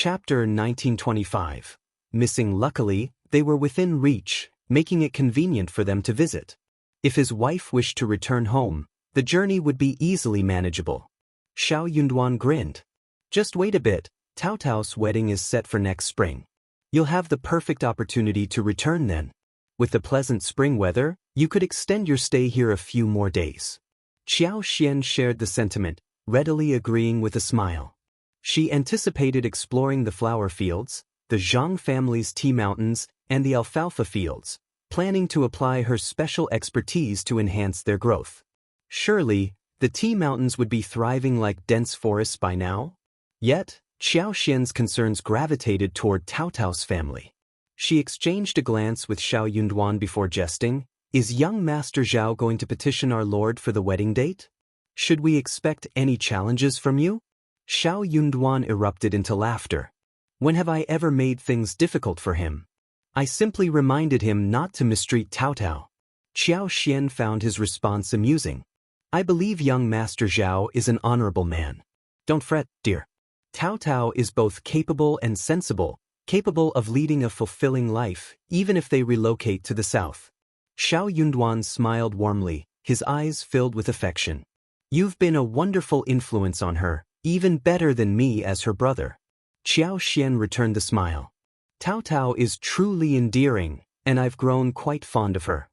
Chapter 1925. Missing. Luckily, they were within reach, making it convenient for them to visit. If his wife wished to return home, the journey would be easily manageable. Xiao Yunduan grinned. Just wait a bit, Tao Tao's wedding is set for next spring. You'll have the perfect opportunity to return then. With the pleasant spring weather, you could extend your stay here a few more days. Xiao Xian shared the sentiment, readily agreeing with a smile. She anticipated exploring the flower fields, the Zhang family's tea mountains, and the alfalfa fields, planning to apply her special expertise to enhance their growth. Surely, the tea mountains would be thriving like dense forests by now? Yet, Xiao Xian's concerns gravitated toward Tao Tao's family. She exchanged a glance with Xiao Yunduan before jesting. Is young Master Zhao going to petition our Lord for the wedding date? Should we expect any challenges from you? Xiao Yunduan erupted into laughter. When have I ever made things difficult for him? I simply reminded him not to mistreat Tao Tao. Xiao Xian found his response amusing. I believe young Master Zhao is an honorable man. Don't fret, dear. Tao Tao is both capable and sensible, capable of leading a fulfilling life, even if they relocate to the south. Xiao Yunduan smiled warmly, his eyes filled with affection. You've been a wonderful influence on her, even better than me as her brother. Xiao Xian returned the smile. Tao Tao is truly endearing, and I've grown quite fond of her.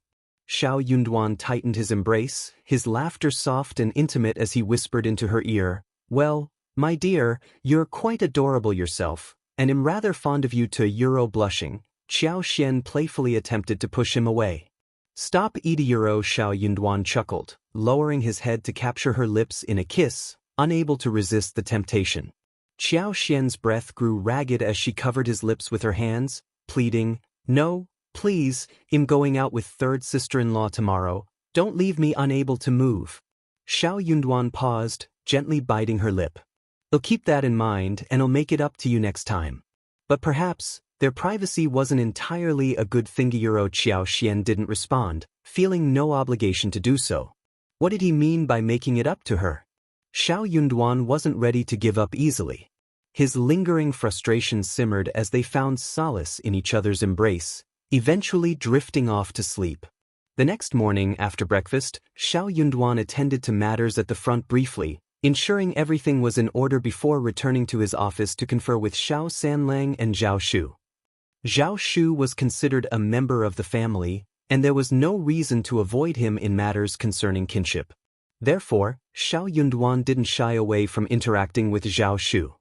Xiao Yunduan tightened his embrace, his laughter soft and intimate as he whispered into her ear, Well, my dear, you're quite adorable yourself, and am rather fond of you too. Euro blushing, Xiao Xian playfully attempted to push him away. Stop it. Euro. Xiao Yunduan chuckled, lowering his head to capture her lips in a kiss, unable to resist the temptation. Xiao Xian's breath grew ragged as she covered his lips with her hands, pleading, No, please, I'm going out with third sister-in-law tomorrow, don't leave me unable to move. Xiao Yunduan paused, gently biting her lip. I'll keep that in mind and I'll make it up to you next time. But perhaps, their privacy wasn't entirely a good thing. Euro. Xiao Xian didn't respond, feeling no obligation to do so. What did he mean by making it up to her? Xiao Yunduan wasn't ready to give up easily. His lingering frustration simmered as they found solace in each other's embrace, eventually drifting off to sleep. The next morning after breakfast, Xiao Yunduan attended to matters at the front briefly, ensuring everything was in order before returning to his office to confer with Xiao Sanlang and Zhao Shu. Zhao Shu was considered a member of the family, and there was no reason to avoid him in matters concerning kinship. Therefore, Xiao Yunduan didn't shy away from interacting with Zhao Shu.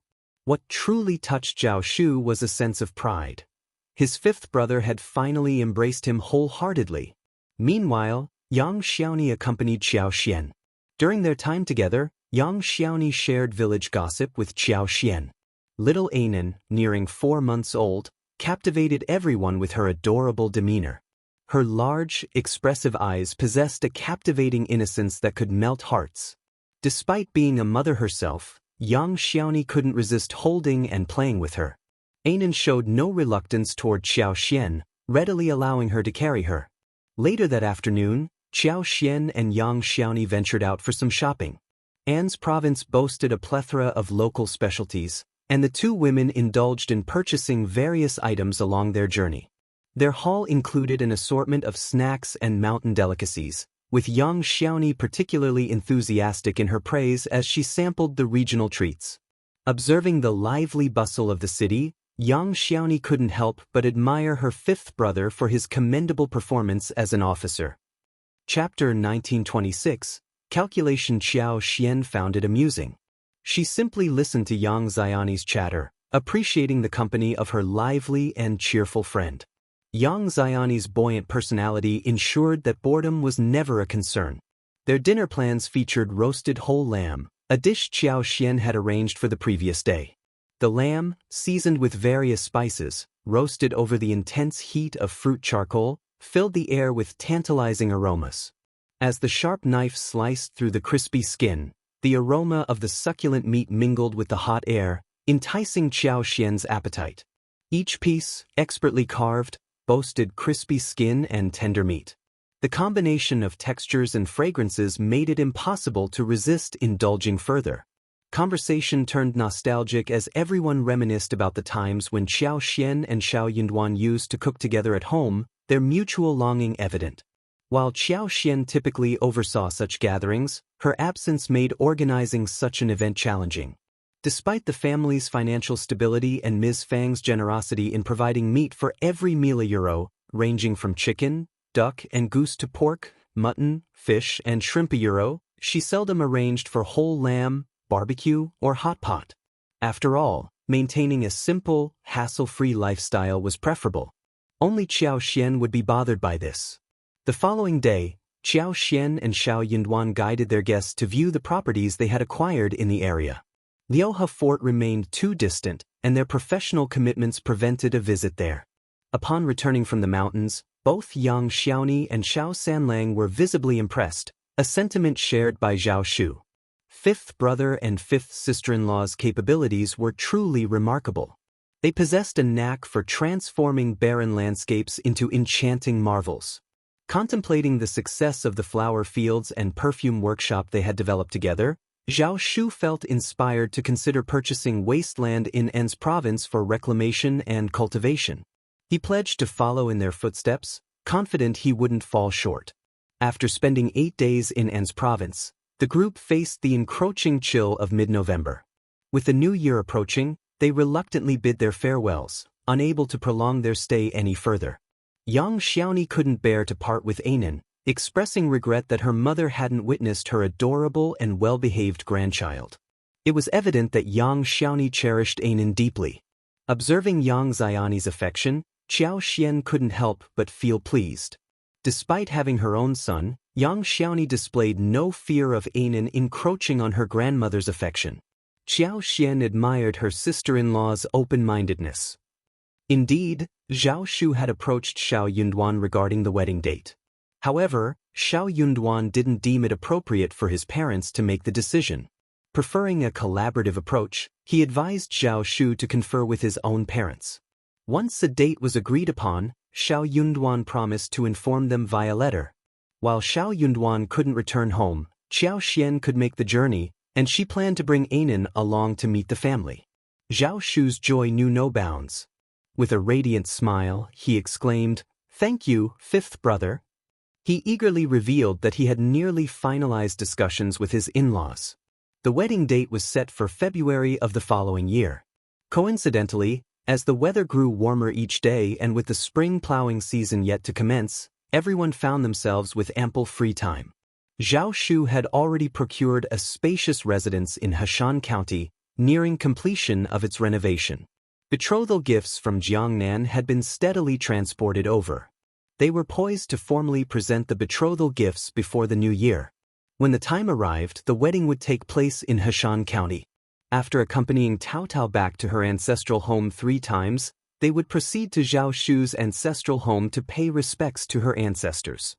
What truly touched Zhao Shu was a sense of pride. His fifth brother had finally embraced him wholeheartedly. Meanwhile, Yang Xiaoni accompanied Xiao Xian. During their time together, Yang Xiaoni shared village gossip with Xiao Xian. Little Anan, nearing 4 months old, captivated everyone with her adorable demeanor. Her large, expressive eyes possessed a captivating innocence that could melt hearts. Despite being a mother herself, Yang Xiaoni couldn't resist holding and playing with her. Anan showed no reluctance toward Xiao Xian, readily allowing her to carry her. Later that afternoon, Xiao Xian and Yang Xiaoni ventured out for some shopping. An's province boasted a plethora of local specialties, and the two women indulged in purchasing various items along their journey. Their haul included an assortment of snacks and mountain delicacies, with Yang Xiaoni particularly enthusiastic in her praise as she sampled the regional treats. Observing the lively bustle of the city, Yang Xiaoni couldn't help but admire her fifth brother for his commendable performance as an officer. Chapter 1926. Calculation. Xiao Xian found it amusing. She simply listened to Yang Xiaoni's chatter, appreciating the company of her lively and cheerful friend. Yang Xiaoni's buoyant personality ensured that boredom was never a concern. Their dinner plans featured roasted whole lamb, a dish Xiao Xian had arranged for the previous day. The lamb, seasoned with various spices, roasted over the intense heat of fruit charcoal, filled the air with tantalizing aromas. As the sharp knife sliced through the crispy skin, the aroma of the succulent meat mingled with the hot air, enticing Xiao Xian's appetite. Each piece, expertly carved, boasted crispy skin and tender meat. The combination of textures and fragrances made it impossible to resist indulging further. Conversation turned nostalgic as everyone reminisced about the times when Xiao Xian and Xiao Yunduan used to cook together at home, their mutual longing evident. While Xiao Xian typically oversaw such gatherings, her absence made organizing such an event challenging. Despite the family's financial stability and Ms. Fang's generosity in providing meat for every meal euro, ranging from chicken, duck and goose to pork, mutton, fish and shrimp euro, she seldom arranged for whole lamb, barbecue, or hot pot. After all, maintaining a simple, hassle-free lifestyle was preferable. Only Xiao Xian would be bothered by this. The following day, Xiao Xian and Xiao Yunduan guided their guests to view the properties they had acquired in the area. Liuhe Fort remained too distant, and their professional commitments prevented a visit there. Upon returning from the mountains, both Yang Xiaoni and Xiao Sanlang were visibly impressed, a sentiment shared by Zhao Shu. Fifth brother and fifth sister-in-law's capabilities were truly remarkable. They possessed a knack for transforming barren landscapes into enchanting marvels. Contemplating the success of the flower fields and perfume workshop they had developed together, Zhao Shu felt inspired to consider purchasing wasteland in En's province for reclamation and cultivation. He pledged to follow in their footsteps, confident he wouldn't fall short. After spending 8 days in En's province, the group faced the encroaching chill of mid-November. With the new year approaching, they reluctantly bid their farewells, unable to prolong their stay any further. Yang Xiaoni couldn't bear to part with Ainen, expressing regret that her mother hadn't witnessed her adorable and well-behaved grandchild. It was evident that Yang Xiaoni cherished Ainen deeply. Observing Yang Xiaoni's affection, Xiao Xian couldn't help but feel pleased. Despite having her own son, Yang Xiaoni displayed no fear of Ainen encroaching on her grandmother's affection. Xiao Xian admired her sister-in-law's open-mindedness. Indeed, Zhao Shu had approached Xiao Yunduan regarding the wedding date. However, Xiao Yunduan didn't deem it appropriate for his parents to make the decision. Preferring a collaborative approach, he advised Zhao Shu to confer with his own parents. Once a date was agreed upon, Xiao Yunduan promised to inform them via letter. While Xiao Yunduan couldn't return home, Xiao Xian could make the journey, and she planned to bring Ainen along to meet the family. Zhao Shu's joy knew no bounds. With a radiant smile, he exclaimed, "Thank you, fifth brother." He eagerly revealed that he had nearly finalized discussions with his in-laws. The wedding date was set for February of the following year. Coincidentally, as the weather grew warmer each day and with the spring plowing season yet to commence, everyone found themselves with ample free time. Zhao Shu had already procured a spacious residence in Heshan County, nearing completion of its renovation. Betrothal gifts from Jiangnan had been steadily transported over. They were poised to formally present the betrothal gifts before the new year. When the time arrived, the wedding would take place in Heshan County. After accompanying Tao Tao back to her ancestral home 3 times, they would proceed to Zhao Shu's ancestral home to pay respects to her ancestors.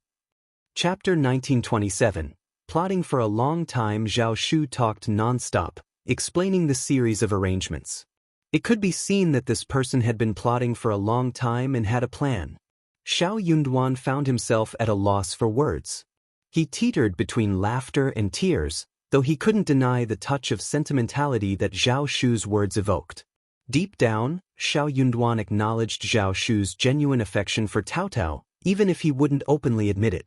Chapter 1927. Plotting for a long time, Zhao Shu talked non-stop, explaining the series of arrangements. It could be seen that this person had been plotting for a long time and had a plan. Xiao Yunduan found himself at a loss for words. He teetered between laughter and tears, though he couldn't deny the touch of sentimentality that Zhao Shu's words evoked. Deep down, Xiao Yunduan acknowledged Zhao Shu's genuine affection for Tao Tao, even if he wouldn't openly admit it.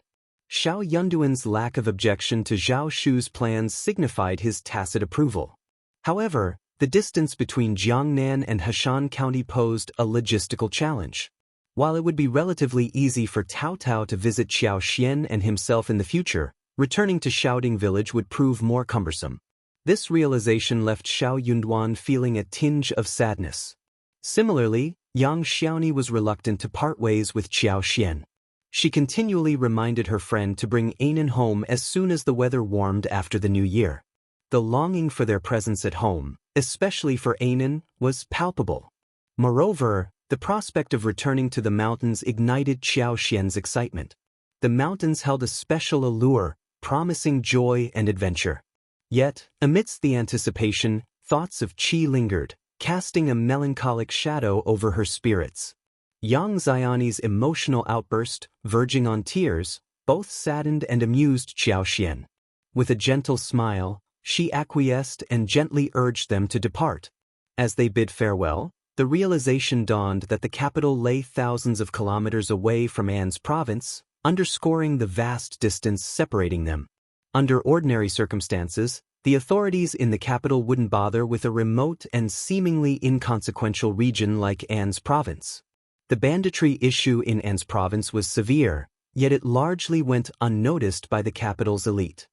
Xiao Yunduan's lack of objection to Zhao Shu's plans signified his tacit approval. However, the distance between Jiangnan and Heshan County posed a logistical challenge. While it would be relatively easy for Tao Tao to visit Xiao Xian and himself in the future, returning to Shouting Village would prove more cumbersome. This realization left Xiao Yunduan feeling a tinge of sadness. Similarly, Yang Xiaoni was reluctant to part ways with Xiao Xian. She continually reminded her friend to bring Ainen home as soon as the weather warmed after the new year. The longing for their presence at home, especially for Ainen, was palpable. Moreover, the prospect of returning to the mountains ignited Xiao Xian's excitement. The mountains held a special allure, promising joy and adventure. Yet, amidst the anticipation, thoughts of Qi lingered, casting a melancholic shadow over her spirits. Yang Xiaoni's emotional outburst, verging on tears, both saddened and amused Xiao Xian. With a gentle smile, she acquiesced and gently urged them to depart. As they bid farewell, the realization dawned that the capital lay thousands of kilometers away from An's province, underscoring the vast distance separating them. Under ordinary circumstances, the authorities in the capital wouldn't bother with a remote and seemingly inconsequential region like An's province. The banditry issue in An's province was severe, yet it largely went unnoticed by the capital's elite.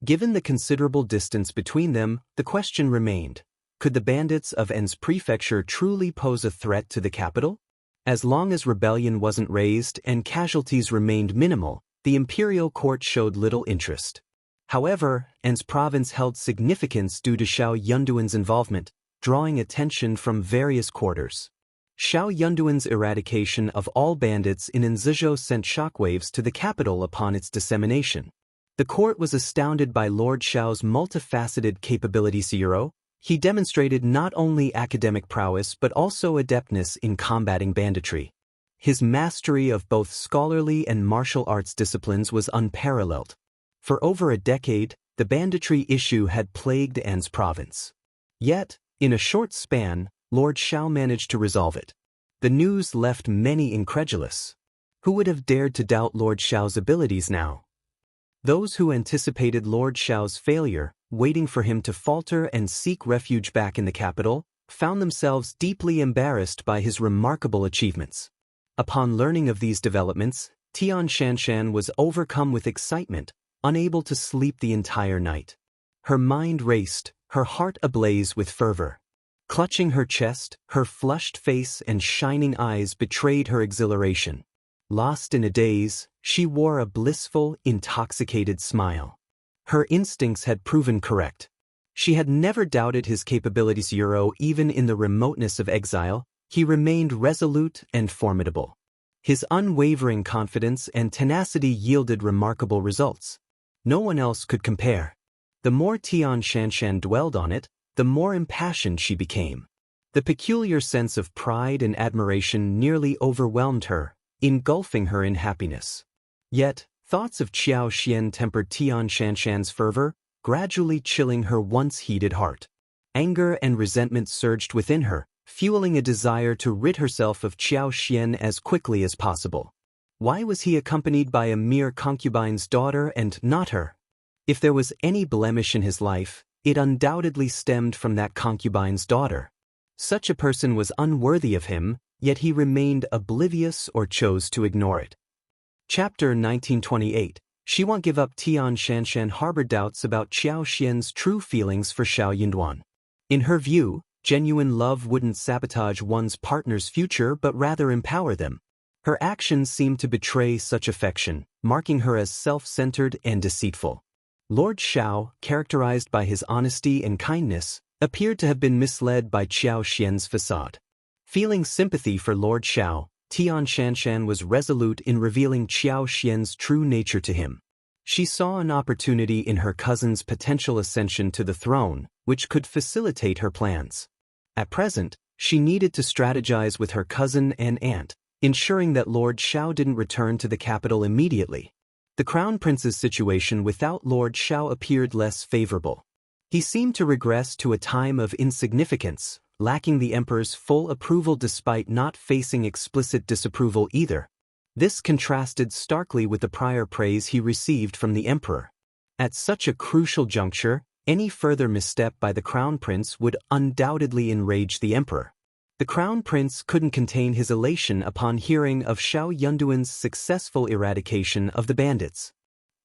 Given the considerable distance between them, the question remained, could the bandits of An's prefecture truly pose a threat to the capital? As long as rebellion wasn't raised and casualties remained minimal, the imperial court showed little interest. However, An's province held significance due to Xiao Yunduan's involvement, drawing attention from various quarters. Xiao Yunduan's eradication of all bandits in Anzizhou sent shockwaves to the capital upon its dissemination. The court was astounded by Lord Xiao's multifaceted capabilities. He demonstrated not only academic prowess but also adeptness in combating banditry. His mastery of both scholarly and martial arts disciplines was unparalleled. For over a decade, the banditry issue had plagued An's province. Yet, in a short span, Lord Xiao managed to resolve it. The news left many incredulous. Who would have dared to doubt Lord Xiao's abilities now? Those who anticipated Lord Xiao's failure, waiting for him to falter and seek refuge back in the capital, found themselves deeply embarrassed by his remarkable achievements. Upon learning of these developments, Tian Shanshan was overcome with excitement, unable to sleep the entire night. Her mind raced, her heart ablaze with fervor. Clutching her chest, her flushed face and shining eyes betrayed her exhilaration. Lost in a daze, she wore a blissful, intoxicated smile. Her instincts had proven correct. She had never doubted his capabilities. Even in the remoteness of exile, he remained resolute and formidable. His unwavering confidence and tenacity yielded remarkable results. No one else could compare. The more Tian Shanshan dwelled on it, the more impassioned she became. The peculiar sense of pride and admiration nearly overwhelmed her, engulfing her in happiness. Yet, thoughts of Qiao Xian tempered Tian Shanshan's fervor, gradually chilling her once heated heart. Anger and resentment surged within her, fueling a desire to rid herself of Qiao Xian as quickly as possible. Why was he accompanied by a mere concubine's daughter and not her? If there was any blemish in his life, it undoubtedly stemmed from that concubine's daughter. Such a person was unworthy of him, yet he remained oblivious or chose to ignore it. Chapter 1928. She won't give up. Tian Shanshan harbored doubts about Qiao Xian's true feelings for Xiao Yunduan. In her view, genuine love wouldn't sabotage one's partner's future but rather empower them. Her actions seemed to betray such affection, marking her as self-centered and deceitful. Lord Xiao, characterized by his honesty and kindness, appeared to have been misled by Qiao Xian's facade. Feeling sympathy for Lord Xiao, Tian Shanshan was resolute in revealing Qiao Xian's true nature to him. She saw an opportunity in her cousin's potential ascension to the throne, which could facilitate her plans. At present, she needed to strategize with her cousin and aunt, ensuring that Lord Xiao didn't return to the capital immediately. The Crown Prince's situation without Lord Xiao appeared less favorable. He seemed to regress to a time of insignificance, lacking the Emperor's full approval despite not facing explicit disapproval either. This contrasted starkly with the prior praise he received from the Emperor. At such a crucial juncture, any further misstep by the Crown Prince would undoubtedly enrage the Emperor. The Crown Prince couldn't contain his elation upon hearing of Xiao Yunduan's successful eradication of the bandits.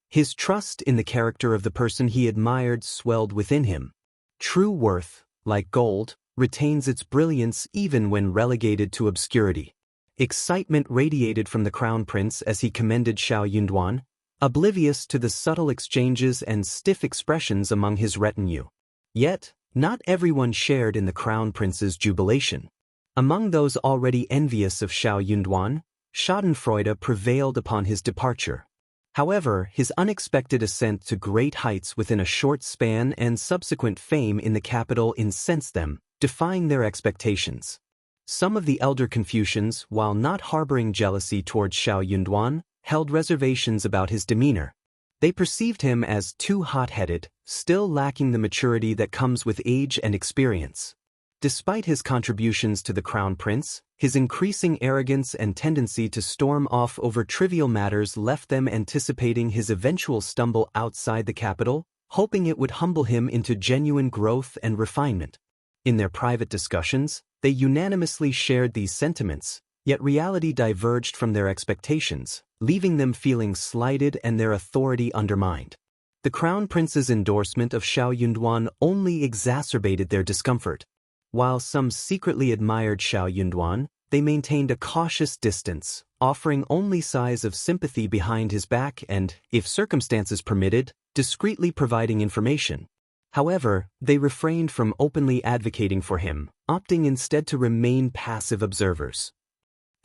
His trust in the character of the person he admired swelled within him. True worth, like gold, retains its brilliance even when relegated to obscurity. Excitement radiated from the Crown Prince as he commended Xiao Yunduan, oblivious to the subtle exchanges and stiff expressions among his retinue. Yet, not everyone shared in the Crown Prince's jubilation. Among those already envious of Xiao Yunduan, schadenfreude prevailed upon his departure. However, his unexpected ascent to great heights within a short span and subsequent fame in the capital incensed them, defying their expectations. Some of the elder Confucians, while not harboring jealousy towards Xiao Yunduan, held reservations about his demeanor. They perceived him as too hot-headed, still lacking the maturity that comes with age and experience. Despite his contributions to the crown prince, his increasing arrogance and tendency to storm off over trivial matters left them anticipating his eventual stumble outside the capital, hoping it would humble him into genuine growth and refinement. In their private discussions, they unanimously shared these sentiments, yet reality diverged from their expectations, leaving them feeling slighted and their authority undermined. The crown prince's endorsement of Xiao Yunduan only exacerbated their discomfort. While some secretly admired Xiao Yunduan, they maintained a cautious distance, offering only sighs of sympathy behind his back and, if circumstances permitted, discreetly providing information. However, they refrained from openly advocating for him, opting instead to remain passive observers.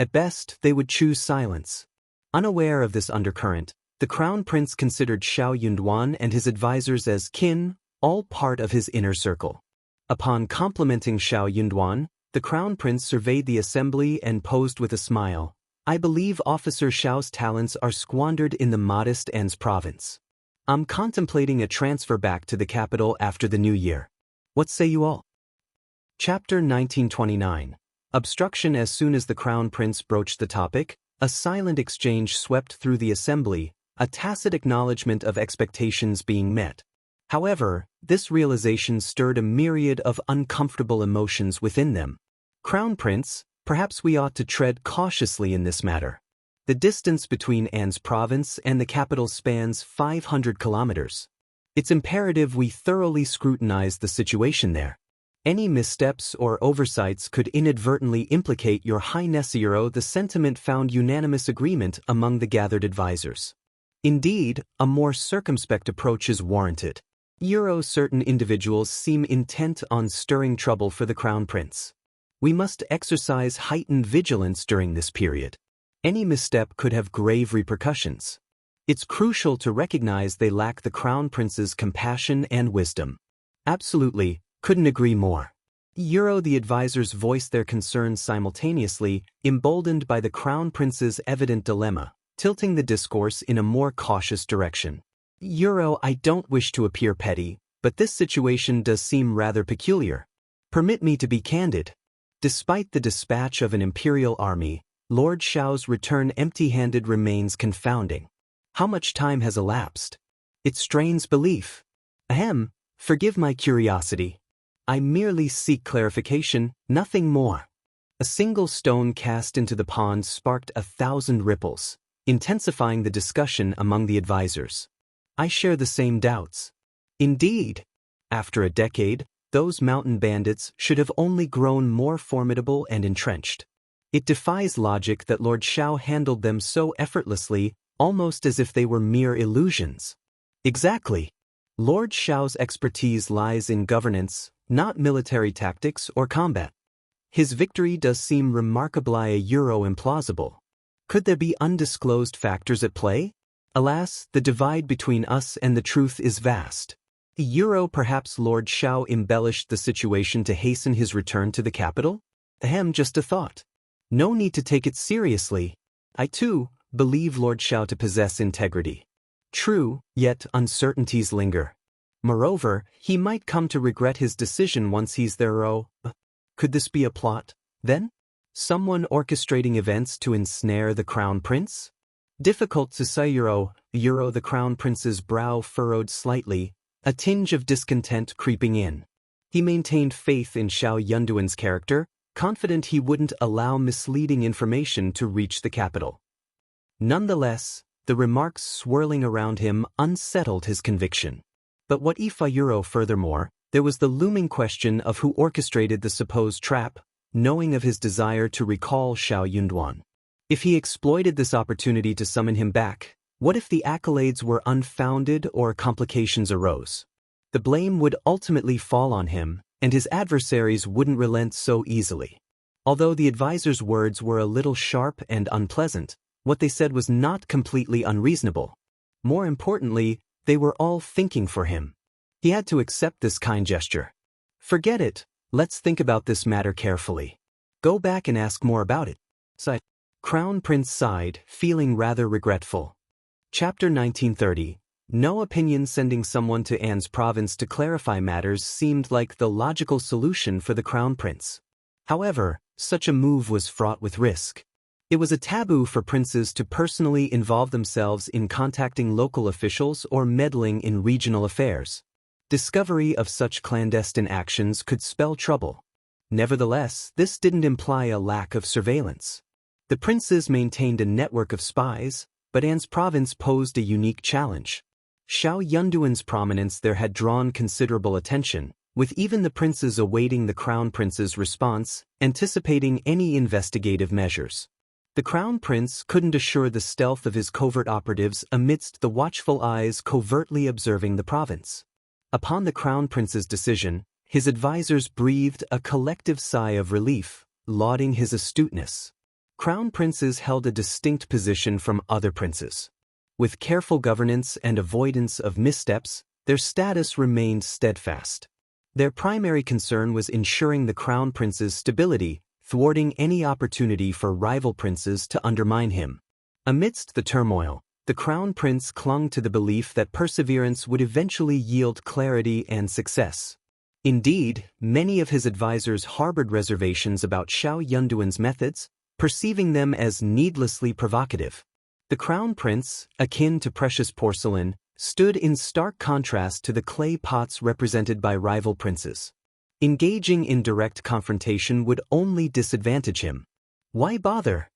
At best, they would choose silence. Unaware of this undercurrent, the crown prince considered Xiao Yunduan and his advisors as kin, all part of his inner circle. Upon complimenting Xiao Yunduan, the crown prince surveyed the assembly and posed with a smile. "I believe Officer Xiao's talents are squandered in the modest An's province. I'm contemplating a transfer back to the capital after the new year. What say you all?" Chapter 1929. Obstruction. As soon as the crown prince broached the topic, a silent exchange swept through the assembly, a tacit acknowledgement of expectations being met. However, this realization stirred a myriad of uncomfortable emotions within them. "Crown Prince, perhaps we ought to tread cautiously in this matter. The distance between An's province and the capital spans 500 kilometers. It's imperative we thoroughly scrutinize the situation there. Any missteps or oversights could inadvertently implicate Your Highness." The sentiment found unanimous agreement among the gathered advisors. Indeed, a more circumspect approach is warranted. Certain individuals seem intent on stirring trouble for the crown prince. We must exercise heightened vigilance during this period. Any misstep could have grave repercussions. It's crucial to recognize they lack the crown prince's compassion and wisdom. Absolutely, couldn't agree more. The advisors voiced their concerns simultaneously, emboldened by the crown prince's evident dilemma, tilting the discourse in a more cautious direction. "I don't wish to appear petty, but this situation does seem rather peculiar. Permit me to be candid. Despite the dispatch of an imperial army, Lord Xiao's return empty-handed remains confounding. How much time has elapsed? It strains belief. Forgive my curiosity. I merely seek clarification, nothing more." A single stone cast into the pond sparked 1,000 ripples, intensifying the discussion among the advisors. "I share the same doubts. Indeed, after a decade, those mountain bandits should have only grown more formidable and entrenched. It defies logic that Lord Xiao handled them so effortlessly, almost as if they were mere illusions." "Exactly. Lord Xiao's expertise lies in governance, not military tactics or combat. His victory does seem remarkably implausible. Could there be undisclosed factors at play? Alas, the divide between us and the truth is vast. Perhaps Lord Xiao embellished the situation to hasten his return to the capital? Just a thought. No need to take it seriously. I too believe Lord Xiao to possess integrity. True, yet uncertainties linger. Moreover, he might come to regret his decision once he's there. Could this be a plot, then? Someone orchestrating events to ensnare the crown prince? Difficult to say. The crown prince's brow furrowed slightly, a tinge of discontent creeping in. He maintained faith in Xiao Yunduan's character, confident he wouldn't allow misleading information to reach the capital. Nonetheless, the remarks swirling around him unsettled his conviction. But what if? Furthermore, there was the looming question of who orchestrated the supposed trap, knowing of his desire to recall Xiao Yunduan. If he exploited this opportunity to summon him back, what if the accolades were unfounded or complications arose? The blame would ultimately fall on him, and his adversaries wouldn't relent so easily. Although the advisor's words were a little sharp and unpleasant, what they said was not completely unreasonable. More importantly, they were all thinking for him. He had to accept this kind gesture. "Forget it, let's think about this matter carefully. Go back and ask more about it." Crown Prince sighed, feeling rather regretful. Chapter 1930. No opinion sending someone to An's province to clarify matters seemed like the logical solution for the crown prince. However, such a move was fraught with risk. It was a taboo for princes to personally involve themselves in contacting local officials or meddling in regional affairs. Discovery of such clandestine actions could spell trouble. Nevertheless, this didn't imply a lack of surveillance. The princes maintained a network of spies, but An's province posed a unique challenge. Xiao Yunduan's prominence there had drawn considerable attention, with even the princes awaiting the crown prince's response, anticipating any investigative measures. The crown prince couldn't assure the stealth of his covert operatives amidst the watchful eyes covertly observing the province. Upon the crown prince's decision, his advisors breathed a collective sigh of relief, lauding his astuteness. Crown princes held a distinct position from other princes. With careful governance and avoidance of missteps, their status remained steadfast. Their primary concern was ensuring the crown prince's stability, thwarting any opportunity for rival princes to undermine him. Amidst the turmoil, the crown prince clung to the belief that perseverance would eventually yield clarity and success. Indeed, many of his advisors harbored reservations about Xiao Yunduan's methods, perceiving them as needlessly provocative. The crown prince, akin to precious porcelain, stood in stark contrast to the clay pots represented by rival princes. Engaging in direct confrontation would only disadvantage him. Why bother?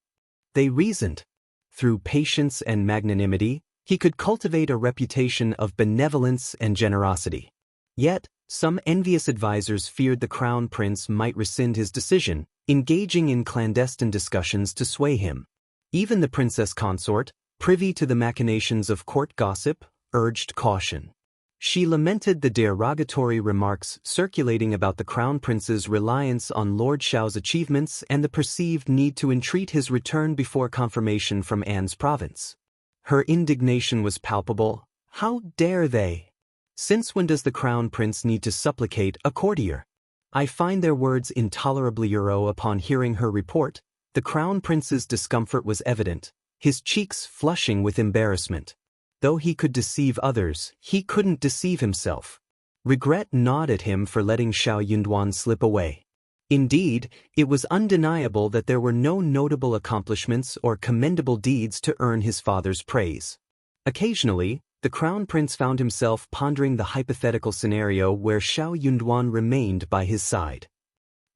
They reasoned. Through patience and magnanimity, he could cultivate a reputation of benevolence and generosity. Yet, some envious advisors feared the crown prince might rescind his decision, engaging in clandestine discussions to sway him. Even the princess consort, privy to the machinations of court gossip, urged caution. She lamented the derogatory remarks circulating about the crown prince's reliance on Lord Xiao's achievements and the perceived need to entreat his return before confirmation from An's province. Her indignation was palpable. How dare they? Since when does the crown prince need to supplicate a courtier? I find their words intolerably euro. Upon hearing her report, the crown prince's discomfort was evident, his cheeks flushing with embarrassment. Though he could deceive others, he couldn't deceive himself. Regret gnawed at him for letting Xiao Yunduan slip away. Indeed, it was undeniable that there were no notable accomplishments or commendable deeds to earn his father's praise. Occasionally, the crown prince found himself pondering the hypothetical scenario where Xiao Yunduan remained by his side.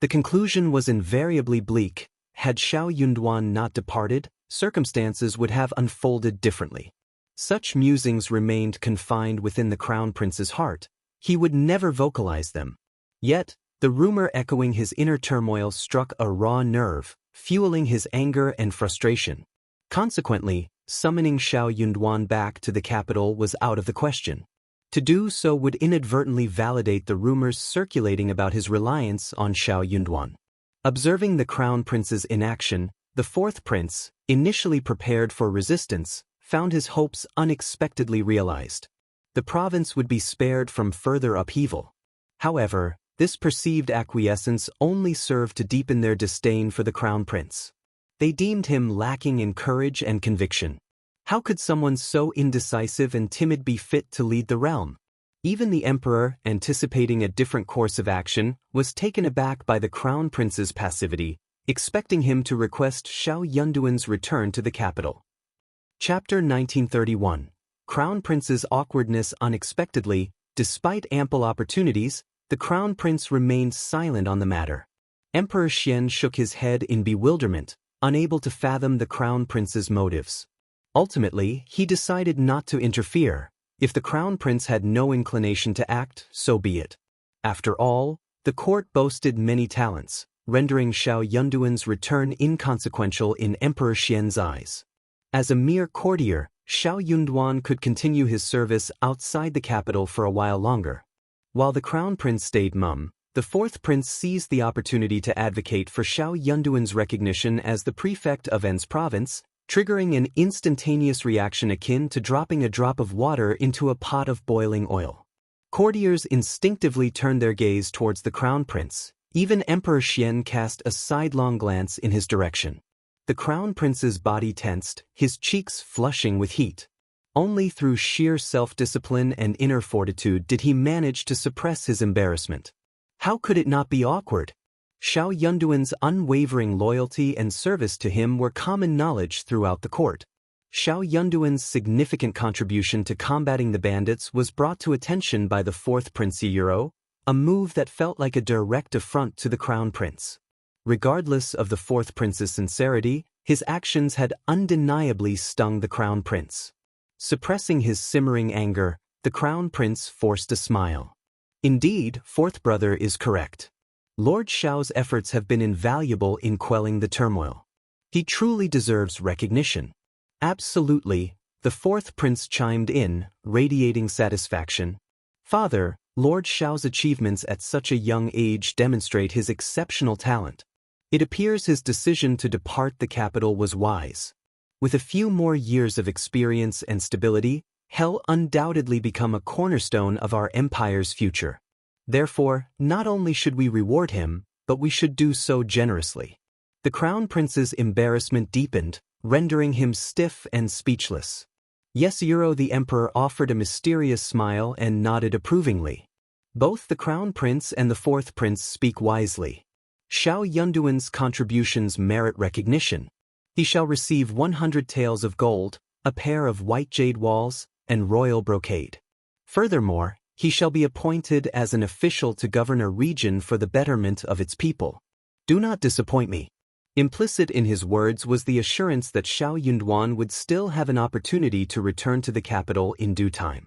The conclusion was invariably bleak. Had Xiao Yunduan not departed, circumstances would have unfolded differently. Such musings remained confined within the crown prince's heart. He would never vocalize them. Yet, the rumor echoing his inner turmoil struck a raw nerve, fueling his anger and frustration. Consequently, summoning Xiao Yunduan back to the capital was out of the question. To do so would inadvertently validate the rumors circulating about his reliance on Xiao Yunduan. Observing the crown prince's inaction, the fourth prince, initially prepared for resistance, found his hopes unexpectedly realized. The province would be spared from further upheaval. However, this perceived acquiescence only served to deepen their disdain for the crown prince. They deemed him lacking in courage and conviction. How could someone so indecisive and timid be fit to lead the realm? Even the emperor, anticipating a different course of action, was taken aback by the crown prince's passivity, expecting him to request Xiao Yunduan's return to the capital. Chapter 1931. Crown Prince's awkwardness. Unexpectedly, despite ample opportunities, the crown prince remained silent on the matter. Emperor Xian shook his head in bewilderment, unable to fathom the crown prince's motives. Ultimately, he decided not to interfere. If the crown prince had no inclination to act, so be it. After all, the court boasted many talents, rendering Xiao Yunduan's return inconsequential in Emperor Xian's eyes. As a mere courtier, Xiao Yunduan could continue his service outside the capital for a while longer. While the crown prince stayed mum, the fourth prince seized the opportunity to advocate for Xiao Yunduan's recognition as the prefect of An's province, triggering an instantaneous reaction akin to dropping a drop of water into a pot of boiling oil. Courtiers instinctively turned their gaze towards the crown prince. Even Emperor Xian cast a sidelong glance in his direction. The crown prince's body tensed, his cheeks flushing with heat. Only through sheer self-discipline and inner fortitude did he manage to suppress his embarrassment. How could it not be awkward? Xiao Yunduan's unwavering loyalty and service to him were common knowledge throughout the court. Xiao Yunduan's significant contribution to combating the bandits was brought to attention by the fourth Prince Yuro, a move that felt like a direct affront to the crown prince. Regardless of the fourth prince's sincerity, his actions had undeniably stung the crown prince. Suppressing his simmering anger, the crown prince forced a smile. Indeed, fourth brother is correct. Lord Xiao's efforts have been invaluable in quelling the turmoil. He truly deserves recognition. Absolutely, the fourth prince chimed in, radiating satisfaction. Father, Lord Xiao's achievements at such a young age demonstrate his exceptional talent. It appears his decision to depart the capital was wise. With a few more years of experience and stability, he'll undoubtedly become a cornerstone of our empire's future. Therefore, not only should we reward him, but we should do so generously. The crown prince's embarrassment deepened, rendering him stiff and speechless. Yes, Yuro the emperor offered a mysterious smile and nodded approvingly. Both the crown prince and the fourth prince speak wisely. Xiao Yunduan's contributions merit recognition. He shall receive 100 taels of gold, a pair of white jade walls, and royal brocade. Furthermore, he shall be appointed as an official to govern a region for the betterment of its people. Do not disappoint me. Implicit in his words was the assurance that Xiao Yunduan would still have an opportunity to return to the capital in due time.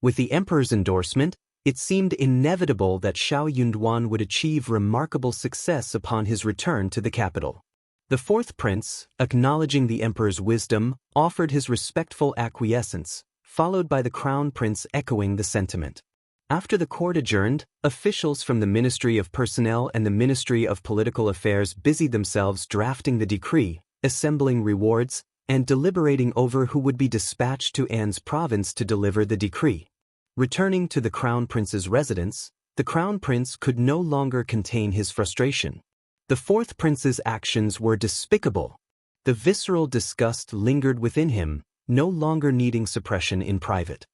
With the emperor's endorsement, it seemed inevitable that Xiao Yunduan would achieve remarkable success upon his return to the capital. The fourth prince, acknowledging the emperor's wisdom, offered his respectful acquiescence, followed by the crown prince echoing the sentiment. After the court adjourned, officials from the Ministry of Personnel and the Ministry of Political Affairs busied themselves drafting the decree, assembling rewards, and deliberating over who would be dispatched to An's province to deliver the decree. Returning to the crown prince's residence, the crown prince could no longer contain his frustration. The fourth prince's actions were despicable. The visceral disgust lingered within him, no longer needing suppression in private.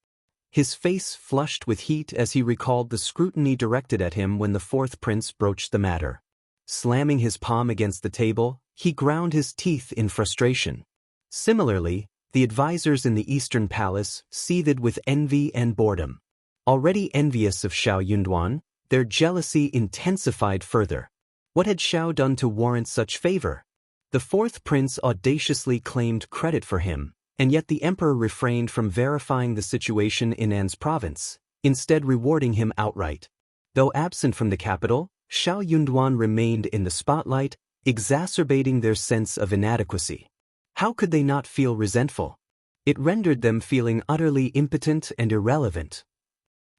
His face flushed with heat as he recalled the scrutiny directed at him when the fourth prince broached the matter. Slamming his palm against the table, he ground his teeth in frustration. Similarly, the advisors in the Eastern Palace seethed with envy and boredom. Already envious of Xiao Yunduan, their jealousy intensified further. What had Xiao done to warrant such favor? The fourth prince audaciously claimed credit for him, and yet the emperor refrained from verifying the situation in An's province, instead rewarding him outright. Though absent from the capital, Xiao Yunduan remained in the spotlight, exacerbating their sense of inadequacy. How could they not feel resentful? It rendered them feeling utterly impotent and irrelevant.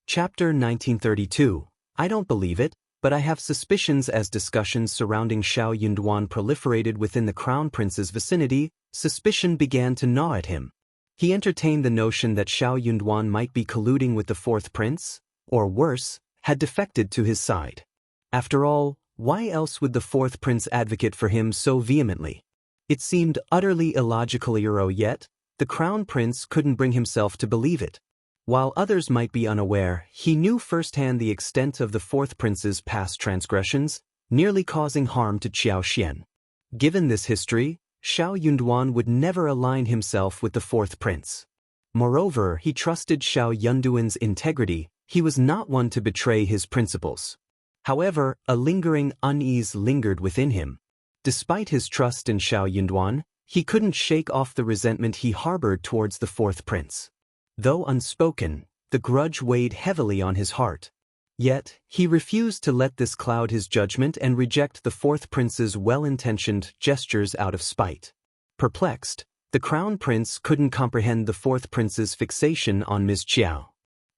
Chapter 1932. I don't believe it, but I have suspicions. As discussions surrounding Xiao Yunduan proliferated within the crown prince's vicinity, suspicion began to gnaw at him. He entertained the notion that Xiao Yunduan might be colluding with the fourth prince, or worse, had defected to his side. After all, why else would the fourth prince advocate for him so vehemently? It seemed utterly illogical, yet the crown prince couldn't bring himself to believe it. While others might be unaware, he knew firsthand the extent of the fourth prince's past transgressions, nearly causing harm to Qiao Xian. Given this history, Xiao Yunduan would never align himself with the fourth prince. Moreover, he trusted Xiao Yunduan's integrity. He was not one to betray his principles. However, a lingering unease lingered within him. Despite his trust in Xiao Yunduan, he couldn't shake off the resentment he harbored towards the fourth prince. Though unspoken, the grudge weighed heavily on his heart. Yet, he refused to let this cloud his judgment and reject the fourth prince's well-intentioned gestures out of spite. Perplexed, the crown prince couldn't comprehend the fourth prince's fixation on Ms. Qiao.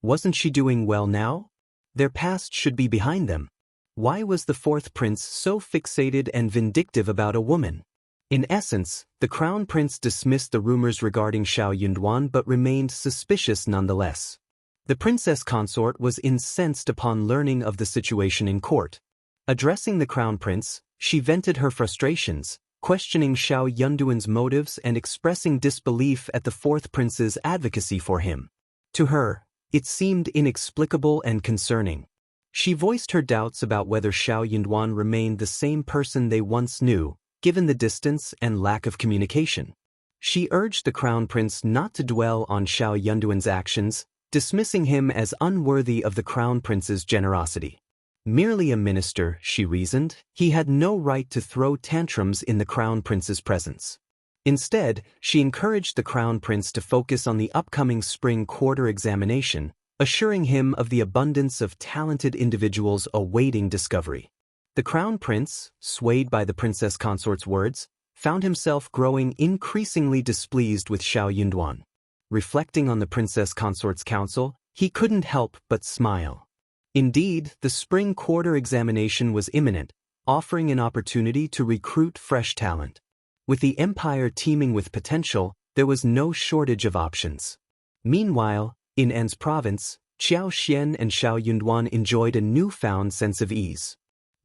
Wasn't she doing well now? Their past should be behind them. Why was the fourth prince so fixated and vindictive about a woman? In essence, the crown prince dismissed the rumors regarding Xiao Yunduan but remained suspicious nonetheless. The princess consort was incensed upon learning of the situation in court. Addressing the crown prince, she vented her frustrations, questioning Xiao Yunduan's motives and expressing disbelief at the fourth prince's advocacy for him. To her, it seemed inexplicable and concerning. She voiced her doubts about whether Xiao Yunduan remained the same person they once knew, given the distance and lack of communication. She urged the crown prince not to dwell on Xiao Yunduan's actions, dismissing him as unworthy of the crown prince's generosity. Merely a minister, she reasoned, he had no right to throw tantrums in the crown prince's presence. Instead, she encouraged the crown prince to focus on the upcoming spring quarter examination, assuring him of the abundance of talented individuals awaiting discovery. The crown prince, swayed by the princess consort's words, found himself growing increasingly displeased with Xiao Yunduan. Reflecting on the princess consort's counsel, he couldn't help but smile. Indeed, the spring quarter examination was imminent, offering an opportunity to recruit fresh talent. With the empire teeming with potential, there was no shortage of options. Meanwhile, in An's province, Qiao Xian and Xiao Yunduan enjoyed a newfound sense of ease.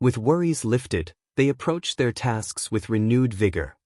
With worries lifted, they approached their tasks with renewed vigor.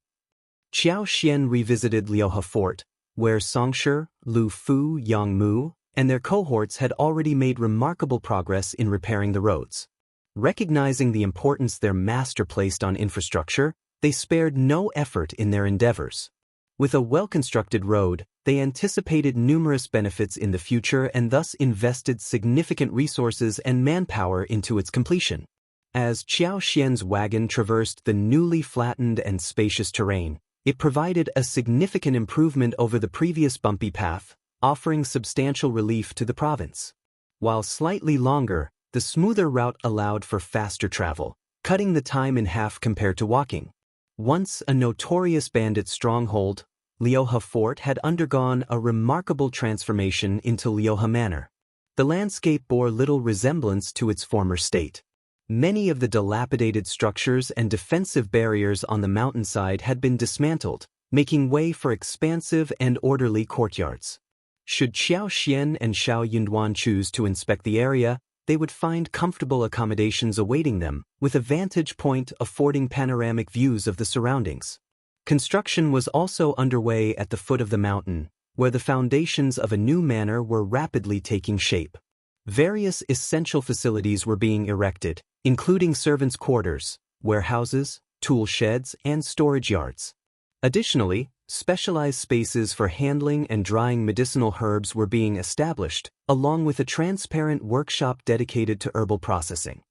Qiao Xian revisited Liuhe Fort, where Songshi, Lu Fu, Yang Mu, and their cohorts had already made remarkable progress in repairing the roads. Recognizing the importance their master placed on infrastructure, they spared no effort in their endeavors. With a well-constructed road, they anticipated numerous benefits in the future and thus invested significant resources and manpower into its completion. As Qiao Xian's wagon traversed the newly flattened and spacious terrain, it provided a significant improvement over the previous bumpy path, offering substantial relief to the province. While slightly longer, the smoother route allowed for faster travel, cutting the time in half compared to walking. Once a notorious bandit stronghold, Liuhe Fort had undergone a remarkable transformation into Liuhe Manor. The landscape bore little resemblance to its former state. Many of the dilapidated structures and defensive barriers on the mountainside had been dismantled, making way for expansive and orderly courtyards. Should Qiao Xian and Xiao Yunduan choose to inspect the area, they would find comfortable accommodations awaiting them, with a vantage point affording panoramic views of the surroundings. Construction was also underway at the foot of the mountain, where the foundations of a new manor were rapidly taking shape. Various essential facilities were being erected, including servants' quarters, warehouses, tool sheds, and storage yards. Additionally, specialized spaces for handling and drying medicinal herbs were being established, along with a transparent workshop dedicated to herbal processing.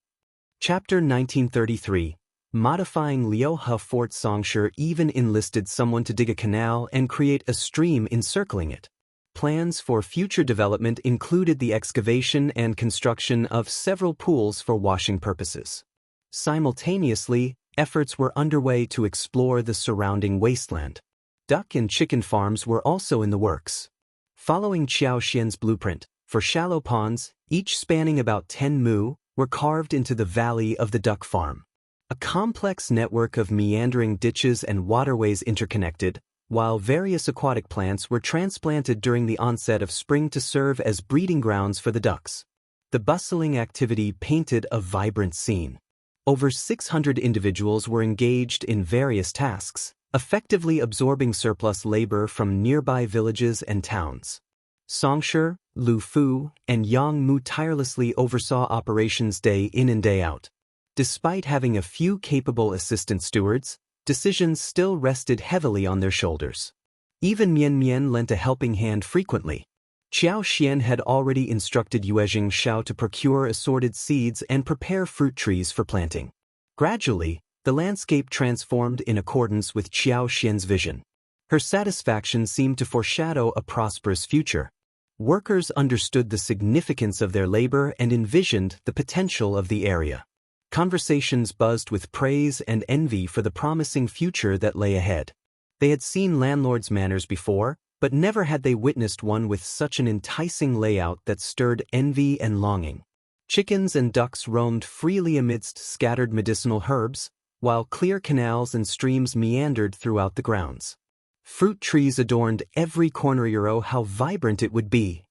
Chapter 1933. Modifying Liuhe Fort. Songshi even enlisted someone to dig a canal and create a stream encircling it. Plans for future development included the excavation and construction of several pools for washing purposes. Simultaneously, efforts were underway to explore the surrounding wasteland. Duck and chicken farms were also in the works. Following Qiao Xian's blueprint, for shallow ponds, each spanning about 10 mu, were carved into the valley of the duck farm. A complex network of meandering ditches and waterways interconnected, while various aquatic plants were transplanted during the onset of spring to serve as breeding grounds for the ducks. The bustling activity painted a vibrant scene. Over 600 individuals were engaged in various tasks, effectively absorbing surplus labor from nearby villages and towns. Songshi, Lu Fu, and Yang Mu tirelessly oversaw operations day in and day out. Despite having a few capable assistant stewards, decisions still rested heavily on their shoulders. Even Mian Mian lent a helping hand frequently. Qiao Xian had already instructed Yuezhing Xiao to procure assorted seeds and prepare fruit trees for planting. Gradually, the landscape transformed in accordance with Qiao Xian's vision. Her satisfaction seemed to foreshadow a prosperous future. Workers understood the significance of their labor and envisioned the potential of the area. Conversations buzzed with praise and envy for the promising future that lay ahead. They had seen landlords' manors before, but never had they witnessed one with such an enticing layout that stirred envy and longing. Chickens and ducks roamed freely amidst scattered medicinal herbs, while clear canals and streams meandered throughout the grounds. Fruit trees adorned every corner. How vibrant it would be!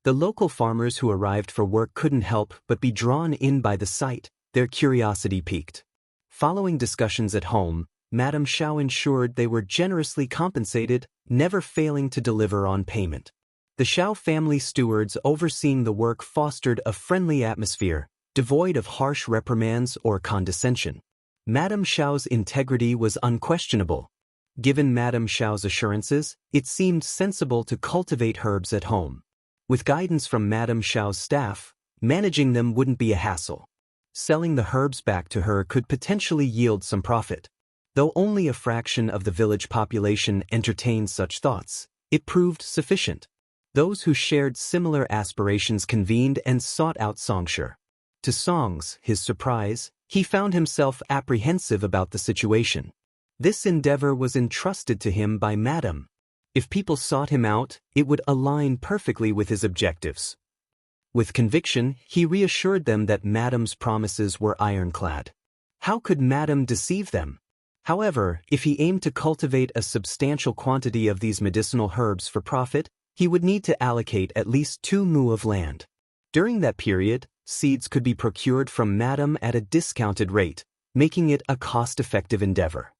The local farmers who arrived for work couldn't help but be drawn in by the sight, their curiosity piqued. Following discussions at home, Madame Xiao ensured they were generously compensated, never failing to deliver on payment. The Xiao family stewards overseeing the work fostered a friendly atmosphere, devoid of harsh reprimands or condescension. Madame Xiao's integrity was unquestionable. Given Madame Xiao's assurances, it seemed sensible to cultivate herbs at home. With guidance from Madame Xiao's staff, managing them wouldn't be a hassle. Selling the herbs back to her could potentially yield some profit. Though only a fraction of the village population entertained such thoughts, it proved sufficient. Those who shared similar aspirations convened and sought out Xianxia. To Song's, his surprise, he found himself apprehensive about the situation. This endeavor was entrusted to him by Madame. If people sought him out, it would align perfectly with his objectives. With conviction, he reassured them that Madame's promises were ironclad. How could Madame deceive them? However, if he aimed to cultivate a substantial quantity of these medicinal herbs for profit, he would need to allocate at least 2 mu of land. During that period, seeds could be procured from Madame at a discounted rate, making it a cost-effective endeavor.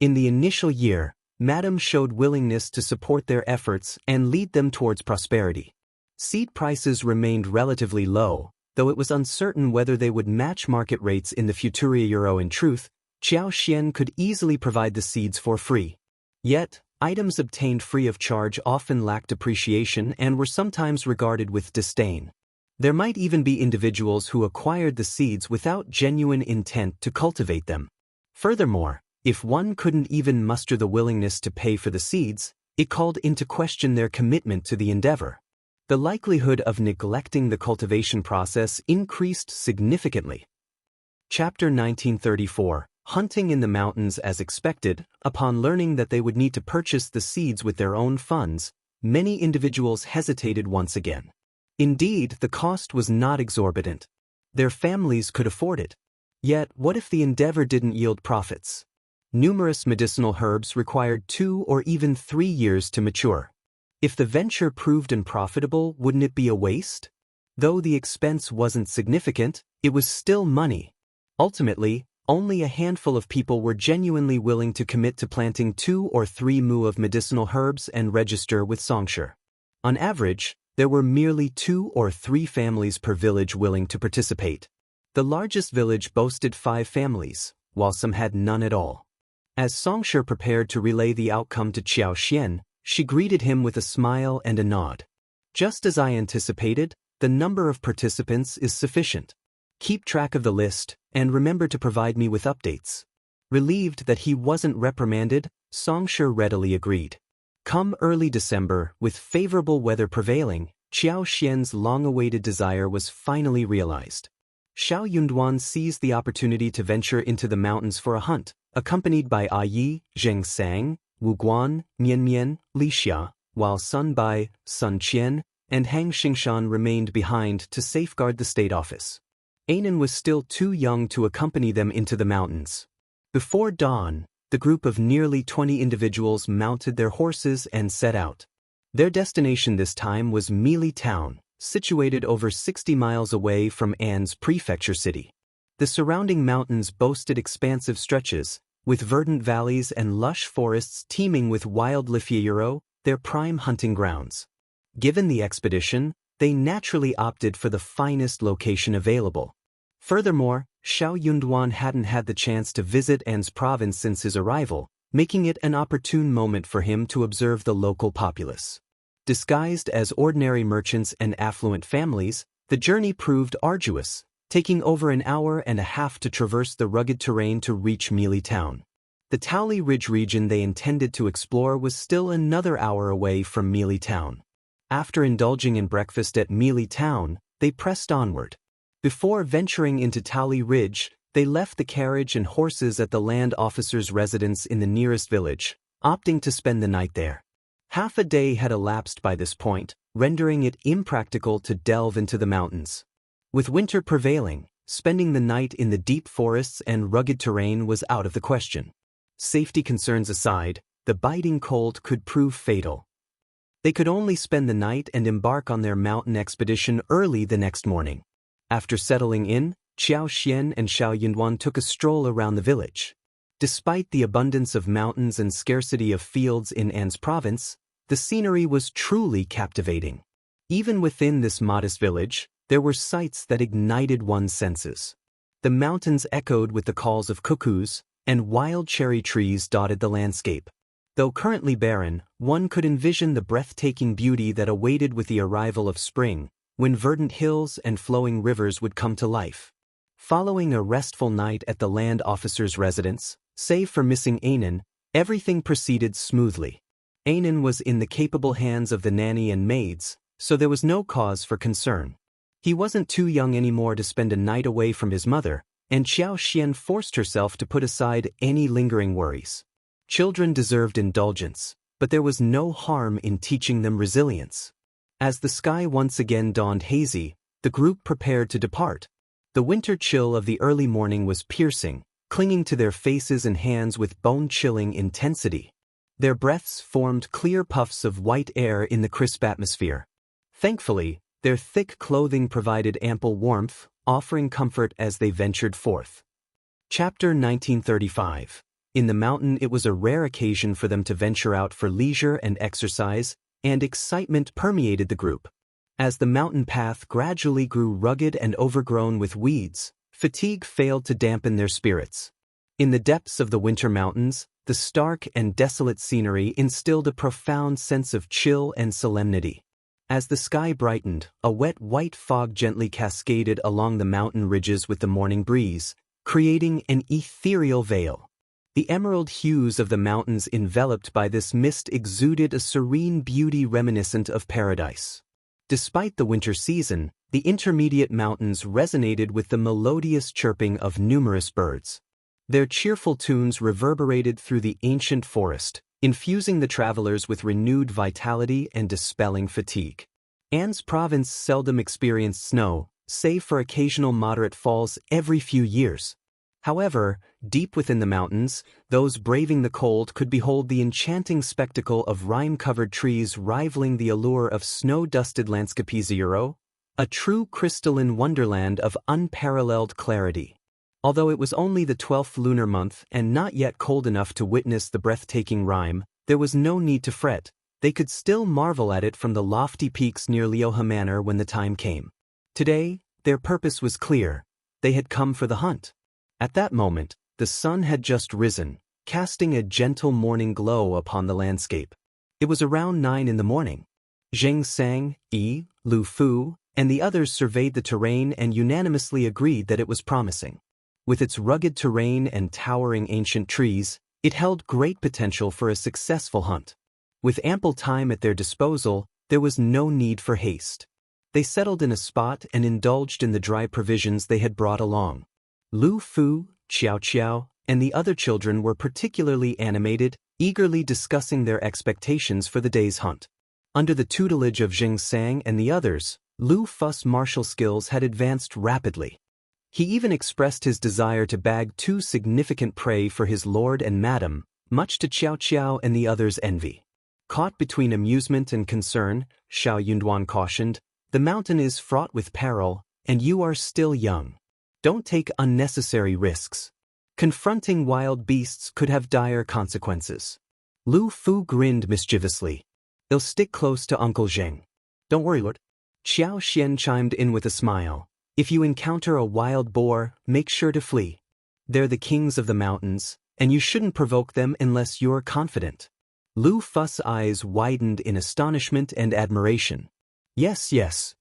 In the initial year, Madame showed willingness to support their efforts and lead them towards prosperity. Seed prices remained relatively low, though it was uncertain whether they would match market rates in the future. In truth, Xiao Xian could easily provide the seeds for free. Yet, items obtained free of charge often lacked appreciation and were sometimes regarded with disdain. There might even be individuals who acquired the seeds without genuine intent to cultivate them. Furthermore, if one couldn't even muster the willingness to pay for the seeds, it called into question their commitment to the endeavor. The likelihood of neglecting the cultivation process increased significantly. Chapter 1934. Hunting in the mountains. As expected, upon learning that they would need to purchase the seeds with their own funds, many individuals hesitated once again. Indeed, the cost was not exorbitant. Their families could afford it. Yet, what if the endeavor didn't yield profits? Numerous medicinal herbs required 2 or even 3 years to mature. If the venture proved unprofitable, wouldn't it be a waste? Though the expense wasn't significant, it was still money. Ultimately, only a handful of people were genuinely willing to commit to planting 2 or 3 mu of medicinal herbs and register with Xianxia. On average, there were merely 2 or 3 families per village willing to participate. The largest village boasted 5 families, while some had none at all. As Xianxia prepared to relay the outcome to Xiao Xian, she greeted him with a smile and a nod. Just as I anticipated, the number of participants is sufficient. Keep track of the list, and remember to provide me with updates. Relieved that he wasn't reprimanded, Xianxia readily agreed. Come early December, with favorable weather prevailing, Xiao Xian's long-awaited desire was finally realized. Xiao Yunduan seized the opportunity to venture into the mountains for a hunt, accompanied by Yi, Zheng Sang, Wu Guan, Mian Mian, Li Xia, while Sun Bai, Sun Qian, and Hang Xingshan remained behind to safeguard the state office. Ainan was still too young to accompany them into the mountains. Before dawn, the group of nearly 20 individuals mounted their horses and set out. Their destination this time was Mili Town, situated over 60 miles away from An's prefecture city. The surrounding mountains boasted expansive stretches, with verdant valleys and lush forests teeming with wildlife, their prime hunting grounds. Given the expedition, they naturally opted for the finest location available. Furthermore, Xiao Yunduan hadn't had the chance to visit An's province since his arrival, making it an opportune moment for him to observe the local populace. Disguised as ordinary merchants and affluent families, the journey proved arduous, taking over an hour and a half to traverse the rugged terrain to reach Mili Town. The Taoli Ridge region they intended to explore was still another hour away from Mili Town. After indulging in breakfast at Mili Town, they pressed onward. Before venturing into Taoli Ridge, they left the carriage and horses at the land officer's residence in the nearest village, opting to spend the night there. Half a day had elapsed by this point, rendering it impractical to delve into the mountains. With winter prevailing, spending the night in the deep forests and rugged terrain was out of the question. Safety concerns aside, the biting cold could prove fatal. They could only spend the night and embark on their mountain expedition early the next morning. After settling in, Xiao Xian and Xiao Yunduan took a stroll around the village. Despite the abundance of mountains and scarcity of fields in An's province, the scenery was truly captivating. Even within this modest village, there were sights that ignited one's senses. The mountains echoed with the calls of cuckoos, and wild cherry trees dotted the landscape. Though currently barren, one could envision the breathtaking beauty that awaited with the arrival of spring, when verdant hills and flowing rivers would come to life. Following a restful night at the land officer's residence, save for missing Anan, everything proceeded smoothly. Anan was in the capable hands of the nanny and maids, so there was no cause for concern. He wasn't too young anymore to spend a night away from his mother, and Xiaoxian forced herself to put aside any lingering worries. Children deserved indulgence, but there was no harm in teaching them resilience. As the sky once again dawned hazy, the group prepared to depart. The winter chill of the early morning was piercing, clinging to their faces and hands with bone-chilling intensity. Their breaths formed clear puffs of white air in the crisp atmosphere. Thankfully, their thick clothing provided ample warmth, offering comfort as they ventured forth. Chapter 1935. In the mountain, it was a rare occasion for them to venture out for leisure and exercise, and excitement permeated the group. As the mountain path gradually grew rugged and overgrown with weeds, fatigue failed to dampen their spirits. In the depths of the winter mountains, the stark and desolate scenery instilled a profound sense of chill and solemnity. As the sky brightened, a wet white fog gently cascaded along the mountain ridges with the morning breeze, creating an ethereal veil. The emerald hues of the mountains enveloped by this mist exuded a serene beauty reminiscent of paradise. Despite the winter season, the intermediate mountains resonated with the melodious chirping of numerous birds. Their cheerful tunes reverberated through the ancient forest, infusing the travelers with renewed vitality and dispelling fatigue. An's province seldom experienced snow, save for occasional moderate falls every few years. However, deep within the mountains, those braving the cold could behold the enchanting spectacle of rime-covered trees rivaling the allure of snow-dusted Landscape, a true crystalline wonderland of unparalleled clarity. Although it was only the 12th lunar month and not yet cold enough to witness the breathtaking rime, there was no need to fret. They could still marvel at it from the lofty peaks near Liuhe Manor when the time came. Today, their purpose was clear. They had come for the hunt. At that moment, the sun had just risen, casting a gentle morning glow upon the landscape. It was around 9 in the morning. Zheng Sang, Yi, Lu Fu, and the others surveyed the terrain and unanimously agreed that it was promising. With its rugged terrain and towering ancient trees, it held great potential for a successful hunt. With ample time at their disposal, there was no need for haste. They settled in a spot and indulged in the dry provisions they had brought along. Lu Fu, Xiao, and the other children were particularly animated, eagerly discussing their expectations for the day's hunt. Under the tutelage of Zheng Sang and the others, Lu Fu's martial skills had advanced rapidly. He even expressed his desire to bag 2 significant prey for his lord and madam, much to Xiao and the others' envy. Caught between amusement and concern, Xiao Yunduan cautioned, "The mountain is fraught with peril, and you are still young. Don't take unnecessary risks. Confronting wild beasts could have dire consequences." Lu Fu grinned mischievously. "They'll stick close to Uncle Zheng. Don't worry, Lord." Xiao Xian chimed in with a smile. "If you encounter a wild boar, make sure to flee. They're the kings of the mountains, and you shouldn't provoke them unless you're confident." Lu Fu's eyes widened in astonishment and admiration. Yes.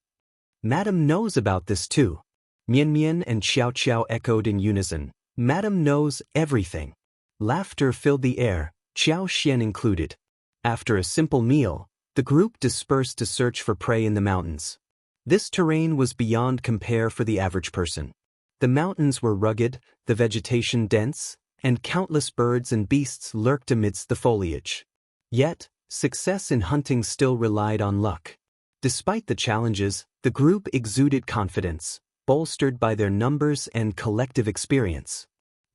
Madam knows about this too." Mian Mian and Xiao echoed in unison. "Madam knows everything." Laughter filled the air, Xiao Xian included. After a simple meal, the group dispersed to search for prey in the mountains. This terrain was beyond compare for the average person. The mountains were rugged, the vegetation dense, and countless birds and beasts lurked amidst the foliage. Yet, success in hunting still relied on luck. Despite the challenges, the group exuded confidence, bolstered by their numbers and collective experience.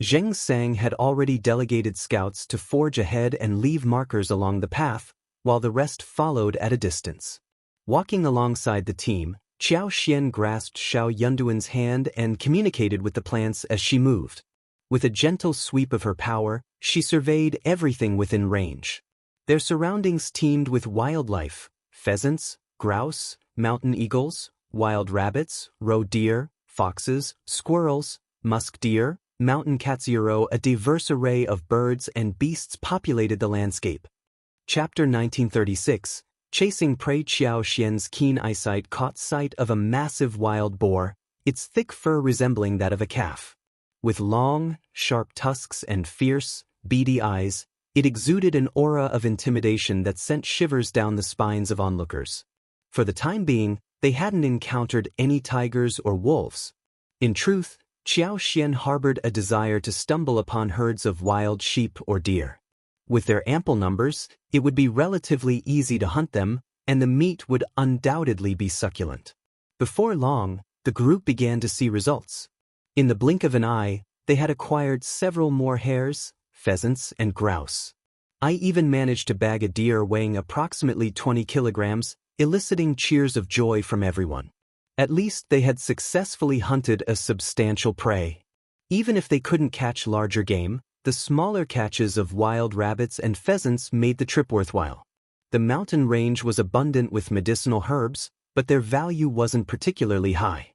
Zheng Sang had already delegated scouts to forge ahead and leave markers along the path, while the rest followed at a distance. Walking alongside the team, Xiao Xian grasped Xiao Yunduan's hand and communicated with the plants as she moved. With a gentle sweep of her power, she surveyed everything within range. Their surroundings teemed with wildlife: pheasants, grouse, mountain eagles, wild rabbits, roe deer, foxes, squirrels, musk deer, mountain katsuro. A diverse array of birds and beasts populated the landscape. Chapter 1936. Chasing prey. Xiao Xian's keen eyesight caught sight of a massive wild boar, its thick fur resembling that of a calf. With long, sharp tusks and fierce, beady eyes, it exuded an aura of intimidation that sent shivers down the spines of onlookers. For the time being, they hadn't encountered any tigers or wolves. In truth, Xiao Xian harbored a desire to stumble upon herds of wild sheep or deer. With their ample numbers, it would be relatively easy to hunt them, and the meat would undoubtedly be succulent. Before long, the group began to see results. In the blink of an eye, they had acquired several more hares, pheasants, and grouse. I even managed to bag a deer weighing approximately 20 kilograms, eliciting cheers of joy from everyone. At least they had successfully hunted a substantial prey. Even if they couldn't catch larger game, the smaller catches of wild rabbits and pheasants made the trip worthwhile. The mountain range was abundant with medicinal herbs, but their value wasn't particularly high.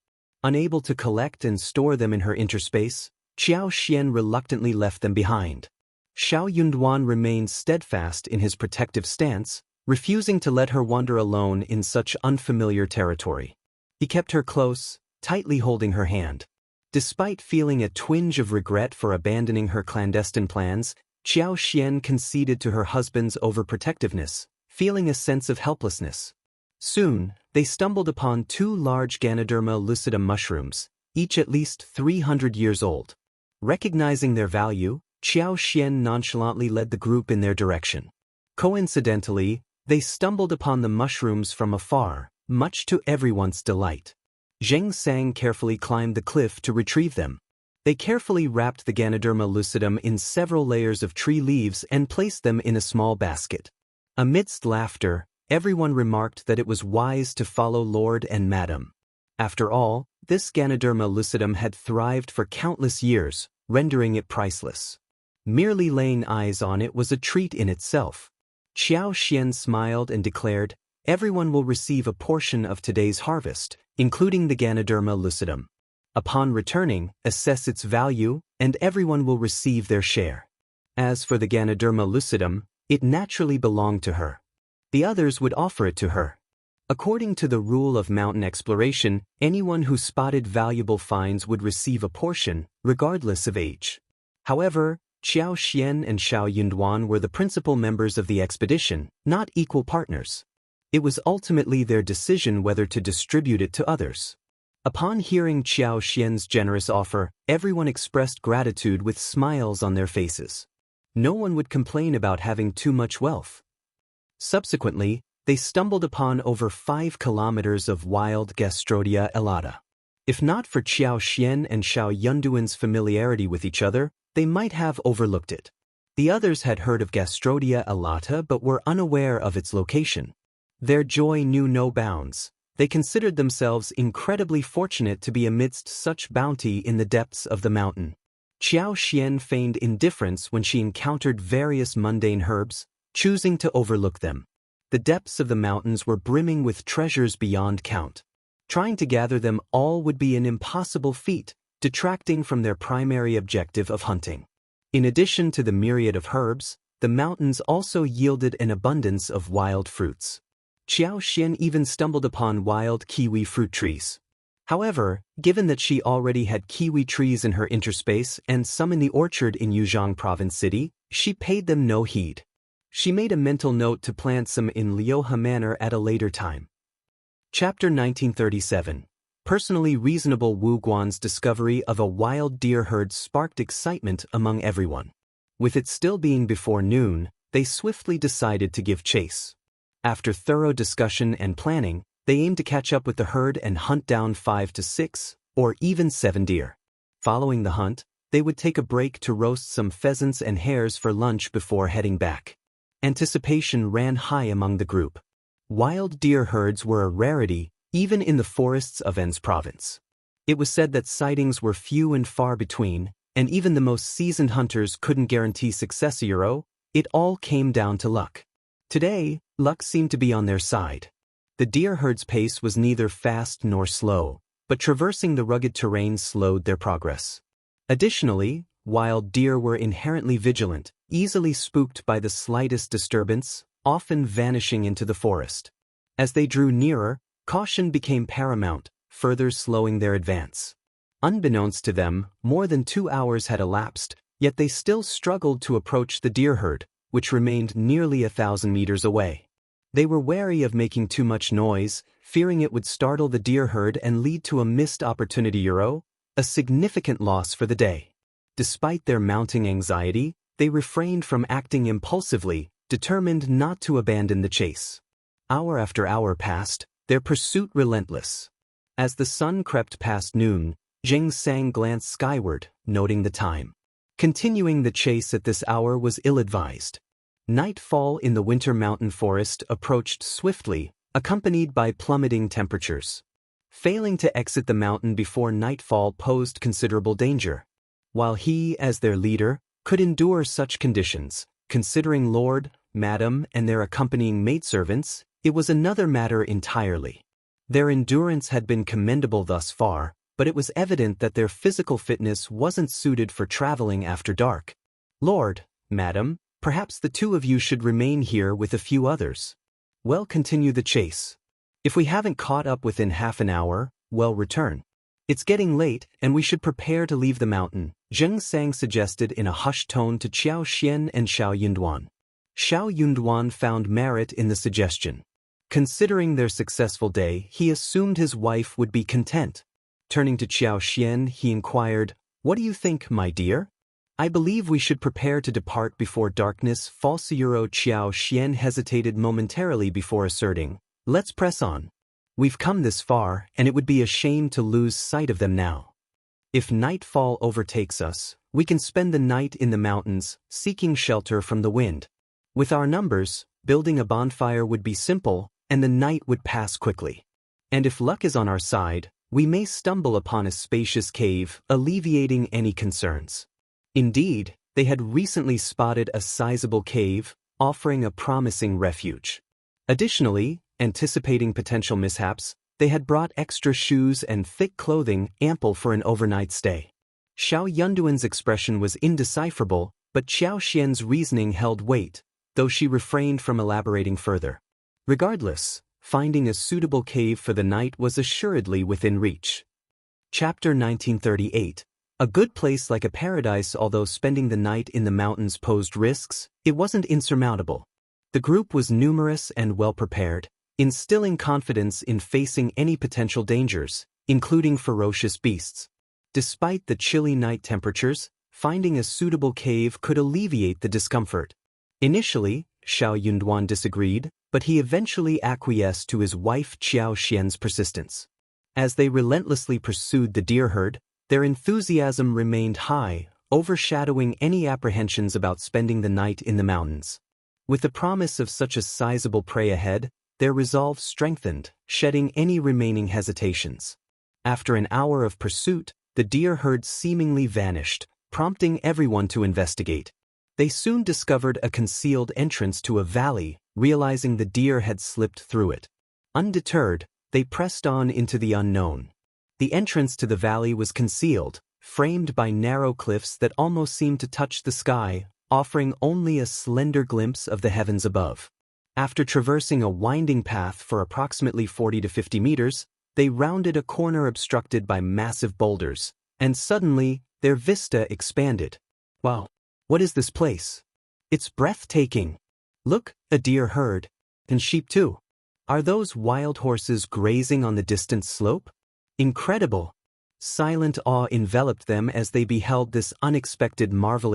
Unable to collect and store them in her interspace, Xiao Xian reluctantly left them behind. Xiao Yunduan remained steadfast in his protective stance, refusing to let her wander alone in such unfamiliar territory. He kept her close, tightly holding her hand. Despite feeling a twinge of regret for abandoning her clandestine plans, Xiao Xian conceded to her husband's overprotectiveness, feeling a sense of helplessness. Soon, they stumbled upon 2 large Ganoderma lucida mushrooms, each at least 300 years old. Recognizing their value, Xiao Xian nonchalantly led the group in their direction. Coincidentally, they stumbled upon the mushrooms from afar, much to everyone's delight. Zheng Sang carefully climbed the cliff to retrieve them. They carefully wrapped the Ganoderma lucidum in several layers of tree leaves and placed them in a small basket. Amidst laughter, everyone remarked that it was wise to follow Lord and Madam. After all, this Ganoderma lucidum had thrived for countless years, rendering it priceless. Merely laying eyes on it was a treat in itself. Xiao Xian smiled and declared, "Everyone will receive a portion of today's harvest, including the Ganoderma lucidum. Upon returning, assess its value, and everyone will receive their share." As for the Ganoderma lucidum, it naturally belonged to her. The others would offer it to her. According to the rule of mountain exploration, anyone who spotted valuable finds would receive a portion, regardless of age. However, Xiao Xian and Xiao Yunduan were the principal members of the expedition, not equal partners. It was ultimately their decision whether to distribute it to others. Upon hearing Xiao Xian's generous offer, everyone expressed gratitude with smiles on their faces. No one would complain about having too much wealth. Subsequently, they stumbled upon over 5 kilometers of wild Gastrodia elata. If not for Xiao Xian and Xiao Yunduan's familiarity with each other, they might have overlooked it. The others had heard of Gastrodia elata but were unaware of its location. Their joy knew no bounds. They considered themselves incredibly fortunate to be amidst such bounty in the depths of the mountain. Xiao Xian feigned indifference when she encountered various mundane herbs, choosing to overlook them. The depths of the mountains were brimming with treasures beyond count. Trying to gather them all would be an impossible feat, detracting from their primary objective of hunting. In addition to the myriad of herbs, the mountains also yielded an abundance of wild fruits. Xiao Xian even stumbled upon wild kiwi fruit trees. However, given that she already had kiwi trees in her interspace and some in the orchard in Yuzhong Province City, she paid them no heed. She made a mental note to plant some in Liuhe Manor at a later time. Chapter 1937. Personally reasonable Wu Guan's discovery of a wild deer herd sparked excitement among everyone. With it still being before noon, they swiftly decided to give chase. After thorough discussion and planning, they aimed to catch up with the herd and hunt down 5 to 6, or even 7 deer. Following the hunt, they would take a break to roast some pheasants and hares for lunch before heading back. Anticipation ran high among the group. Wild deer herds were a rarity, even in the forests of En's province. It was said that sightings were few and far between, and even the most seasoned hunters couldn't guarantee success. It all came down to luck. Today, luck seemed to be on their side. The deer herd's pace was neither fast nor slow, but traversing the rugged terrain slowed their progress. Additionally, wild deer were inherently vigilant, easily spooked by the slightest disturbance, often vanishing into the forest. As they drew nearer, caution became paramount, further slowing their advance. Unbeknownst to them, more than 2 hours had elapsed, yet they still struggled to approach the deer herd, which remained nearly 1,000 meters away. They were wary of making too much noise, fearing it would startle the deer herd and lead to a missed opportunity. A significant loss for the day. Despite their mounting anxiety, they refrained from acting impulsively, determined not to abandon the chase. Hour after hour passed, their pursuit relentless. As the sun crept past noon, Xianxia glanced skyward, noting the time. Continuing the chase at this hour was ill-advised. Nightfall in the winter mountain forest approached swiftly, accompanied by plummeting temperatures. Failing to exit the mountain before nightfall posed considerable danger. While he, as their leader, could endure such conditions, considering Lord, Madam, and their accompanying maidservants, it was another matter entirely. Their endurance had been commendable thus far, but it was evident that their physical fitness wasn't suited for traveling after dark. Lord, Madam, perhaps the two of you should remain here with a few others. Well, continue the chase. If we haven't caught up within half an hour, well, return. It's getting late, and we should prepare to leave the mountain, Xianxia suggested in a hushed tone to Xiao Xian and Xiao Yunduan. Xiao Yunduan found merit in the suggestion. Considering their successful day, he assumed his wife would be content. Turning to Xiao Xian, he inquired, "What do you think, my dear?" "I believe we should prepare to depart before darkness falls." Xiao Xian hesitated momentarily before asserting, "Let's press on. We've come this far, and it would be a shame to lose sight of them now. If nightfall overtakes us, we can spend the night in the mountains, seeking shelter from the wind. With our numbers, building a bonfire would be simple, and the night would pass quickly. And if luck is on our side, we may stumble upon a spacious cave, alleviating any concerns." Indeed, they had recently spotted a sizable cave, offering a promising refuge. Additionally, anticipating potential mishaps, they had brought extra shoes and thick clothing ample for an overnight stay. Xiao Yunduan's expression was indecipherable, but Xiao Xian's reasoning held weight, though she refrained from elaborating further. Regardless, finding a suitable cave for the night was assuredly within reach. Chapter 1938. A good place like a paradise. Although spending the night in the mountains posed risks, it wasn't insurmountable. The group was numerous and well-prepared, instilling confidence in facing any potential dangers, including ferocious beasts. Despite the chilly night temperatures, finding a suitable cave could alleviate the discomfort. Initially, Xiao Yunduan disagreed, but he eventually acquiesced to his wife Xiao Xian's persistence. As they relentlessly pursued the deer herd, their enthusiasm remained high, overshadowing any apprehensions about spending the night in the mountains. With the promise of such a sizable prey ahead, their resolve strengthened, shedding any remaining hesitations. After an hour of pursuit, the deer herd seemingly vanished, prompting everyone to investigate. They soon discovered a concealed entrance to a valley, realizing the deer had slipped through it. Undeterred, they pressed on into the unknown. The entrance to the valley was concealed, framed by narrow cliffs that almost seemed to touch the sky, offering only a slender glimpse of the heavens above. After traversing a winding path for approximately 40 to 50 meters, they rounded a corner obstructed by massive boulders, and suddenly, their vista expanded. "Wow! What is this place? It's breathtaking. Look, a deer herd. And sheep too. Are those wild horses grazing on the distant slope? Incredible!" Silent awe enveloped them as they beheld this unexpected marvel,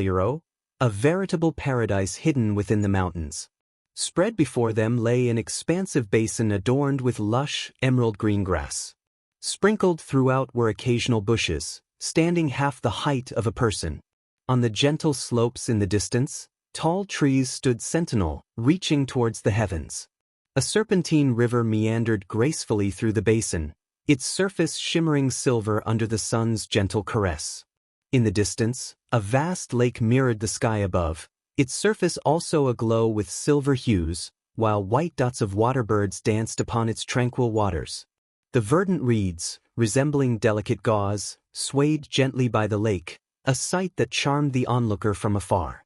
a veritable paradise hidden within the mountains. Spread before them lay an expansive basin adorned with lush, emerald-green grass. Sprinkled throughout were occasional bushes, standing half the height of a person. On the gentle slopes in the distance, tall trees stood sentinel, reaching towards the heavens. A serpentine river meandered gracefully through the basin, its surface shimmering silver under the sun's gentle caress. In the distance, a vast lake mirrored the sky above, its surface also aglow with silver hues, while white dots of waterbirds danced upon its tranquil waters. The verdant reeds, resembling delicate gauze, swayed gently by the lake, a sight that charmed the onlooker from afar.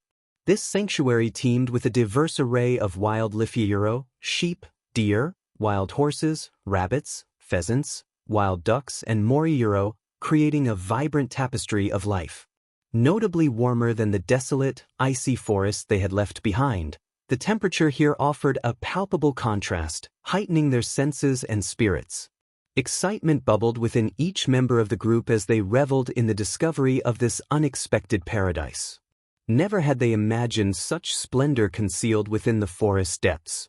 This sanctuary teemed with a diverse array of wild lifiero, sheep, deer, wild horses, rabbits, pheasants, wild ducks, and moriero, creating a vibrant tapestry of life. Notably warmer than the desolate, icy forest they had left behind, the temperature here offered a palpable contrast, heightening their senses and spirits. Excitement bubbled within each member of the group as they reveled in the discovery of this unexpected paradise. Never had they imagined such splendor concealed within the forest depths.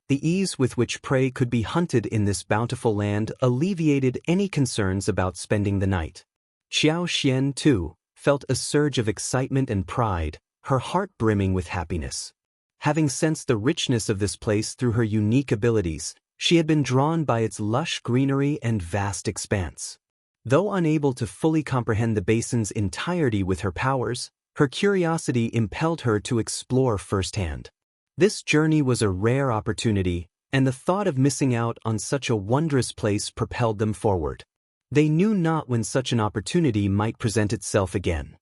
The ease with which prey could be hunted in this bountiful land alleviated any concerns about spending the night. Xianxia, too, felt a surge of excitement and pride, her heart brimming with happiness. Having sensed the richness of this place through her unique abilities, she had been drawn by its lush greenery and vast expanse. Though unable to fully comprehend the basin's entirety with her powers, her curiosity impelled her to explore firsthand. This journey was a rare opportunity, and the thought of missing out on such a wondrous place propelled them forward. They knew not when such an opportunity might present itself again.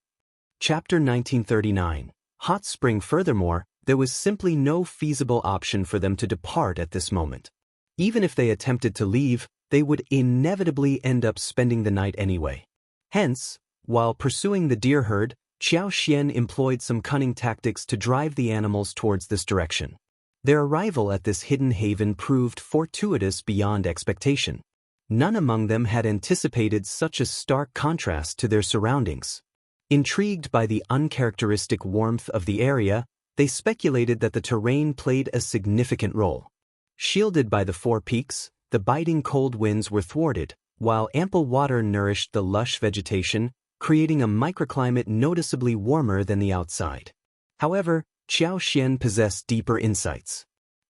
Chapter 1939. Hot Spring. Furthermore, there was simply no feasible option for them to depart at this moment. Even if they attempted to leave, they would inevitably end up spending the night anyway. Hence, while pursuing the deer herd, Xianxia employed some cunning tactics to drive the animals towards this direction. Their arrival at this hidden haven proved fortuitous beyond expectation. None among them had anticipated such a stark contrast to their surroundings. Intrigued by the uncharacteristic warmth of the area, they speculated that the terrain played a significant role. Shielded by the four peaks, the biting cold winds were thwarted, while ample water nourished the lush vegetation, creating a microclimate noticeably warmer than the outside. However, Xianxia possessed deeper insights.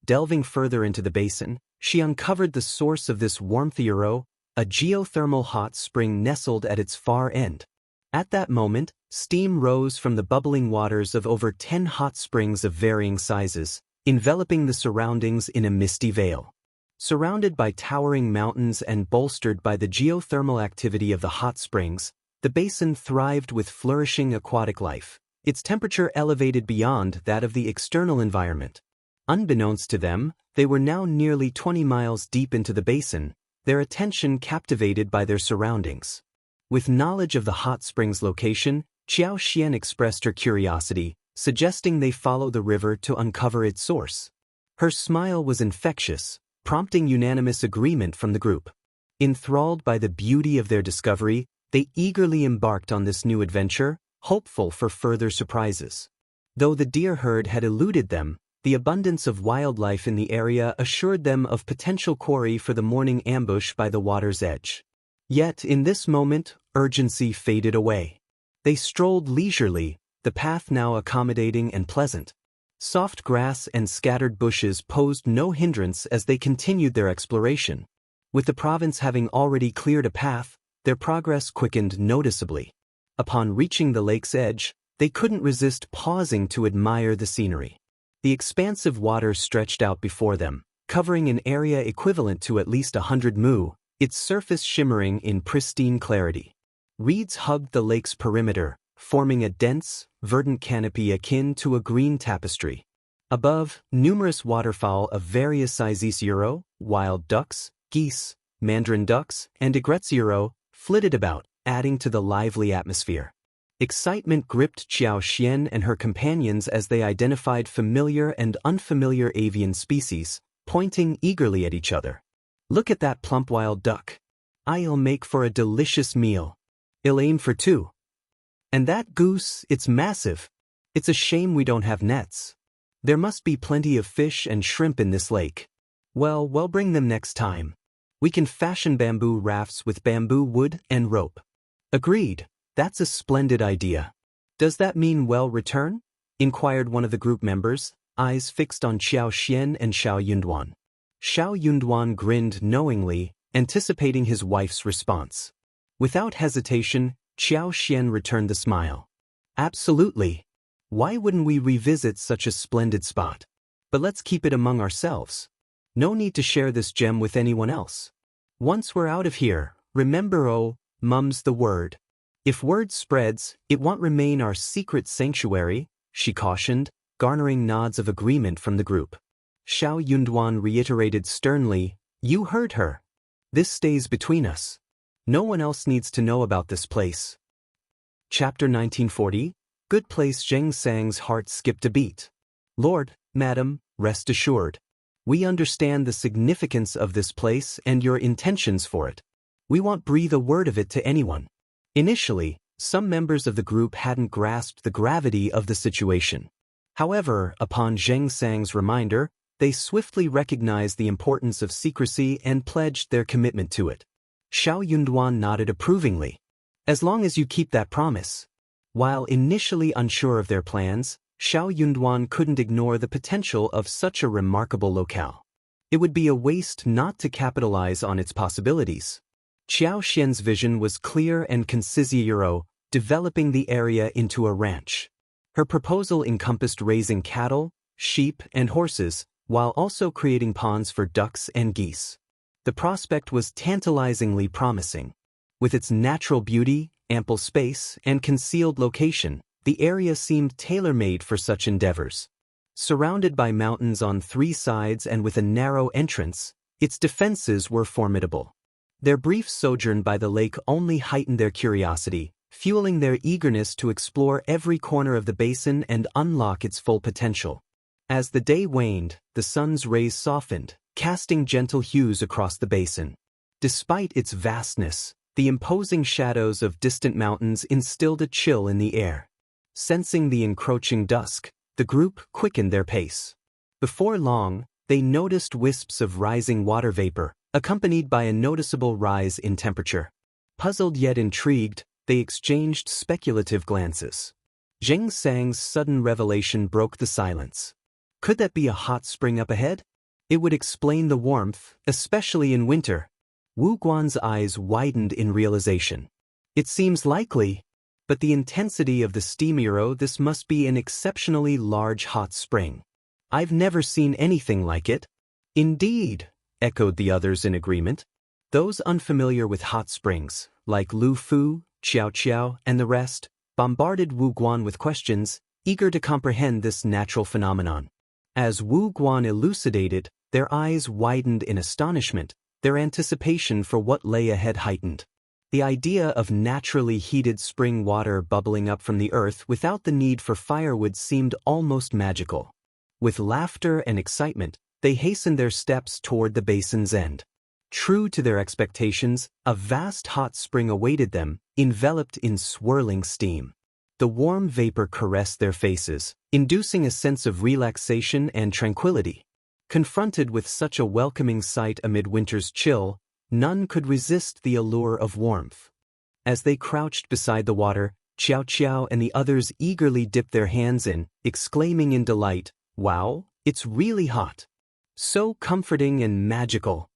Delving further into the basin, she uncovered the source of this warmth, a geothermal hot spring nestled at its far end. At that moment, steam rose from the bubbling waters of over 10 hot springs of varying sizes, enveloping the surroundings in a misty veil. Surrounded by towering mountains and bolstered by the geothermal activity of the hot springs, the basin thrived with flourishing aquatic life, its temperature elevated beyond that of the external environment. Unbeknownst to them, they were now nearly 20 miles deep into the basin, their attention captivated by their surroundings. With knowledge of the hot springs' location, Xianxia expressed her curiosity, suggesting they follow the river to uncover its source. Her smile was infectious, prompting unanimous agreement from the group. Enthralled by the beauty of their discovery, they eagerly embarked on this new adventure, hopeful for further surprises. Though the deer herd had eluded them, the abundance of wildlife in the area assured them of potential quarry for the morning ambush by the water's edge. Yet, in this moment, urgency faded away. They strolled leisurely, the path now accommodating and pleasant. Soft grass and scattered bushes posed no hindrance as they continued their exploration. With the province having already cleared a path, their progress quickened noticeably. Upon reaching the lake's edge, they couldn't resist pausing to admire the scenery. The expansive water stretched out before them, covering an area equivalent to at least 100 mu, its surface shimmering in pristine clarity. Reeds hugged the lake's perimeter, forming a dense, verdant canopy akin to a green tapestry. Above, numerous waterfowl of various sizes, wild ducks, geese, mandarin ducks, and egrets, flitted about, adding to the lively atmosphere. Excitement gripped Xianxia and her companions as they identified familiar and unfamiliar avian species, pointing eagerly at each other. "Look at that plump wild duck. I'll make for a delicious meal. I'll aim for 2. And that goose, it's massive. It's a shame we don't have nets. There must be plenty of fish and shrimp in this lake. Well, we'll bring them next time. We can fashion bamboo rafts with bamboo wood and rope." "Agreed. That's a splendid idea. Does that mean we'll return?" inquired one of the group members, eyes fixed on Xianxia and Xiao Yunduan. Xiao Yunduan grinned knowingly, anticipating his wife's response. Without hesitation, Xiao Xian returned the smile. Absolutely. Why wouldn't we revisit such a splendid spot? But let's keep it among ourselves. No need to share this gem with anyone else. Once we're out of here, remember mum's the word. If word spreads, it won't remain our secret sanctuary, she cautioned, garnering nods of agreement from the group. Xiao Yunduan reiterated sternly, you heard her. This stays between us. No one else needs to know about this place. Chapter 1940. Good place. Zheng Sang's heart skipped a beat. Lord, Madam, rest assured. We understand the significance of this place and your intentions for it. We won't breathe a word of it to anyone. Initially, some members of the group hadn't grasped the gravity of the situation. However, upon Zheng Sang's reminder, they swiftly recognized the importance of secrecy and pledged their commitment to it. Xiao Yunduan nodded approvingly. As long as you keep that promise. While initially unsure of their plans, Xiao Yunduan couldn't ignore the potential of such a remarkable locale. It would be a waste not to capitalize on its possibilities. Xiao Xian's vision was clear and concise, developing the area into a ranch. Her proposal encompassed raising cattle, sheep, and horses, while also creating ponds for ducks and geese. The prospect was tantalizingly promising. With its natural beauty, ample space, and concealed location, the area seemed tailor-made for such endeavors. Surrounded by mountains on three sides and with a narrow entrance, its defenses were formidable. Their brief sojourn by the lake only heightened their curiosity, fueling their eagerness to explore every corner of the basin and unlock its full potential. As the day waned, the sun's rays softened, casting gentle hues across the basin. Despite its vastness, the imposing shadows of distant mountains instilled a chill in the air. Sensing the encroaching dusk, the group quickened their pace. Before long, they noticed wisps of rising water vapor, accompanied by a noticeable rise in temperature. Puzzled yet intrigued, they exchanged speculative glances. Zheng Sang's sudden revelation broke the silence. Could that be a hot spring up ahead? It would explain the warmth, especially in winter. Wu Guan's eyes widened in realization. It seems likely, but the intensity of the steam. This must be an exceptionally large hot spring. I've never seen anything like it. Indeed, echoed the others in agreement. Those unfamiliar with hot springs, like Lu Fu, Xiao Qiao, and the rest, bombarded Wu Guan with questions, eager to comprehend this natural phenomenon. As Wu Guan elucidated, their eyes widened in astonishment, their anticipation for what lay ahead heightened. The idea of naturally heated spring water bubbling up from the earth without the need for firewood seemed almost magical. With laughter and excitement, they hastened their steps toward the basin's end. True to their expectations, a vast hot spring awaited them, enveloped in swirling steam. The warm vapor caressed their faces, inducing a sense of relaxation and tranquility. Confronted with such a welcoming sight amid winter's chill, none could resist the allure of warmth. As they crouched beside the water, Xiao Qiao and the others eagerly dipped their hands in, exclaiming in delight, "Wow, it's really hot! So comforting and magical!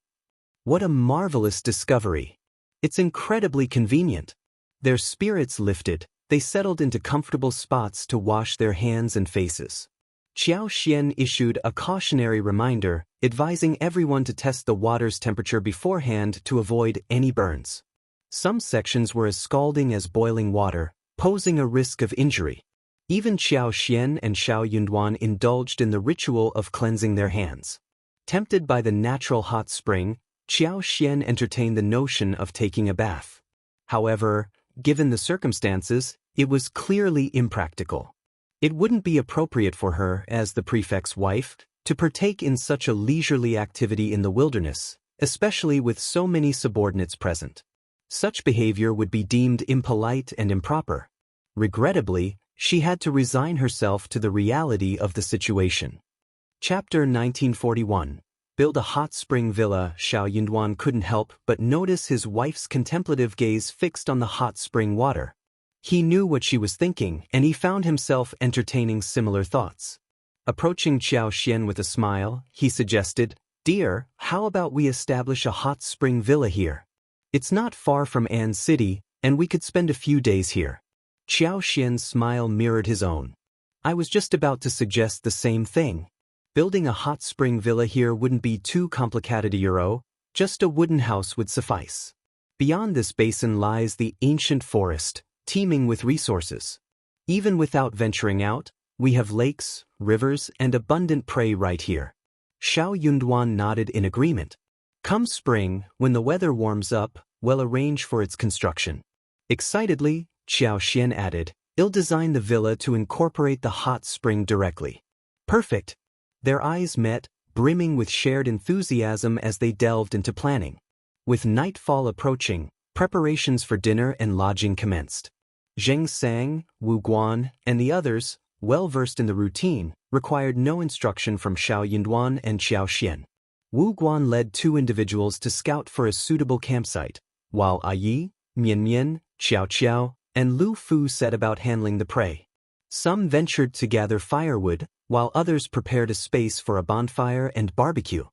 What a marvelous discovery! It's incredibly convenient." Their spirits lifted, they settled into comfortable spots to wash their hands and faces. Xiao Xian issued a cautionary reminder, advising everyone to test the water's temperature beforehand to avoid any burns. Some sections were as scalding as boiling water, posing a risk of injury. Even Xiao Xian and Xiao Yunduan indulged in the ritual of cleansing their hands. Tempted by the natural hot spring, Xiao Xian entertained the notion of taking a bath. However, given the circumstances, it was clearly impractical. It wouldn't be appropriate for her, as the prefect's wife, to partake in such a leisurely activity in the wilderness, especially with so many subordinates present. Such behavior would be deemed impolite and improper. Regrettably, she had to resign herself to the reality of the situation. Chapter 1941. Build a hot spring villa. Xiao Yunduan couldn't help but notice his wife's contemplative gaze fixed on the hot spring water. He knew what she was thinking, and he found himself entertaining similar thoughts. Approaching Xiao Xian with a smile, he suggested, "Dear, how about we establish a hot spring villa here? It's not far from An City, And we could spend a few days here. Xiao Xian's smile mirrored his own. I was just about to suggest the same thing. Building a hot spring villa here wouldn't be too complicated, just a wooden house would suffice. Beyond this basin lies the ancient forest, teeming with resources. Even without venturing out, we have lakes, rivers, and abundant prey right here. Xiao Yunduan nodded in agreement. Come spring, when the weather warms up, we'll arrange for its construction. Excitedly, Xiao Xian added, I'll design the villa to incorporate the hot spring directly. Perfect. Their eyes met, brimming with shared enthusiasm as they delved into planning. With nightfall approaching, preparations for dinner and lodging commenced. Zheng Sang, Wu Guan, and the others, well versed in the routine, required no instruction from Xiao Yunduan and Xiao Xian. Wu Guan led 2 individuals to scout for a suitable campsite, while Yi, Mian Mian, Xiao Qiao, and Lu Fu set about handling the prey. Some ventured to gather firewood, while others prepared a space for a bonfire and barbecue.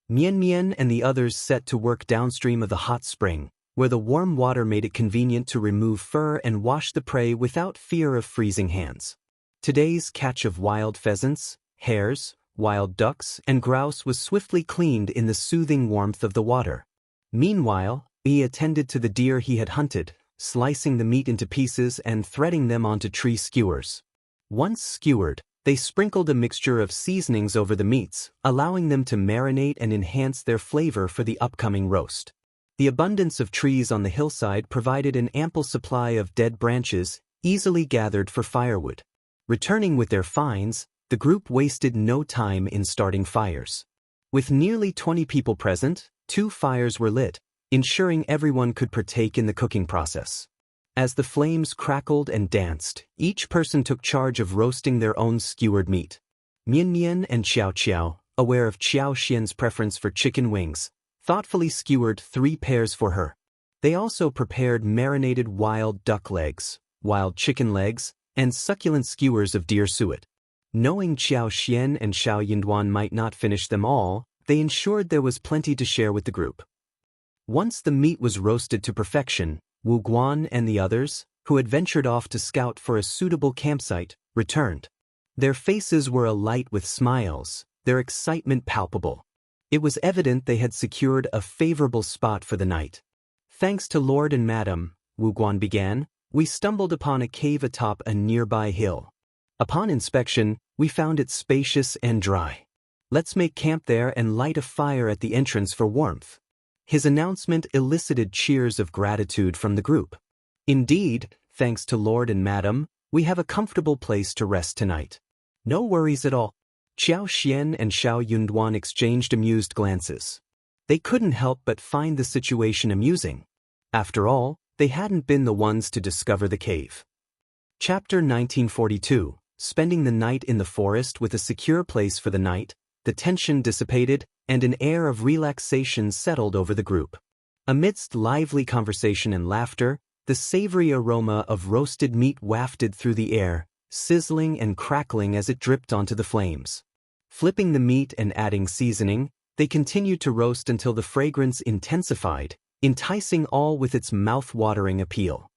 Mian Mian and the others set to work downstream of the hot spring, where the warm water made it convenient to remove fur and wash the prey without fear of freezing hands. Today's catch of wild pheasants, hares, wild ducks, and grouse was swiftly cleaned in the soothing warmth of the water. Meanwhile, he attended to the deer he had hunted, slicing the meat into pieces and threading them onto tree skewers. Once skewered, they sprinkled a mixture of seasonings over the meats, allowing them to marinate and enhance their flavor for the upcoming roast. The abundance of trees on the hillside provided an ample supply of dead branches, easily gathered for firewood. Returning with their finds, the group wasted no time in starting fires. With nearly 20 people present, 2 fires were lit, ensuring everyone could partake in the cooking process. As the flames crackled and danced, each person took charge of roasting their own skewered meat. Mian Mian and Xiao Qiao, aware of Xiao Xian's preference for chicken wings, thoughtfully skewered 3 pairs for her. They also prepared marinated wild duck legs, wild chicken legs, and succulent skewers of deer suet. Knowing Xiao Xian and Xiao Yunduan might not finish them all, they ensured there was plenty to share with the group. Once the meat was roasted to perfection, Wu Guan and the others, who had ventured off to scout for a suitable campsite, returned. Their faces were alight with smiles, their excitement palpable. It was evident they had secured a favorable spot for the night. Thanks to Lord and Madam, Wu Guan began, we stumbled upon a cave atop a nearby hill. Upon inspection, we found it spacious and dry. Let's make camp there and light a fire at the entrance for warmth. His announcement elicited cheers of gratitude from the group. Indeed, thanks to Lord and Madam, we have a comfortable place to rest tonight. No worries at all. Xiao Xian and Xiao Yunduan exchanged amused glances. They couldn't help but find the situation amusing. After all, they hadn't been the ones to discover the cave. Chapter 1942. Spending the night in the forest with a secure place for the night, the tension dissipated, and an air of relaxation settled over the group. Amidst lively conversation and laughter, the savory aroma of roasted meat wafted through the air, sizzling and crackling as it dripped onto the flames. Flipping the meat and adding seasoning, they continued to roast until the fragrance intensified, enticing all with its mouth-watering appeal.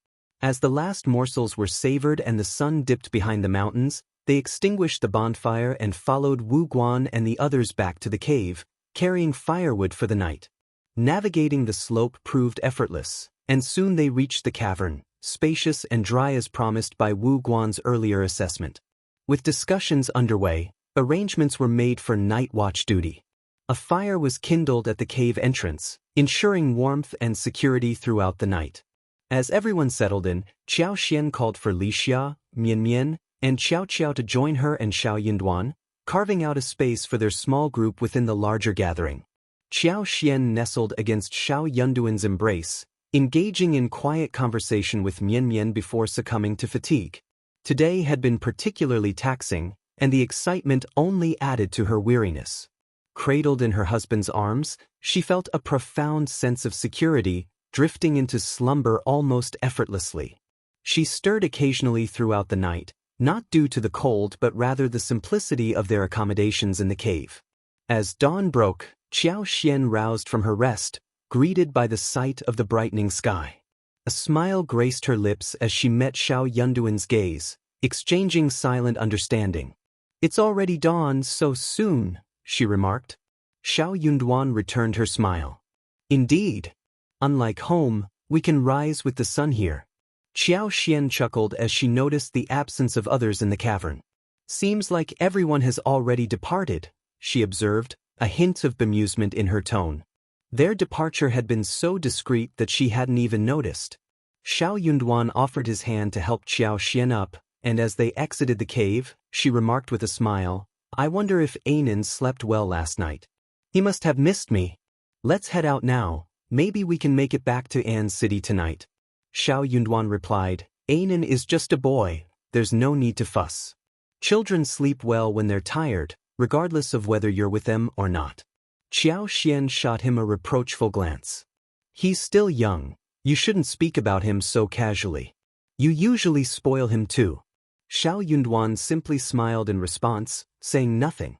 As the last morsels were savored and the sun dipped behind the mountains, they extinguished the bonfire and followed Wu Guan and the others back to the cave, carrying firewood for the night. Navigating the slope proved effortless, and soon they reached the cavern, spacious and dry as promised by Wu Guan's earlier assessment. With discussions underway, arrangements were made for night watch duty. A fire was kindled at the cave entrance, ensuring warmth and security throughout the night. As everyone settled in, Xiao Xian called for Li Xia, Mian Mian, and Xiao Qiao to join her and Xiao Yunduan, carving out a space for their small group within the larger gathering. Xiao Xian nestled against Xiao Yunduan's embrace, engaging in quiet conversation with Mian Mian before succumbing to fatigue. Today had been particularly taxing, and the excitement only added to her weariness. Cradled in her husband's arms, she felt a profound sense of security, drifting into slumber almost effortlessly. She stirred occasionally throughout the night, not due to the cold but rather the simplicity of their accommodations in the cave. As dawn broke, Xiao Xian roused from her rest, greeted by the sight of the brightening sky. A smile graced her lips as she met Xiao Yunduan's gaze, exchanging silent understanding. "It's already dawn so soon," she remarked. Xiao Yunduan returned her smile. "Indeed. Unlike home, we can rise with the sun here." Xiao Xian chuckled as she noticed the absence of others in the cavern. "Seems like everyone has already departed," she observed, a hint of bemusement in her tone. Their departure had been so discreet that she hadn't even noticed. Xiao Yunduan offered his hand to help Xiao Xian up, and as they exited the cave, she remarked with a smile, "I wonder if Anan slept well last night. He must have missed me. Let's head out now, maybe we can make it back to An's city tonight." Xiao Yunduan replied, "Anan is just a boy, there's no need to fuss. Children sleep well when they're tired, regardless of whether you're with them or not." Xiao Xian shot him a reproachful glance. "He's still young, you shouldn't speak about him so casually. You usually spoil him too." Xiao Yunduan simply smiled in response, saying nothing.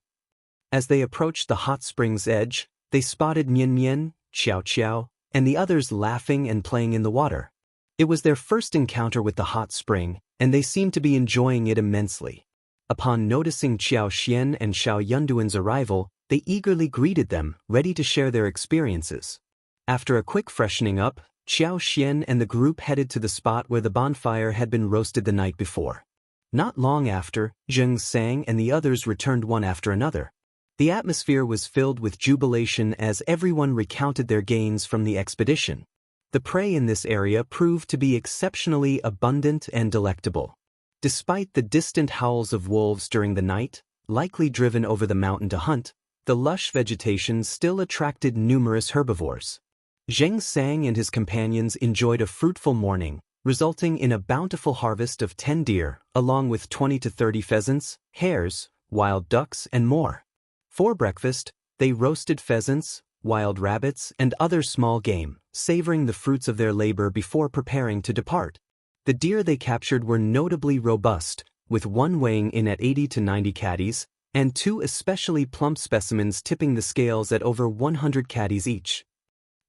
As they approached the hot spring's edge, they spotted Mian Mian, Xiao Qiao, and the others laughing and playing in the water. It was their first encounter with the hot spring, and they seemed to be enjoying it immensely. Upon noticing Xiao Xian and Xiao Yunduan's arrival, they eagerly greeted them, ready to share their experiences. After a quick freshening up, Xiao Xian and the group headed to the spot where the bonfire had been roasted the night before. Not long after, Zheng Sang and the others returned one after another. The atmosphere was filled with jubilation as everyone recounted their gains from the expedition. The prey in this area proved to be exceptionally abundant and delectable. Despite the distant howls of wolves during the night, likely driven over the mountain to hunt, the lush vegetation still attracted numerous herbivores. Zheng Sang and his companions enjoyed a fruitful morning, resulting in a bountiful harvest of 10 deer, along with 20 to 30 pheasants, hares, wild ducks, and more. For breakfast, they roasted pheasants, wild rabbits, and other small game, savoring the fruits of their labor before preparing to depart. The deer they captured were notably robust, with one weighing in at 80 to 90 caddies, and 2 especially plump specimens tipping the scales at over 100 caddies each.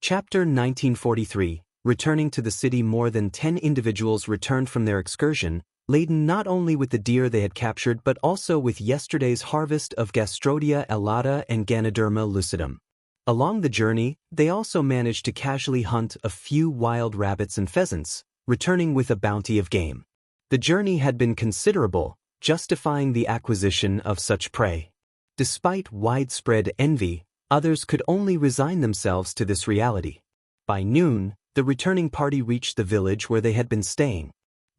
Chapter 1943. Returning to the city, more than 10 individuals returned from their excursion, laden not only with the deer they had captured but also with yesterday's harvest of Gastrodia elata and Ganoderma lucidum. Along the journey, they also managed to casually hunt a few wild rabbits and pheasants, returning with a bounty of game. The journey had been considerable, justifying the acquisition of such prey. Despite widespread envy, others could only resign themselves to this reality. By noon, the returning party reached the village where they had been staying.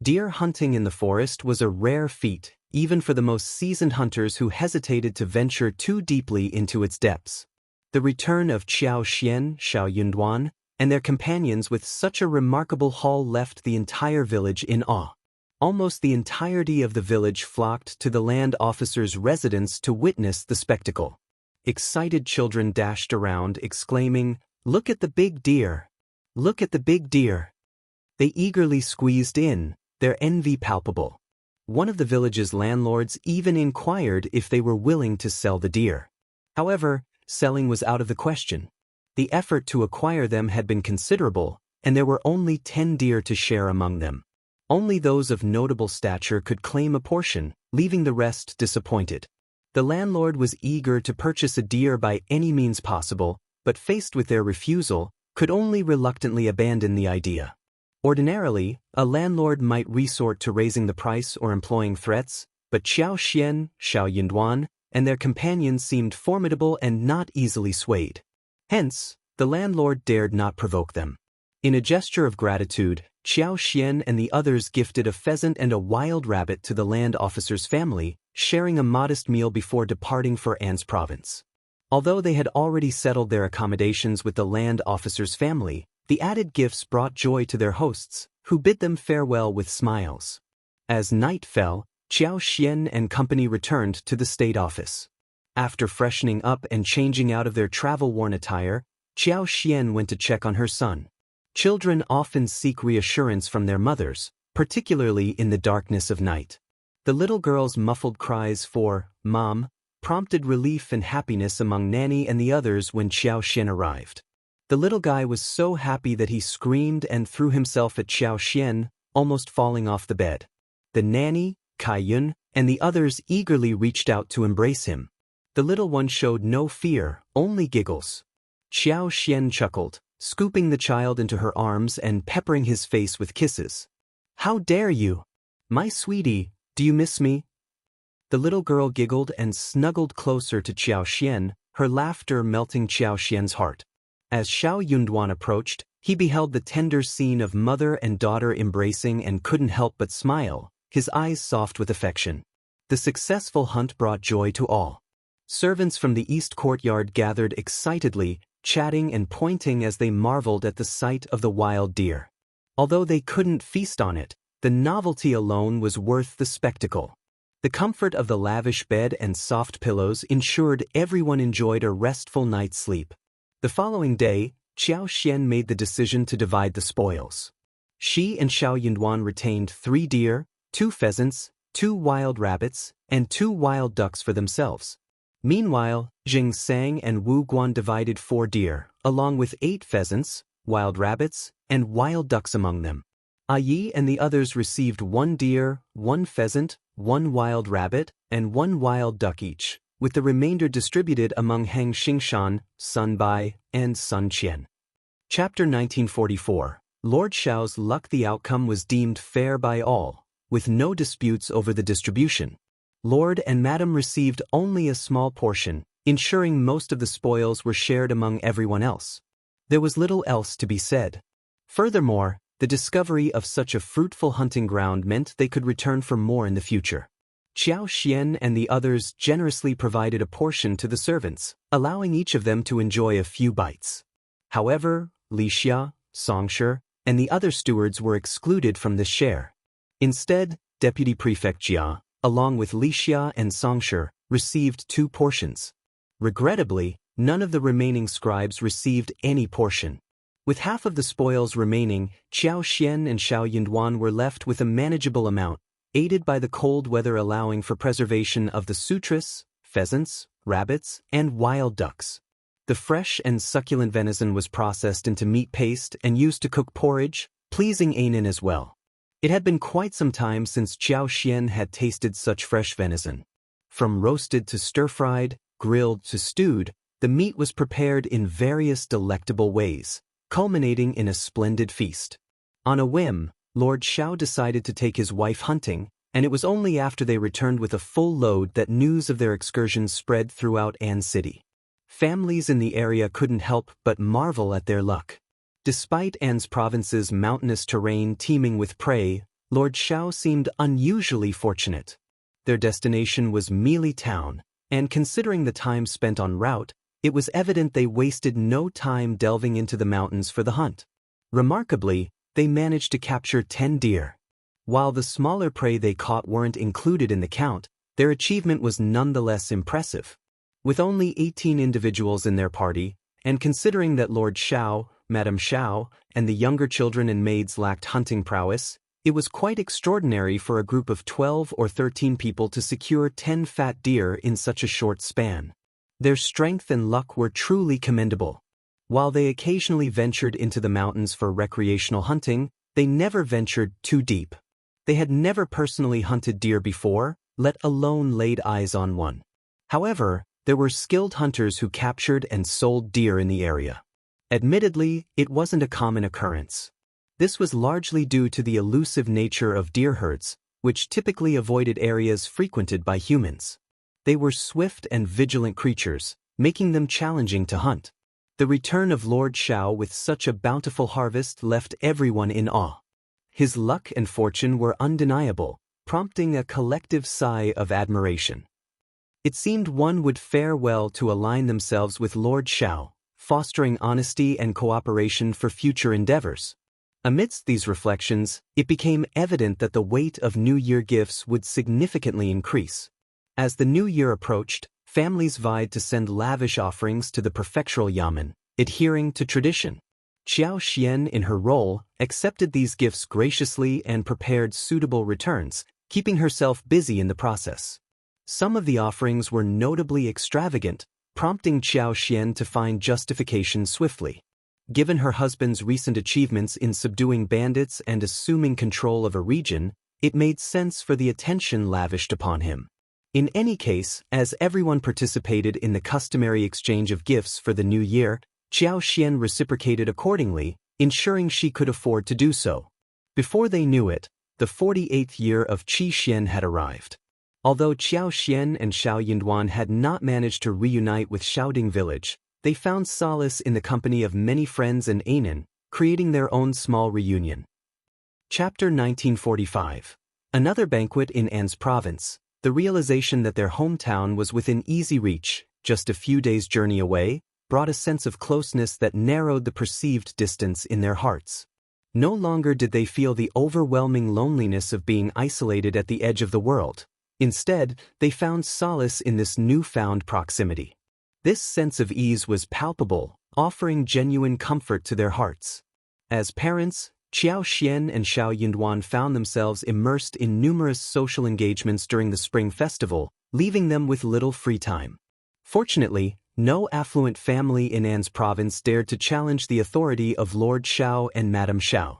Deer hunting in the forest was a rare feat, even for the most seasoned hunters who hesitated to venture too deeply into its depths. The return of Xiao Xian, Xiao Yunduan, and their companions with such a remarkable haul left the entire village in awe. Almost the entirety of the village flocked to the land officer's residence to witness the spectacle. Excited children dashed around, exclaiming, "Look at the big deer! Look at the big deer!" They eagerly squeezed in, their envy palpable. One of the village's landlords even inquired if they were willing to sell the deer. However, selling was out of the question. The effort to acquire them had been considerable, and there were only 10 deer to share among them. Only those of notable stature could claim a portion, leaving the rest disappointed. The landlord was eager to purchase a deer by any means possible, but faced with their refusal, could only reluctantly abandon the idea. Ordinarily, a landlord might resort to raising the price or employing threats, but Xiao Xian, Xiao Yunduan, and their companions seemed formidable and not easily swayed. Hence, the landlord dared not provoke them. In a gesture of gratitude, Xiao Xian and the others gifted a pheasant and a wild rabbit to the land officer's family, sharing a modest meal before departing for An's province. Although they had already settled their accommodations with the land officer's family, the added gifts brought joy to their hosts, who bid them farewell with smiles. As night fell, Xiao Xian and company returned to the state office. After freshening up and changing out of their travel-worn attire, Xiao Xian went to check on her son. Children often seek reassurance from their mothers, particularly in the darkness of night. The little girl's muffled cries for "Mom" prompted relief and happiness among Nanny and the others when Xiao Xian arrived. The little guy was so happy that he screamed and threw himself at Xiao Xian, almost falling off the bed. The nanny, Kai Yun, and the others eagerly reached out to embrace him. The little one showed no fear, only giggles. Xiao Xian chuckled, scooping the child into her arms and peppering his face with kisses. "How dare you? My sweetie, do you miss me?" The little girl giggled and snuggled closer to Xiao Xian, her laughter melting Xiao Xian's heart. As Xiao Yunduan approached, he beheld the tender scene of mother and daughter embracing and couldn't help but smile, his eyes soft with affection. The successful hunt brought joy to all. Servants from the east courtyard gathered excitedly, chatting and pointing as they marveled at the sight of the wild deer. Although they couldn't feast on it, the novelty alone was worth the spectacle. The comfort of the lavish bed and soft pillows ensured everyone enjoyed a restful night's sleep. The following day, Xiao Xian made the decision to divide the spoils. She and Xiao Yunduan retained 3 deer, 2 pheasants, 2 wild rabbits, and 2 wild ducks for themselves. Meanwhile, Jing Sang and Wu Guan divided 4 deer, along with 8 pheasants, wild rabbits, and wild ducks among them. Yi and the others received 1 deer, 1 pheasant, 1 wild rabbit, and 1 wild duck each, with the remainder distributed among Hang Xingshan, Sun Bai, and Sun Qian. Chapter 1944. Lord Xiao's luck. The outcome was deemed fair by all, with no disputes over the distribution. Lord and Madam received only a small portion, ensuring most of the spoils were shared among everyone else. There was little else to be said. Furthermore, the discovery of such a fruitful hunting ground meant they could return for more in the future. Xiao Xian and the others generously provided a portion to the servants, allowing each of them to enjoy a few bites. However, Li Xia, Songshi, and the other stewards were excluded from this share. Instead, Deputy Prefect Jia, along with Li Xia and Songshi, received 2 portions. Regrettably, none of the remaining scribes received any portion. With half of the spoils remaining, Xiao Xian and Xiao Yunduan were left with a manageable amount, aided by the cold weather allowing for preservation of the sutras, pheasants, rabbits, and wild ducks. The fresh and succulent venison was processed into meat paste and used to cook porridge, pleasing Ainin as well. It had been quite some time since Xiao Xian had tasted such fresh venison. From roasted to stir-fried, grilled to stewed, the meat was prepared in various delectable ways, culminating in a splendid feast. On a whim, Lord Xiao decided to take his wife hunting, and it was only after they returned with a full load that news of their excursions spread throughout An City. Families in the area couldn't help but marvel at their luck. Despite An's province's mountainous terrain teeming with prey, Lord Xiao seemed unusually fortunate. Their destination was Mealy Town, and considering the time spent en route, it was evident they wasted no time delving into the mountains for the hunt. Remarkably, they managed to capture 10 deer. While the smaller prey they caught weren't included in the count, their achievement was nonetheless impressive. With only 18 individuals in their party, and considering that Lord Xiao, Madame Xiao, and the younger children and maids lacked hunting prowess, it was quite extraordinary for a group of 12 or 13 people to secure 10 fat deer in such a short span. Their strength and luck were truly commendable. While they occasionally ventured into the mountains for recreational hunting, they never ventured too deep. They had never personally hunted deer before, let alone laid eyes on one. However, there were skilled hunters who captured and sold deer in the area. Admittedly, it wasn't a common occurrence. This was largely due to the elusive nature of deer herds, which typically avoided areas frequented by humans. They were swift and vigilant creatures, making them challenging to hunt. The return of Lord Xiao with such a bountiful harvest left everyone in awe. His luck and fortune were undeniable, prompting a collective sigh of admiration. It seemed one would fare well to align themselves with Lord Xiao, fostering honesty and cooperation for future endeavors. Amidst these reflections, it became evident that the weight of New Year gifts would significantly increase. As the new year approached, families vied to send lavish offerings to the prefectural yamen, adhering to tradition. Xiao Xian, in her role, accepted these gifts graciously and prepared suitable returns, keeping herself busy in the process. Some of the offerings were notably extravagant, prompting Xiao Xian to find justification swiftly. Given her husband's recent achievements in subduing bandits and assuming control of a region, it made sense for the attention lavished upon him. In any case, as everyone participated in the customary exchange of gifts for the new year, Xiao Xian reciprocated accordingly, ensuring she could afford to do so. Before they knew it, the 48th year of Qi Xian had arrived. Although Xiao Xian and Xiao Yinduan had not managed to reunite with Xiaoding village, they found solace in the company of many friends and Anan, creating their own small reunion. Chapter 1945. Another banquet in An's province. The realization that their hometown was within easy reach, just a few days' journey away, brought a sense of closeness that narrowed the perceived distance in their hearts. No longer did they feel the overwhelming loneliness of being isolated at the edge of the world. Instead, they found solace in this newfound proximity. This sense of ease was palpable, offering genuine comfort to their hearts. As parents, Xiao Xian and Xiao Yinduan found themselves immersed in numerous social engagements during the Spring Festival, leaving them with little free time. Fortunately, no affluent family in An's province dared to challenge the authority of Lord Xiao and Madame Xiao.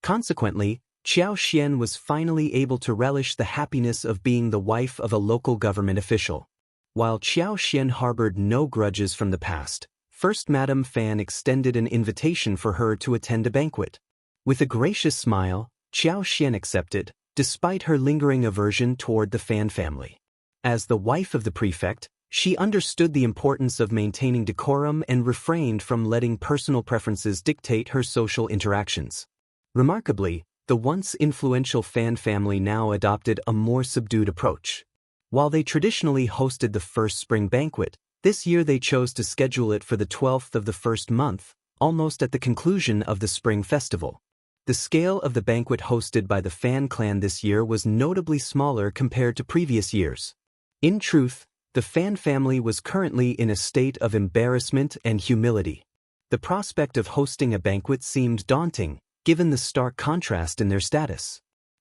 Consequently, Xiao Xian was finally able to relish the happiness of being the wife of a local government official. While Xiao Xian harbored no grudges from the past, First Madame Fan extended an invitation for her to attend a banquet. With a gracious smile, Xiao Xian accepted, despite her lingering aversion toward the Fan family. As the wife of the prefect, she understood the importance of maintaining decorum and refrained from letting personal preferences dictate her social interactions. Remarkably, the once influential Fan family now adopted a more subdued approach. While they traditionally hosted the first spring banquet, this year they chose to schedule it for the 12th of the first month, almost at the conclusion of the spring festival. The scale of the banquet hosted by the Fan clan this year was notably smaller compared to previous years. In truth, the Fan family was currently in a state of embarrassment and humility. The prospect of hosting a banquet seemed daunting, given the stark contrast in their status.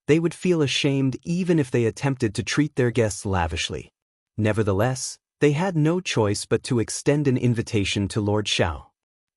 They would feel ashamed even if they attempted to treat their guests lavishly. Nevertheless, they had no choice but to extend an invitation to Lord Xiao.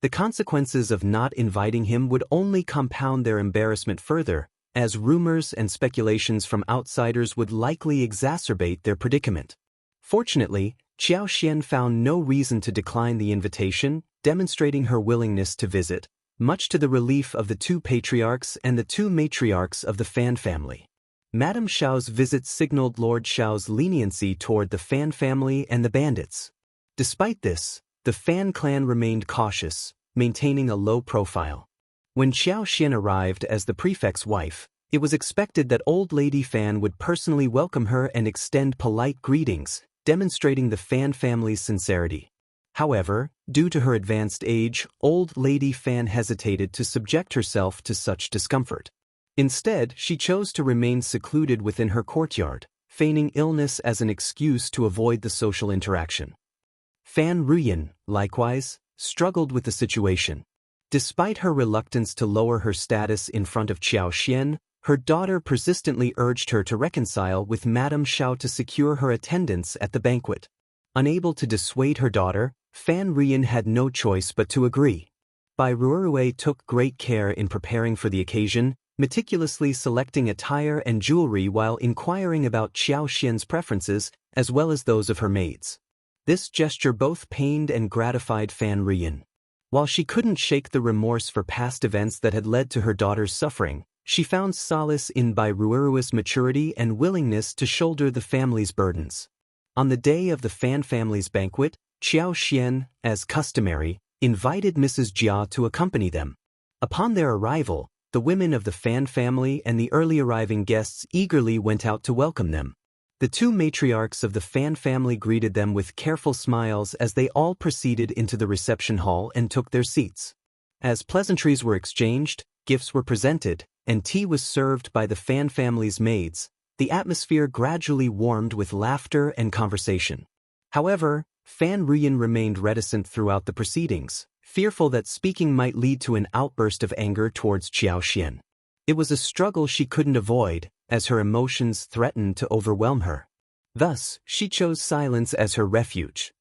The consequences of not inviting him would only compound their embarrassment further, as rumors and speculations from outsiders would likely exacerbate their predicament. Fortunately, Xiao Xian found no reason to decline the invitation, demonstrating her willingness to visit, much to the relief of the two patriarchs and the two matriarchs of the Fan family. Madame Xiao's visit signaled Lord Xiao's leniency toward the Fan family and the bandits. Despite this, the Fan clan remained cautious, maintaining a low profile. When Xiao Xian arrived as the prefect's wife, it was expected that Old Lady Fan would personally welcome her and extend polite greetings, demonstrating the Fan family's sincerity. However, due to her advanced age, Old Lady Fan hesitated to subject herself to such discomfort. Instead, she chose to remain secluded within her courtyard, feigning illness as an excuse to avoid the social interaction. Fan Ruyan, likewise, struggled with the situation. Despite her reluctance to lower her status in front of Xiao Xian, her daughter persistently urged her to reconcile with Madame Xiao to secure her attendance at the banquet. Unable to dissuade her daughter, Fan Ruyan had no choice but to agree. Bai Ruerue took great care in preparing for the occasion, meticulously selecting attire and jewelry while inquiring about Xiao Xian's preferences as well as those of her maids. This gesture both pained and gratified Fan Ruyan. While she couldn't shake the remorse for past events that had led to her daughter's suffering, she found solace in Bai Ruerue's maturity and willingness to shoulder the family's burdens. On the day of the Fan family's banquet, Xiao Xian, as customary, invited Mrs. Jia to accompany them. Upon their arrival, the women of the Fan family and the early arriving guests eagerly went out to welcome them. The two matriarchs of the Fan family greeted them with careful smiles as they all proceeded into the reception hall and took their seats. As pleasantries were exchanged, gifts were presented, and tea was served by the Fan family's maids, the atmosphere gradually warmed with laughter and conversation. However, Fan Ruyan remained reticent throughout the proceedings, fearful that speaking might lead to an outburst of anger towards Xiao Xian. It was a struggle she couldn't avoid, as her emotions threatened to overwhelm her. Thus, she chose silence as her refuge.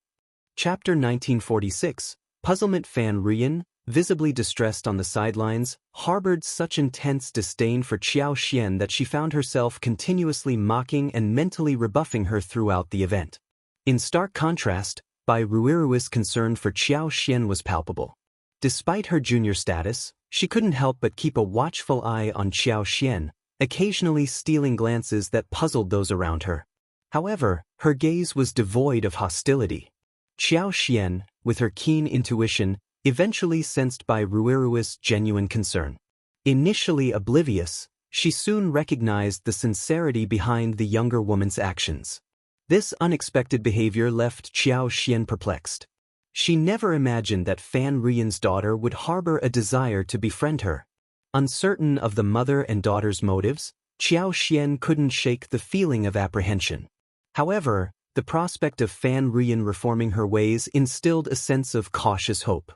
Chapter 1946. Puzzlement. Fan Ruyan, visibly distressed on the sidelines, harbored such intense disdain for Xiao Xian that she found herself continuously mocking and mentally rebuffing her throughout the event. In stark contrast, Bai Ruirui's concern for Xiao Xian was palpable. Despite her junior status, she couldn't help but keep a watchful eye on Xiao Xian, occasionally stealing glances that puzzled those around her. However, her gaze was devoid of hostility. Xiao Xian, with her keen intuition, eventually sensed Bai Ruirui's genuine concern. Initially oblivious, she soon recognized the sincerity behind the younger woman's actions. This unexpected behavior left Xiao Xian perplexed. She never imagined that Fan Rian's daughter would harbor a desire to befriend her. Uncertain of the mother and daughter's motives, Xiao Xian couldn't shake the feeling of apprehension. However, the prospect of Fan Rian reforming her ways instilled a sense of cautious hope.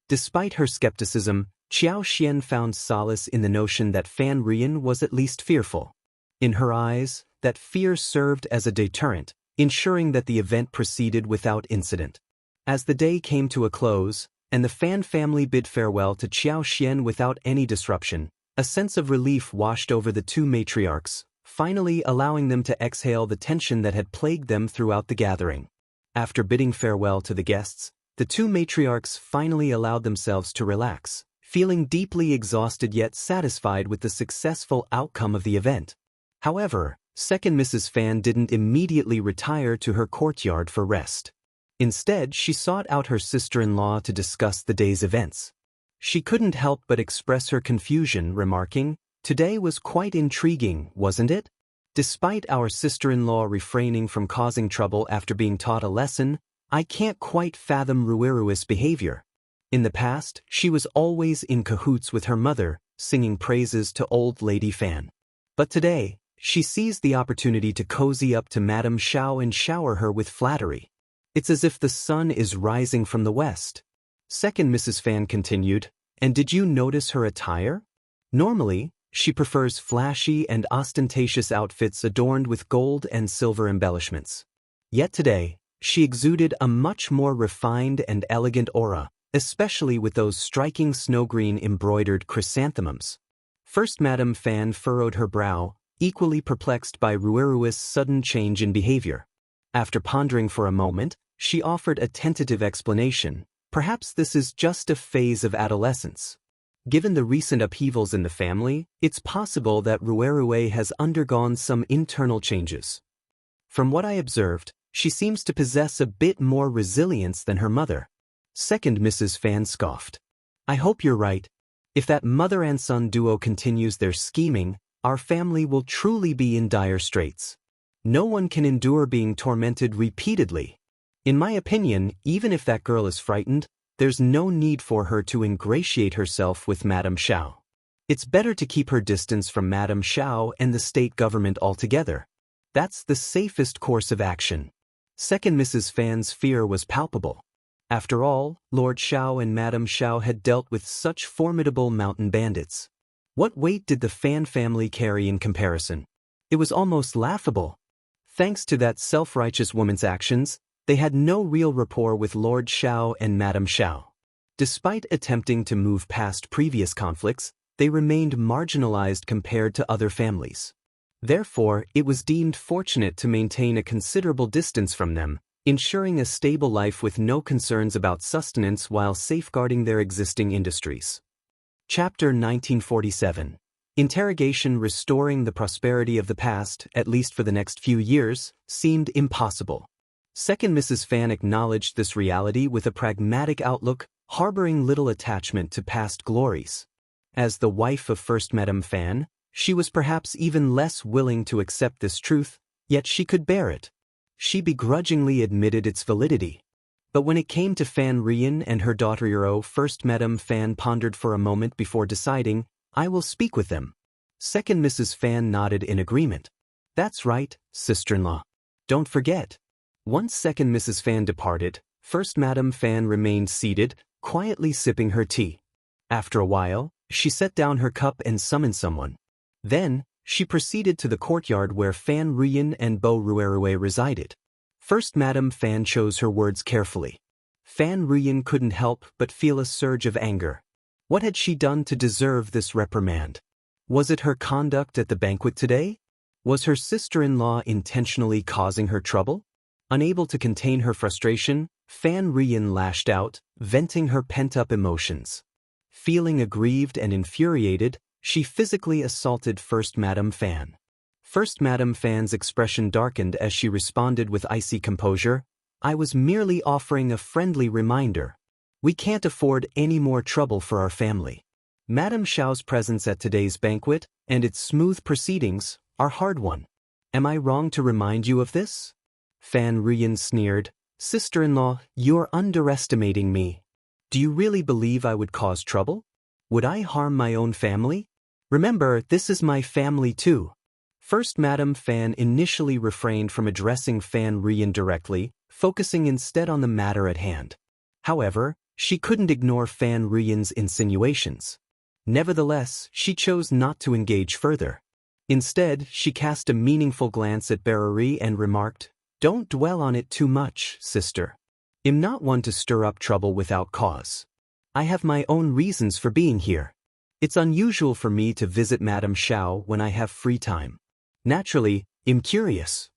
Despite her skepticism, Xiao Xian found solace in the notion that Fan Rian was at least fearful. In her eyes, that fear served as a deterrent, ensuring that the event proceeded without incident. As the day came to a close, and the Fan family bid farewell to Xiao Xian without any disruption, a sense of relief washed over the two matriarchs, finally allowing them to exhale the tension that had plagued them throughout the gathering. After bidding farewell to the guests, the two matriarchs finally allowed themselves to relax, feeling deeply exhausted yet satisfied with the successful outcome of the event. However, second Mrs. Fan didn't immediately retire to her courtyard for rest. Instead, she sought out her sister-in-law to discuss the day's events. She couldn't help but express her confusion, remarking, "Today was quite intriguing, wasn't it? Despite our sister-in-law refraining from causing trouble after being taught a lesson, I can't quite fathom Ruirui's behavior. In the past, she was always in cahoots with her mother, singing praises to old Lady Fan. But today, she seized the opportunity to cozy up to Madame Xiao and shower her with flattery. It's as if the sun is rising from the west." Second Mrs. Fan continued, "And did you notice her attire? Normally, she prefers flashy and ostentatious outfits adorned with gold and silver embellishments. Yet today, she exuded a much more refined and elegant aura, especially with those striking snow-green embroidered chrysanthemums." First Madame Fan furrowed her brow, equally perplexed by Ruirui's sudden change in behavior. After pondering for a moment, she offered a tentative explanation. "Perhaps this is just a phase of adolescence. Given the recent upheavals in the family, it's possible that Ruirui has undergone some internal changes. From what I observed, she seems to possess a bit more resilience than her mother." Second Mrs. Fan scoffed. "I hope you're right. If that mother and son duo continues their scheming, our family will truly be in dire straits. No one can endure being tormented repeatedly. In my opinion, even if that girl is frightened, there's no need for her to ingratiate herself with Madame Xiao. It's better to keep her distance from Madame Xiao and the state government altogether. That's the safest course of action." Second Mrs. Fan's fear was palpable. After all, Lord Xiao and Madame Xiao had dealt with such formidable mountain bandits. What weight did the Fan family carry in comparison? It was almost laughable. Thanks to that self-righteous woman's actions, they had no real rapport with Lord Xiao and Madame Xiao. Despite attempting to move past previous conflicts, they remained marginalized compared to other families. Therefore, it was deemed fortunate to maintain a considerable distance from them, ensuring a stable life with no concerns about sustenance while safeguarding their existing industries. Chapter 1947. Interrogation. Restoring the prosperity of the past, at least for the next few years, seemed impossible. Second Mrs. Fan acknowledged this reality with a pragmatic outlook, harboring little attachment to past glories. As the wife of First Madame Fan, she was perhaps even less willing to accept this truth, yet she could bear it. She begrudgingly admitted its validity. But when it came to Fan Rian and her daughter-in-law, First Madame Fan pondered for a moment before deciding, "I will speak with them." Second Mrs. Fan nodded in agreement. "That's right, sister-in-law. Don't forget." Once Second Mrs. Fan departed, First Madame Fan remained seated, quietly sipping her tea. After a while, she set down her cup and summoned someone. Then, she proceeded to the courtyard where Fan Rian and Bo Ruirui resided. First Madame Fan chose her words carefully. Fan Rian couldn't help but feel a surge of anger. What had she done to deserve this reprimand? Was it her conduct at the banquet today? Was her sister-in-law intentionally causing her trouble? Unable to contain her frustration, Fan Rian lashed out, venting her pent-up emotions. Feeling aggrieved and infuriated, she physically assaulted First Madame Fan. First Madame Fan's expression darkened as she responded with icy composure, "I was merely offering a friendly reminder. We can't afford any more trouble for our family. Madame Xiao's presence at today's banquet, and its smooth proceedings, are hard-won. Am I wrong to remind you of this?" Fan Rian sneered, "Sister-in-law, you're underestimating me. Do you really believe I would cause trouble? Would I harm my own family? Remember, this is my family too." First Madame Fan initially refrained from addressing Fan Rian directly, focusing instead on the matter at hand. However, she couldn't ignore Fan Rian's insinuations. Nevertheless, she chose not to engage further. Instead, she cast a meaningful glance at Barari and remarked, "Don't dwell on it too much, sister. I'm not one to stir up trouble without cause. I have my own reasons for being here. It's unusual for me to visit Madame Xiao when I have free time. Naturally, I'm curious.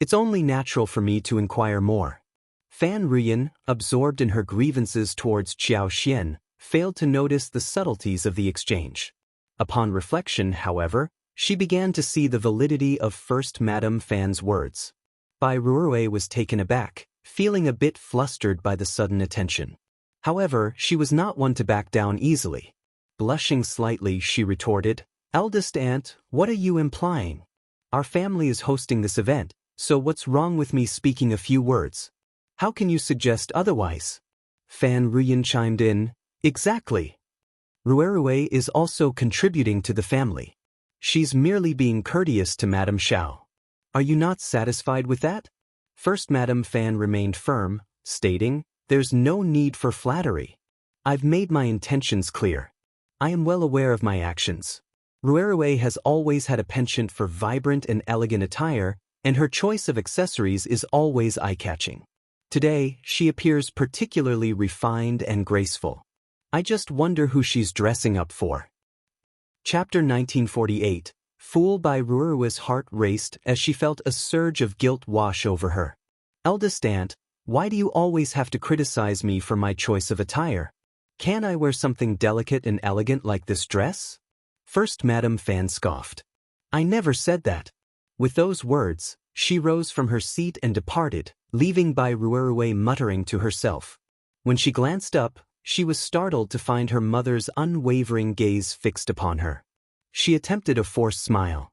It's only natural for me to inquire more." Fan Rian, absorbed in her grievances towards Xiao Xian, failed to notice the subtleties of the exchange. Upon reflection, however, she began to see the validity of First Madame Fan's words. Bai Ruerui was taken aback, feeling a bit flustered by the sudden attention. However, she was not one to back down easily. Blushing slightly, she retorted, "Eldest aunt, what are you implying? Our family is hosting this event, so what's wrong with me speaking a few words? How can you suggest otherwise?" Fan Rian chimed in, "Exactly. Ruerui is also contributing to the family. She's merely being courteous to Madame Xiao. Are you not satisfied with that?" First Madame Fan remained firm, stating, "There's no need for flattery. I've made my intentions clear. I am well aware of my actions. Ruerui has always had a penchant for vibrant and elegant attire, and her choice of accessories is always eye-catching. Today, she appears particularly refined and graceful. I just wonder who she's dressing up for." Chapter 1948. Fooled by Ruerui's heart raced as she felt a surge of guilt wash over her. "Eldest aunt, why do you always have to criticize me for my choice of attire? Can't I wear something delicate and elegant like this dress?" First Madame Fan scoffed. "I never said that." With those words, she rose from her seat and departed, leaving Bai Ruerui muttering to herself. When she glanced up, she was startled to find her mother's unwavering gaze fixed upon her. She attempted a forced smile.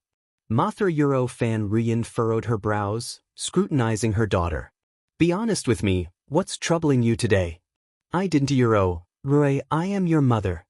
Mathur Euro Fan Rian furrowed her brows, scrutinizing her daughter. "Be honest with me, what's troubling you today?" "I didn't Euro, Rui, I am your mother."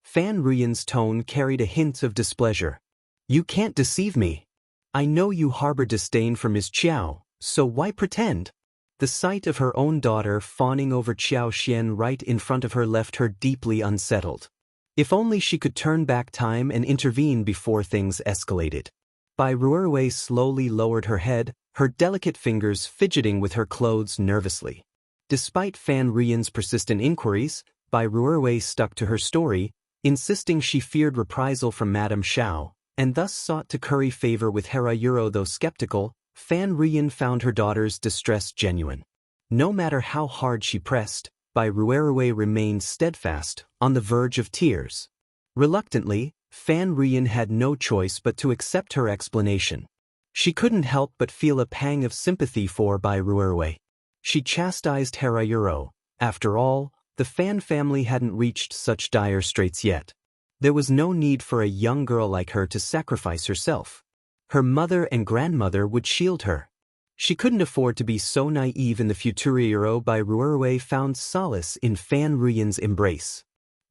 Fan Rian's tone carried a hint of displeasure. "You can't deceive me. I know you harbor disdain for Miss Qiao, so why pretend?" The sight of her own daughter fawning over Xiao Xian right in front of her left her deeply unsettled. If only she could turn back time and intervene before things escalated. Bai Ruerui slowly lowered her head, her delicate fingers fidgeting with her clothes nervously. Despite Fan Rian's persistent inquiries, Bai Ruerui stuck to her story, insisting she feared reprisal from Madame Xiao, and thus sought to curry favor with Hera Euro. Though skeptical, Fan Rian found her daughter's distress genuine. No matter how hard she pressed, Bai Ruerui remained steadfast, on the verge of tears. Reluctantly, Fan Rian had no choice but to accept her explanation. She couldn't help but feel a pang of sympathy for Bai Ruerui. She chastised Hera Euro. After all, the Fan family hadn't reached such dire straits yet. There was no need for a young girl like her to sacrifice herself. Her mother and grandmother would shield her. She couldn't afford to be so naive in the future. Bai Ruerui found solace in Fan Rian's embrace.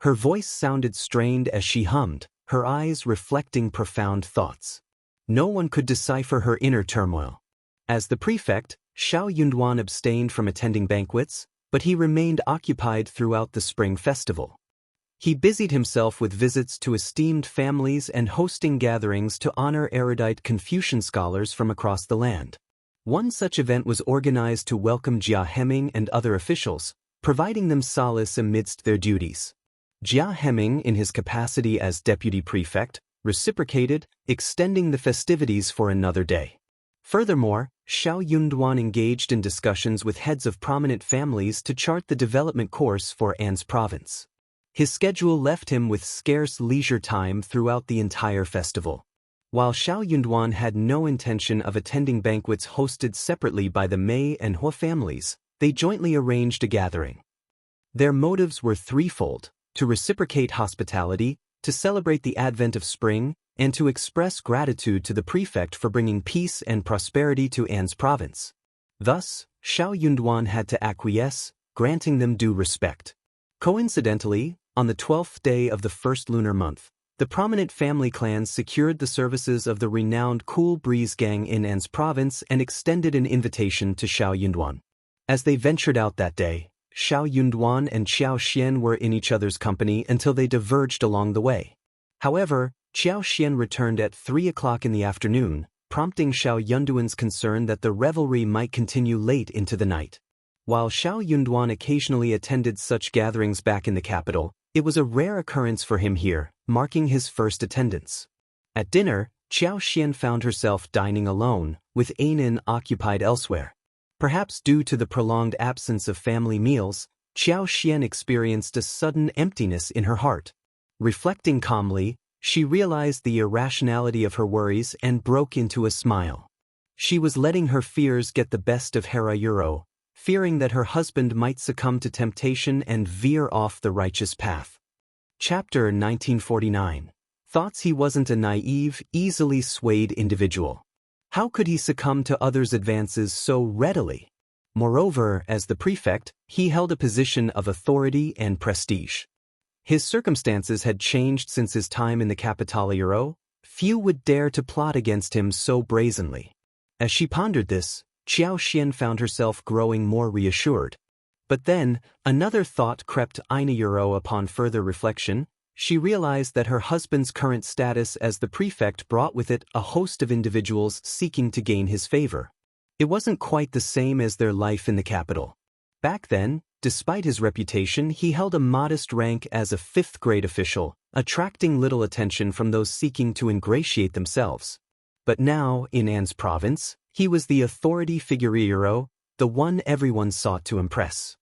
Her voice sounded strained as she hummed, her eyes reflecting profound thoughts. No one could decipher her inner turmoil. As the prefect, Xiao Yunduan abstained from attending banquets, but he remained occupied throughout the spring festival. He busied himself with visits to esteemed families and hosting gatherings to honor erudite Confucian scholars from across the land. One such event was organized to welcome Jia Hemming and other officials, providing them solace amidst their duties. Jia Heming, in his capacity as deputy prefect, reciprocated, extending the festivities for another day. Furthermore, Xiao Yunduan engaged in discussions with heads of prominent families to chart the development course for An's province. His schedule left him with scarce leisure time throughout the entire festival. While Xiao Yunduan had no intention of attending banquets hosted separately by the Mei and Hua families, they jointly arranged a gathering. Their motives were threefold: to reciprocate hospitality, to celebrate the advent of spring, and to express gratitude to the prefect for bringing peace and prosperity to An's province. Thus, Xiao Yunduan had to acquiesce, granting them due respect. Coincidentally, on the 12th day of the first lunar month, the prominent family clans secured the services of the renowned Cool Breeze Gang in An's province and extended an invitation to Xiao Yunduan. As they ventured out that day, Xiao Yunduan and Xiao Xian were in each other's company until they diverged along the way. However, Xiao Xian returned at 3 o'clock in the afternoon, prompting Xiao Yunduan's concern that the revelry might continue late into the night. While Xiao Yunduan occasionally attended such gatherings back in the capital, it was a rare occurrence for him here, marking his first attendance. At dinner, Xiao Xian found herself dining alone, with Ainin occupied elsewhere. Perhaps due to the prolonged absence of family meals, Xiao Xian experienced a sudden emptiness in her heart. Reflecting calmly, she realized the irrationality of her worries and broke into a smile. She was letting her fears get the best of Harayuro, fearing that her husband might succumb to temptation and veer off the righteous path. Chapter 1949. Thoughts. He wasn't a naive, easily swayed individual. How could he succumb to others' advances so readily? Moreover, as the prefect, he held a position of authority and prestige. His circumstances had changed since his time in the Capitolero. Few would dare to plot against him so brazenly. As she pondered this, Xiao Xian found herself growing more reassured. But then, another thought crept Inayuro upon further reflection. She realized that her husband's current status as the prefect brought with it a host of individuals seeking to gain his favor. It wasn't quite the same as their life in the capital. Back then, despite his reputation, he held a modest rank as a fifth-grade official, attracting little attention from those seeking to ingratiate themselves. But now, in An's province, he was the authority figurero, the one everyone sought to impress.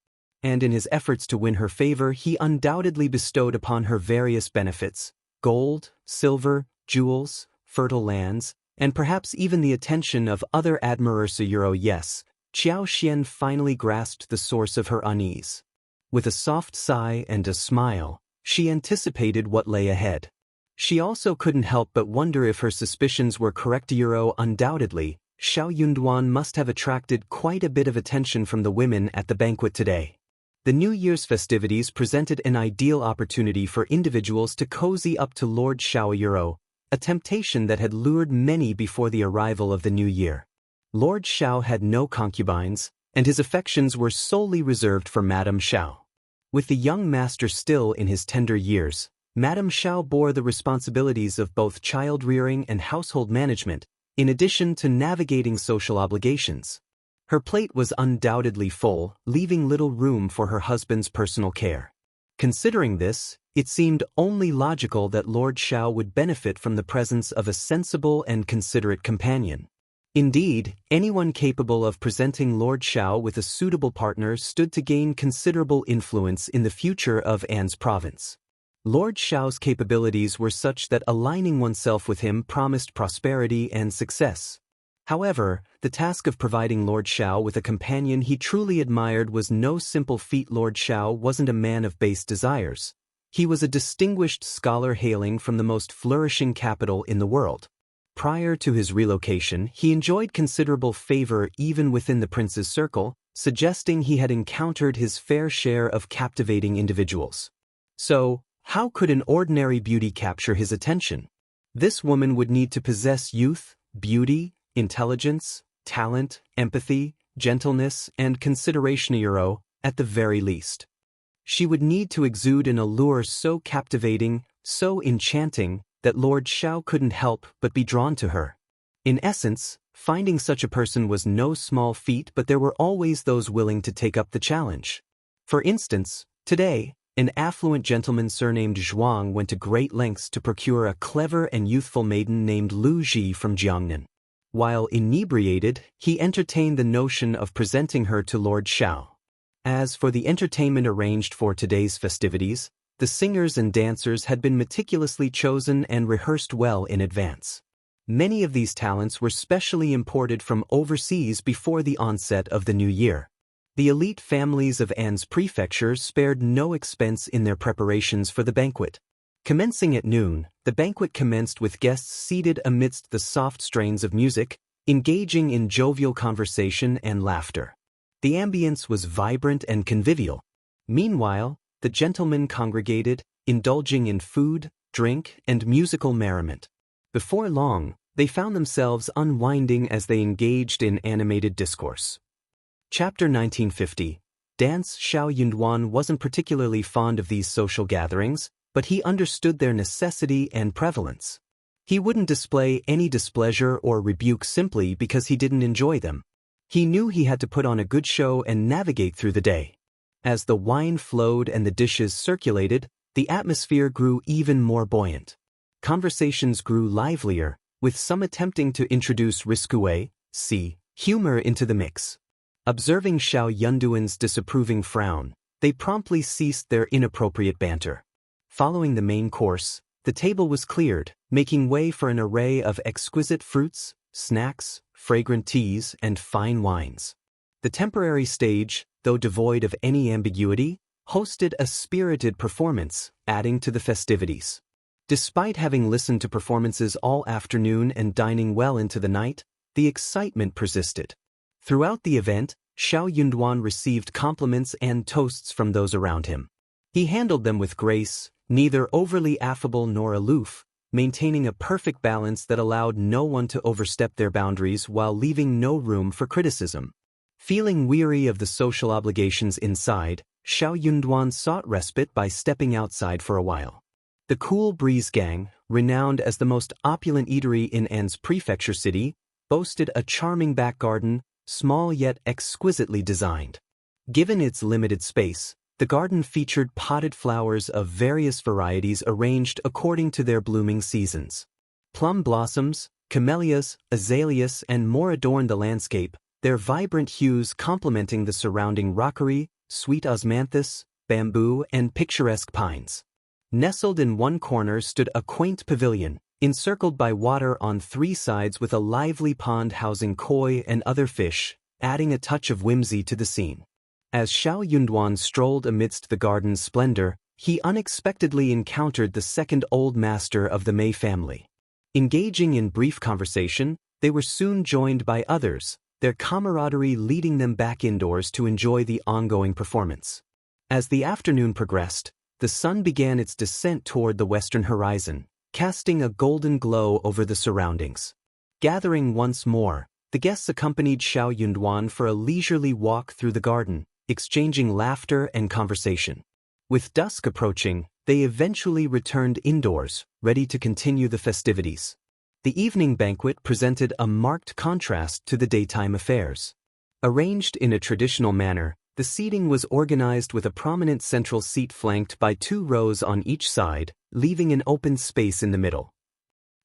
And in his efforts to win her favor, he undoubtedly bestowed upon her various benefits: gold, silver, jewels, fertile lands, and perhaps even the attention of other admirers. Yes, Xiao Xian finally grasped the source of her unease. With a soft sigh and a smile, she anticipated what lay ahead. She also couldn't help but wonder if her suspicions were correct. Undoubtedly, Xiao Yunduan must have attracted quite a bit of attention from the women at the banquet today. The New Year's festivities presented an ideal opportunity for individuals to cozy up to Lord Xiao, a temptation that had lured many before the arrival of the new year. Lord Xiao had no concubines, and his affections were solely reserved for Madame Xiao. With the young master still in his tender years, Madame Xiao bore the responsibilities of both child-rearing and household management, in addition to navigating social obligations. Her plate was undoubtedly full, leaving little room for her husband's personal care. Considering this, it seemed only logical that Lord Xiao would benefit from the presence of a sensible and considerate companion. Indeed, anyone capable of presenting Lord Xiao with a suitable partner stood to gain considerable influence in the future of An's province. Lord Xiao's capabilities were such that aligning oneself with him promised prosperity and success. However, the task of providing Lord Xiao with a companion he truly admired was no simple feat. Lord Xiao wasn't a man of base desires. He was a distinguished scholar hailing from the most flourishing capital in the world. Prior to his relocation, he enjoyed considerable favor even within the prince's circle, suggesting he had encountered his fair share of captivating individuals. So, how could an ordinary beauty capture his attention? This woman would need to possess youth, beauty, intelligence, talent, empathy, gentleness, and consideration at the very least. She would need to exude an allure so captivating, so enchanting, that Lord Xiao couldn't help but be drawn to her. In essence, finding such a person was no small feat, but there were always those willing to take up the challenge. For instance, today, An affluent gentleman surnamed Zhuang went to great lengths to procure a clever and youthful maiden named Lu Ji from Jiangnan. While inebriated, he entertained the notion of presenting her to Lord Xiao. As for the entertainment arranged for today's festivities, the singers and dancers had been meticulously chosen and rehearsed well in advance. Many of these talents were specially imported from overseas before the onset of the new year. The elite families of An's prefecture spared no expense in their preparations for the banquet. Commencing at noon, the banquet commenced with guests seated amidst the soft strains of music, engaging in jovial conversation and laughter. The ambience was vibrant and convivial. Meanwhile, the gentlemen congregated, indulging in food, drink, and musical merriment. Before long, they found themselves unwinding as they engaged in animated discourse. Chapter 1950. Dance. Xiao Yunduan wasn't particularly fond of these social gatherings, but he understood their necessity and prevalence. He wouldn't display any displeasure or rebuke simply because he didn't enjoy them. He knew he had to put on a good show and navigate through the day. As the wine flowed and the dishes circulated, the atmosphere grew even more buoyant. Conversations grew livelier, with some attempting to introduce risque, humor into the mix. Observing Xiao Yunduan's disapproving frown, they promptly ceased their inappropriate banter. Following the main course, the table was cleared, making way for an array of exquisite fruits, snacks, fragrant teas, and fine wines. The temporary stage, though devoid of any ambiguity, hosted a spirited performance, adding to the festivities. Despite having listened to performances all afternoon and dining well into the night, the excitement persisted. Throughout the event, Xiao Yunduan received compliments and toasts from those around him. He handled them with grace, neither overly affable nor aloof, maintaining a perfect balance that allowed no one to overstep their boundaries while leaving no room for criticism. Feeling weary of the social obligations inside, Xiao Yunduan sought respite by stepping outside for a while. The Cool Breeze Gang, renowned as the most opulent eatery in An's prefecture city, boasted a charming back garden, small yet exquisitely designed. Given its limited space, the garden featured potted flowers of various varieties arranged according to their blooming seasons. Plum blossoms, camellias, azaleas, and more adorned the landscape, their vibrant hues complementing the surrounding rockery, sweet osmanthus, bamboo, and picturesque pines. Nestled in one corner stood a quaint pavilion, encircled by water on three sides with a lively pond housing koi and other fish, adding a touch of whimsy to the scene. As Xiao Yunduan strolled amidst the garden's splendor, he unexpectedly encountered the second old master of the Mei family. Engaging in brief conversation, they were soon joined by others, their camaraderie leading them back indoors to enjoy the ongoing performance. As the afternoon progressed, the sun began its descent toward the western horizon, casting a golden glow over the surroundings. Gathering once more, the guests accompanied Xiao Yunduan for a leisurely walk through the garden, exchanging laughter and conversation. With dusk approaching, they eventually returned indoors, ready to continue the festivities. The evening banquet presented a marked contrast to the daytime affairs. Arranged in a traditional manner, the seating was organized with a prominent central seat flanked by 2 rows on each side, leaving an open space in the middle.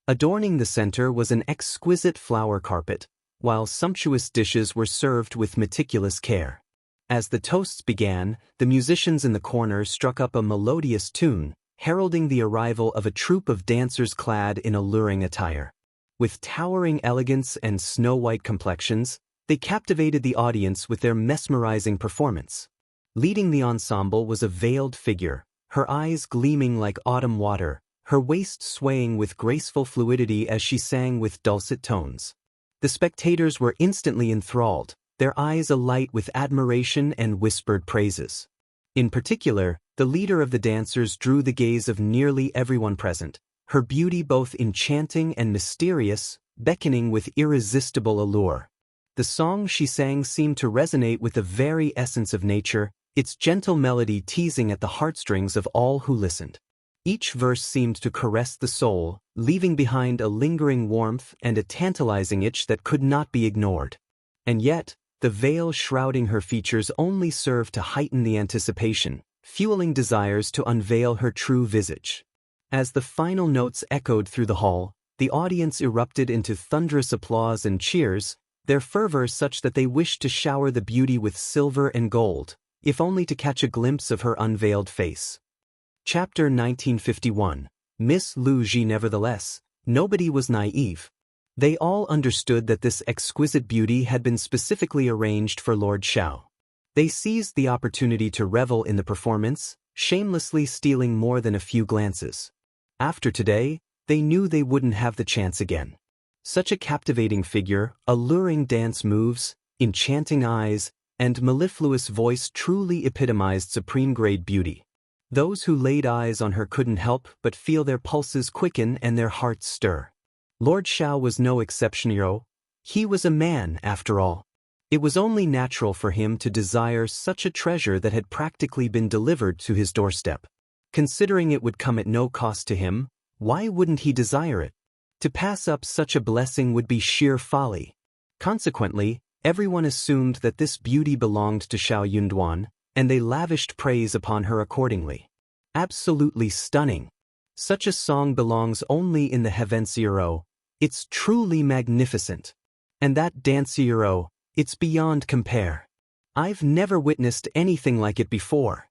Adorning the center was an exquisite flower carpet, while sumptuous dishes were served with meticulous care. As the toasts began, the musicians in the corner struck up a melodious tune, heralding the arrival of a troupe of dancers clad in alluring attire. With towering elegance and snow-white complexions, they captivated the audience with their mesmerizing performance. Leading the ensemble was a veiled figure, her eyes gleaming like autumn water, her waist swaying with graceful fluidity as she sang with dulcet tones. The spectators were instantly enthralled, their eyes alight with admiration and whispered praises. In particular, the leader of the dancers drew the gaze of nearly everyone present, her beauty both enchanting and mysterious, beckoning with irresistible allure. The song she sang seemed to resonate with the very essence of nature, its gentle melody teasing at the heartstrings of all who listened. Each verse seemed to caress the soul, leaving behind a lingering warmth and a tantalizing itch that could not be ignored. And yet, the veil shrouding her features only served to heighten the anticipation, fueling desires to unveil her true visage. As the final notes echoed through the hall, the audience erupted into thunderous applause and cheers, their fervor such that they wished to shower the beauty with silver and gold, if only to catch a glimpse of her unveiled face. Chapter 1951. Miss Lu Ji. Nevertheless, nobody was naive. They all understood that this exquisite beauty had been specifically arranged for Lord Xiao. They seized the opportunity to revel in the performance, shamelessly stealing more than a few glances. After today, they knew they wouldn't have the chance again. Such a captivating figure, alluring dance moves, enchanting eyes, and mellifluous voice truly epitomized supreme-grade beauty. Those who laid eyes on her couldn't help but feel their pulses quicken and their hearts stir. Lord Xiao was no exception. He was a man, after all. It was only natural for him to desire such a treasure that had practically been delivered to his doorstep. Considering it would come at no cost to him, why wouldn't he desire it? To pass up such a blessing would be sheer folly. Consequently, everyone assumed that this beauty belonged to Xiao Yunduan, and they lavished praise upon her accordingly. Absolutely stunning. Such a song belongs only in the Heavenciero. It's truly magnificent. And that Danciero, it's beyond compare. I've never witnessed anything like it before.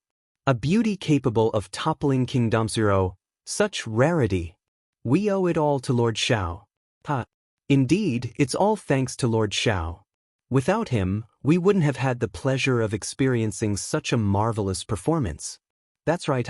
A beauty capable of toppling Kingdomsero, such rarity. We owe it all to Lord Xiao. Indeed, it's all thanks to Lord Xiao. Without him, we wouldn't have had the pleasure of experiencing such a marvelous performance. That's right,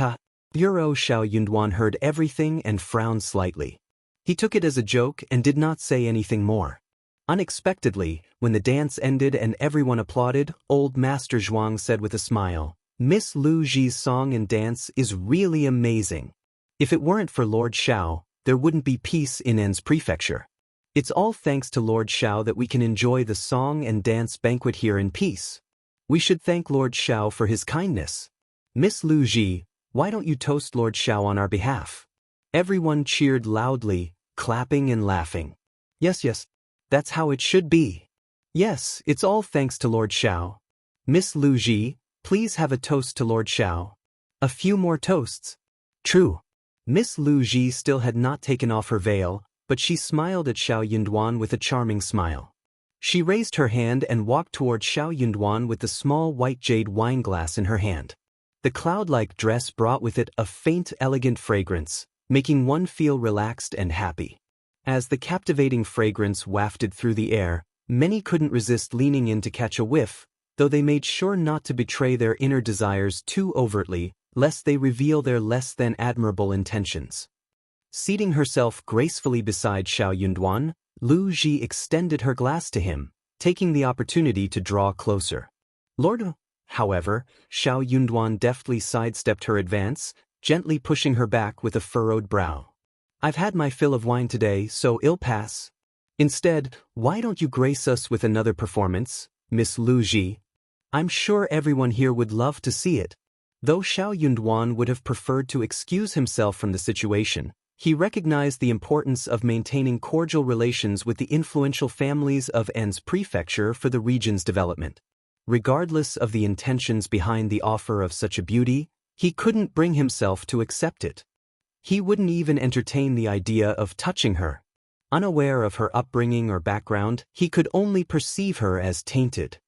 Bureau Xiao Yunduan heard everything and frowned slightly. He took it as a joke and did not say anything more. Unexpectedly, when the dance ended and everyone applauded, old Master Zhuang said with a smile, "Miss Lu Ji's song and dance is really amazing. If it weren't for Lord Xiao, there wouldn't be peace in En's prefecture. It's all thanks to Lord Xiao that we can enjoy the song and dance banquet here in peace. We should thank Lord Xiao for his kindness. Miss Lu Ji, why don't you toast Lord Xiao on our behalf?" Everyone cheered loudly, clapping and laughing. Yes, that's how it should be. Yes, it's all thanks to Lord Xiao. Miss Lu Ji, please have a toast to Lord Xiao. A few more toasts. True. Miss Lu Ji still had not taken off her veil, but she smiled at Xiao Yunduan with a charming smile. She raised her hand and walked toward Xiao Yunduan with the small white jade wineglass in her hand. The cloud-like dress brought with it a faint, elegant fragrance, making one feel relaxed and happy. As the captivating fragrance wafted through the air, many couldn't resist leaning in to catch a whiff, though they made sure not to betray their inner desires too overtly, lest they reveal their less than admirable intentions. Seating herself gracefully beside Xiao Yunduan, Lu Ji extended her glass to him, taking the opportunity to draw closer. However, Xiao Yunduan deftly sidestepped her advance, gently pushing her back with a furrowed brow. "I've had my fill of wine today, so I'll pass. Instead, why don't you grace us with another performance, Miss Lu Ji? I'm sure everyone here would love to see it." Though Xiao Yunduan would have preferred to excuse himself from the situation, he recognized the importance of maintaining cordial relations with the influential families of En's prefecture for the region's development. Regardless of the intentions behind the offer of such a beauty, he couldn't bring himself to accept it. He wouldn't even entertain the idea of touching her. Unaware of her upbringing or background, he could only perceive her as tainted.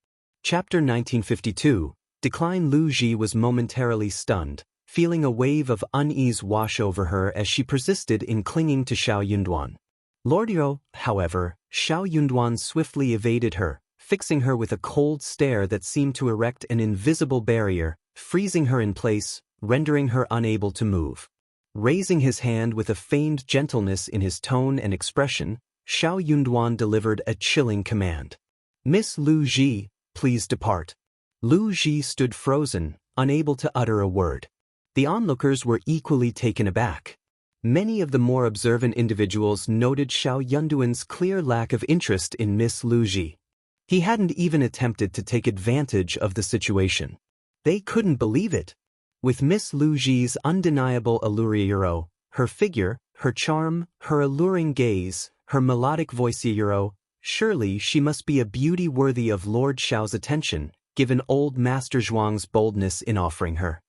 Chapter 1952. Decline. Lu Ji was momentarily stunned, feeling a wave of unease wash over her as she persisted in clinging to Xiao Yunduan. Lord Yo, however, Xiao Yunduan swiftly evaded her, fixing her with a cold stare that seemed to erect an invisible barrier, freezing her in place, rendering her unable to move. Raising his hand with a feigned gentleness in his tone and expression, Xiao Yunduan delivered a chilling command. "Miss Lu Ji, please depart." Lu Ji stood frozen, unable to utter a word. The onlookers were equally taken aback. Many of the more observant individuals noted Xiao Yunduan's clear lack of interest in Miss Lu Ji. He hadn't even attempted to take advantage of the situation. They couldn't believe it. With Miss Lu Ji's undeniable allure, her figure, her charm, her alluring gaze, her melodic voice, surely she must be a beauty worthy of Lord Xiao's attention, given old Master Zhuang's boldness in offering her.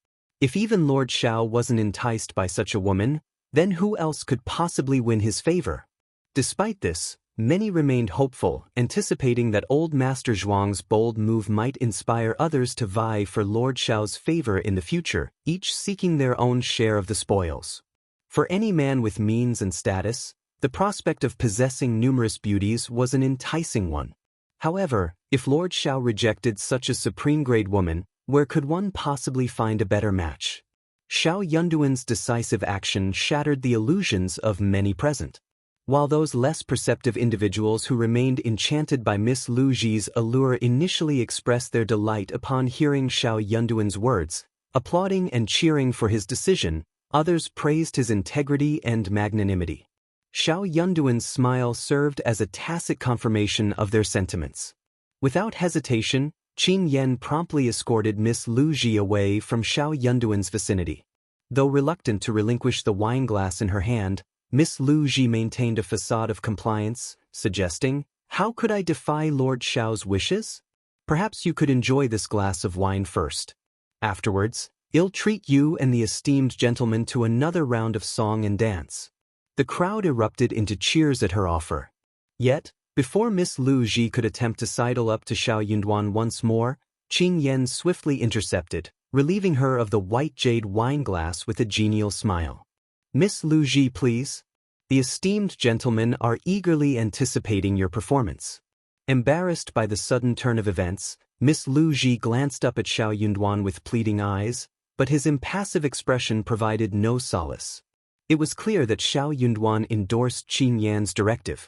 If even Lord Xiao wasn't enticed by such a woman, then who else could possibly win his favor? Despite this, many remained hopeful, anticipating that old Master Zhuang's bold move might inspire others to vie for Lord Xiao's favor in the future, each seeking their own share of the spoils. For any man with means and status, the prospect of possessing numerous beauties was an enticing one. However, if Lord Xiao rejected such a supreme-grade woman, where could one possibly find a better match? Xiao Yunduan's decisive action shattered the illusions of many present. While those less perceptive individuals who remained enchanted by Miss Lu Ji's allure initially expressed their delight upon hearing Xiao Yunduan's words, applauding and cheering for his decision, others praised his integrity and magnanimity. Xiao Yunduan's smile served as a tacit confirmation of their sentiments. Without hesitation, Qin Yan promptly escorted Miss Lu Ji away from Xiao Yunduan's vicinity. Though reluctant to relinquish the wine glass in her hand, Miss Lu Ji maintained a facade of compliance, suggesting, "How could I defy Lord Xiao's wishes? Perhaps you could enjoy this glass of wine first. Afterwards, I'll treat you and the esteemed gentleman to another round of song and dance." The crowd erupted into cheers at her offer. Yet, before Miss Lu Ji could attempt to sidle up to Xiao Yunduan once more, Qin Yan swiftly intercepted, relieving her of the white jade wine glass with a genial smile. "Miss Lu Ji, please. The esteemed gentlemen are eagerly anticipating your performance." Embarrassed by the sudden turn of events, Miss Lu Ji glanced up at Xiao Yunduan with pleading eyes, but his impassive expression provided no solace. It was clear that Xiao Yunduan endorsed Qin Yan's directive.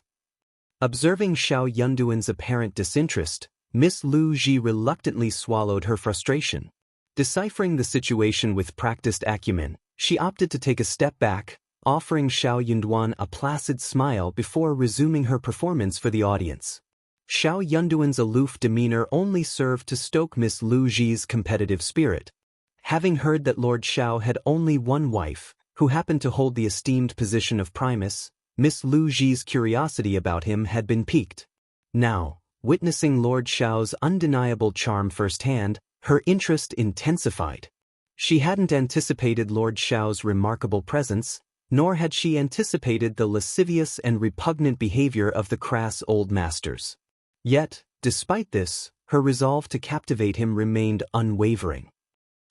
Observing Xiao Yunduan's apparent disinterest, Miss Lu Ji reluctantly swallowed her frustration. Deciphering the situation with practiced acumen, she opted to take a step back, offering Xiao Yunduan a placid smile before resuming her performance for the audience. Xiao Yunduan's aloof demeanor only served to stoke Miss Lu Ji's competitive spirit. Having heard that Lord Xiao had only one wife, who happened to hold the esteemed position of primus, Miss Lu Ji's curiosity about him had been piqued. Now, witnessing Lord Xiao's undeniable charm firsthand, her interest intensified. She hadn't anticipated Lord Xiao's remarkable presence, nor had she anticipated the lascivious and repugnant behavior of the crass old masters. Yet, despite this, her resolve to captivate him remained unwavering.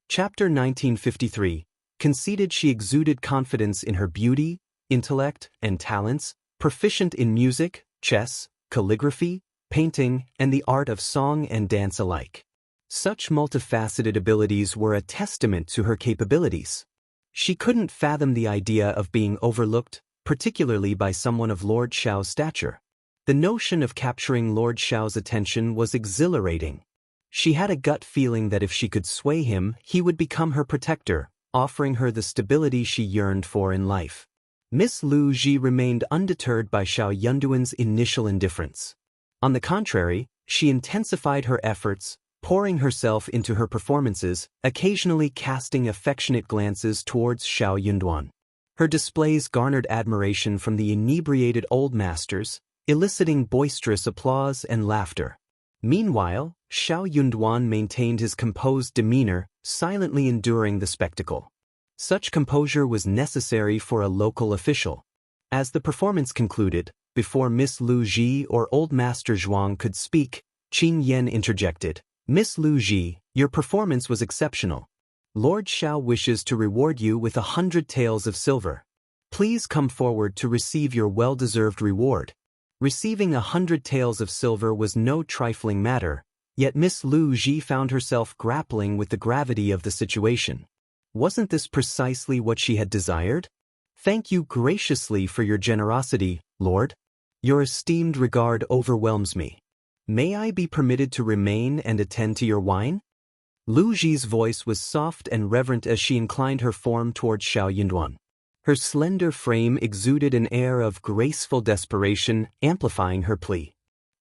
Chapter 1953. Conceded she exuded confidence in her beauty, intellect, and talents, proficient in music, chess, calligraphy, painting, and the art of song and dance alike. Such multifaceted abilities were a testament to her capabilities. She couldn't fathom the idea of being overlooked, particularly by someone of Lord Xiao's stature. The notion of capturing Lord Xiao's attention was exhilarating. She had a gut feeling that if she could sway him, he would become her protector, offering her the stability she yearned for in life. Miss Lu Ji remained undeterred by Xiao Yunduan's initial indifference. On the contrary, she intensified her efforts, pouring herself into her performances, occasionally casting affectionate glances towards Xiao Yunduan. Her displays garnered admiration from the inebriated old masters, eliciting boisterous applause and laughter. Meanwhile, Xiao Yunduan maintained his composed demeanor, silently enduring the spectacle. Such composure was necessary for a local official. As the performance concluded, before Miss Lu Ji or Old Master Zhuang could speak, Qin Yan interjected, "Miss Lu Ji, your performance was exceptional. Lord Xiao wishes to reward you with 100 taels of silver. Please come forward to receive your well-deserved reward." Receiving 100 taels of silver was no trifling matter, yet Miss Lu Ji found herself grappling with the gravity of the situation. Wasn't this precisely what she had desired? "Thank you graciously for your generosity, Lord. Your esteemed regard overwhelms me. May I be permitted to remain and attend to your wine?" Lu Ji's voice was soft and reverent as she inclined her form towards Xiao Yunduan. Her slender frame exuded an air of graceful desperation, amplifying her plea.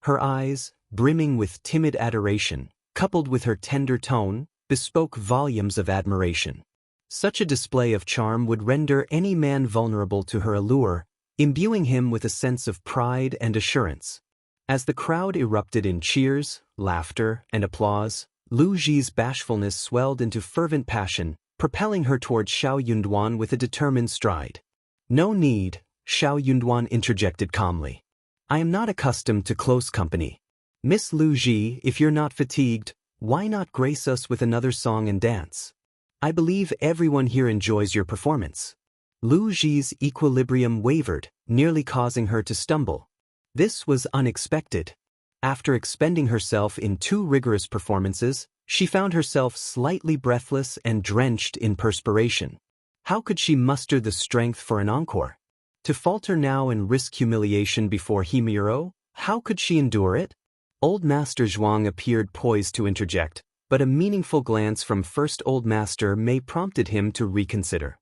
Her eyes, brimming with timid adoration, coupled with her tender tone, bespoke volumes of admiration. Such a display of charm would render any man vulnerable to her allure, imbuing him with a sense of pride and assurance. As the crowd erupted in cheers, laughter, and applause, Lu Ji's bashfulness swelled into fervent passion, propelling her towards Xiao Yunduan with a determined stride. "No need," Xiao Yunduan interjected calmly. "I am not accustomed to close company. Miss Lu Ji, if you're not fatigued, why not grace us with another song and dance? I believe everyone here enjoys your performance." Lu Ji's equilibrium wavered, nearly causing her to stumble. This was unexpected. After expending herself in 2 rigorous performances, she found herself slightly breathless and drenched in perspiration. How could she muster the strength for an encore? To falter now and risk humiliation before Himuro? How could she endure it? Old Master Zhuang appeared poised to interject, but a meaningful glance from First Old Master Mei prompted him to reconsider.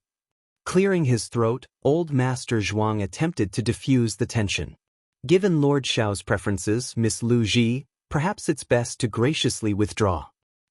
Clearing his throat, Old Master Zhuang attempted to diffuse the tension. "Given Lord Xiao's preferences, Miss Lu Ji, perhaps it's best to graciously withdraw.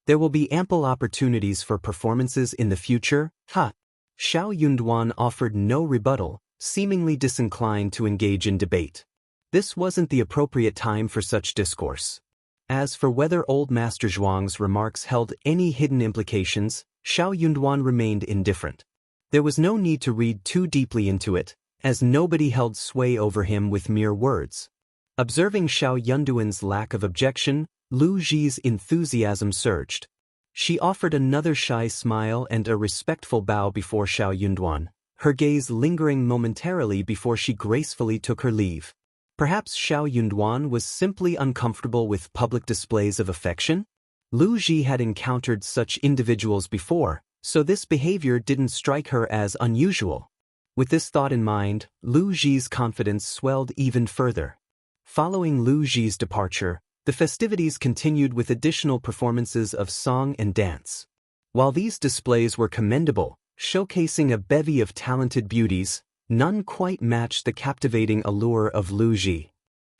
There will be ample opportunities for performances in the future." Xiao Yunduan offered no rebuttal, seemingly disinclined to engage in debate. This wasn't the appropriate time for such discourse. As for whether Old Master Zhuang's remarks held any hidden implications, Xiao Yunduan remained indifferent. There was no need to read too deeply into it, as nobody held sway over him with mere words. Observing Xiao Yunduan's lack of objection, Lu Ji's enthusiasm surged. She offered another shy smile and a respectful bow before Xiao Yunduan, her gaze lingering momentarily before she gracefully took her leave. Perhaps Xiao Yunduan was simply uncomfortable with public displays of affection? Lu Ji had encountered such individuals before, so this behavior didn't strike her as unusual. With this thought in mind, Lu Ji's confidence swelled even further. Following Lu Ji's departure, the festivities continued with additional performances of song and dance. While these displays were commendable, showcasing a bevy of talented beauties, none quite matched the captivating allure of Lu Ji.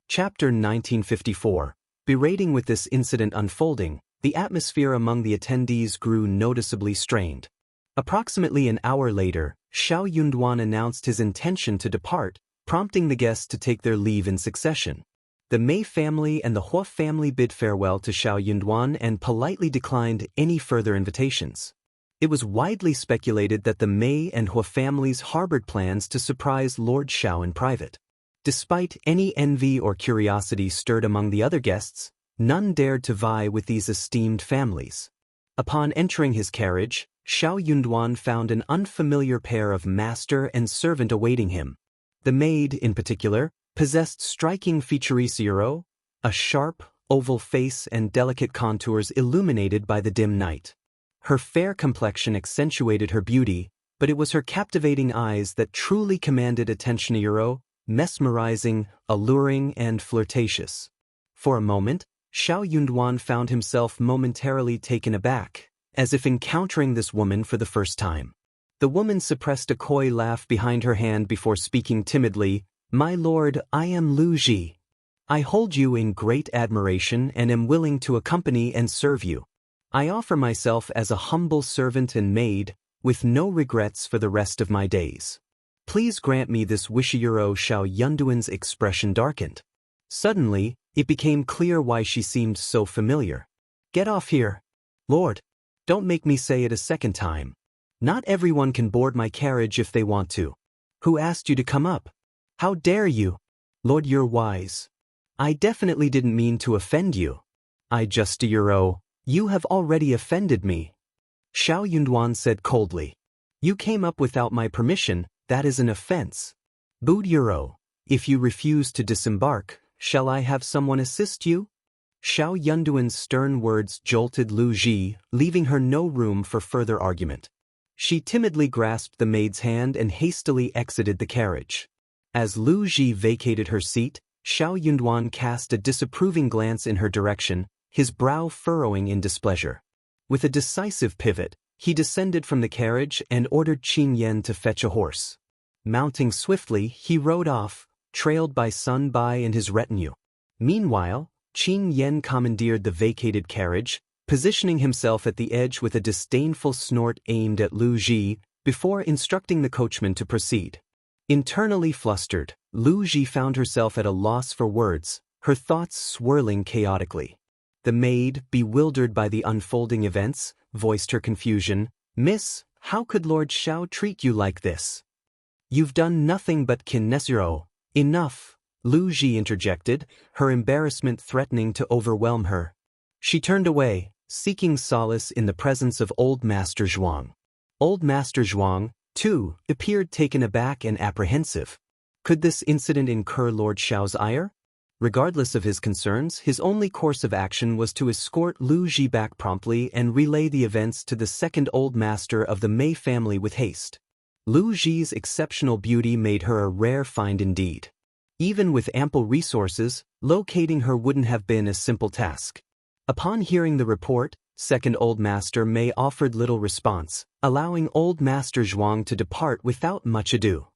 Chapter 1954. Berating. With this incident unfolding, the atmosphere among the attendees grew noticeably strained. Approximately an hour later, Xiao Yunduan announced his intention to depart, prompting the guests to take their leave in succession. The Mei family and the Hua family bid farewell to Xiao Yunduan and politely declined any further invitations. It was widely speculated that the Mei and Hua families harbored plans to surprise Lord Xiao in private. Despite any envy or curiosity stirred among the other guests, none dared to vie with these esteemed families. Upon entering his carriage, Xiao Yunduan found an unfamiliar pair of master and servant awaiting him. The maid, in particular, possessed striking features: a sharp, oval face and delicate contours illuminated by the dim night. Her fair complexion accentuated her beauty, but it was her captivating eyes that truly commanded attention: mesmerizing, alluring, and flirtatious. For a moment, Xiao Yunduan found himself momentarily taken aback, as if encountering this woman for the first time. The woman suppressed a coy laugh behind her hand before speaking timidly. "My lord, I am Lu Ji. I hold you in great admiration and am willing to accompany and serve you. I offer myself as a humble servant and maid, with no regrets for the rest of my days. Please grant me this wish." Xiao Yunduan's expression darkened. Suddenly, it became clear why she seemed so familiar. "Get off here. Lord. Don't make me say it a second time. Not everyone can board my carriage if they want to. Who asked you to come up? How dare you? Lord, you're wise. I definitely didn't mean to offend you. You have already offended me." Xiao Yunduan said coldly. "You came up without my permission, that is an offense. Booed. If you refuse to disembark, shall I have someone assist you?" Xiao Yunduan's stern words jolted Lu Ji, leaving her no room for further argument. She timidly grasped the maid's hand and hastily exited the carriage. As Lu Ji vacated her seat, Xiao Yunduan cast a disapproving glance in her direction, his brow furrowing in displeasure. With a decisive pivot, he descended from the carriage and ordered Qin Yan to fetch a horse. Mounting swiftly, he rode off, trailed by Sun Bai and his retinue. Meanwhile, Qin Yan commandeered the vacated carriage, positioning himself at the edge with a disdainful snort aimed at Lu Ji, before instructing the coachman to proceed. Internally flustered, Lu Ji found herself at a loss for words, her thoughts swirling chaotically. The maid, bewildered by the unfolding events, voiced her confusion. "Miss, How could Lord Xiao treat you like this? You've done nothing but kinesiro. Enough, Lu Ji interjected, her embarrassment threatening to overwhelm her. She turned away, seeking solace in the presence of Old Master Zhuang. Old Master Zhuang, too, appeared taken aback and apprehensive. Could this incident incur Lord Xiao's ire? Regardless of his concerns, his only course of action was to escort Lu Ji back promptly and relay the events to the second Old Master of the Mei family with haste. Lu Ji's exceptional beauty made her a rare find indeed. Even with ample resources, locating her wouldn't have been a simple task. Upon hearing the report, second Old Master Mei offered little response, allowing Old Master Zhuang to depart without much ado.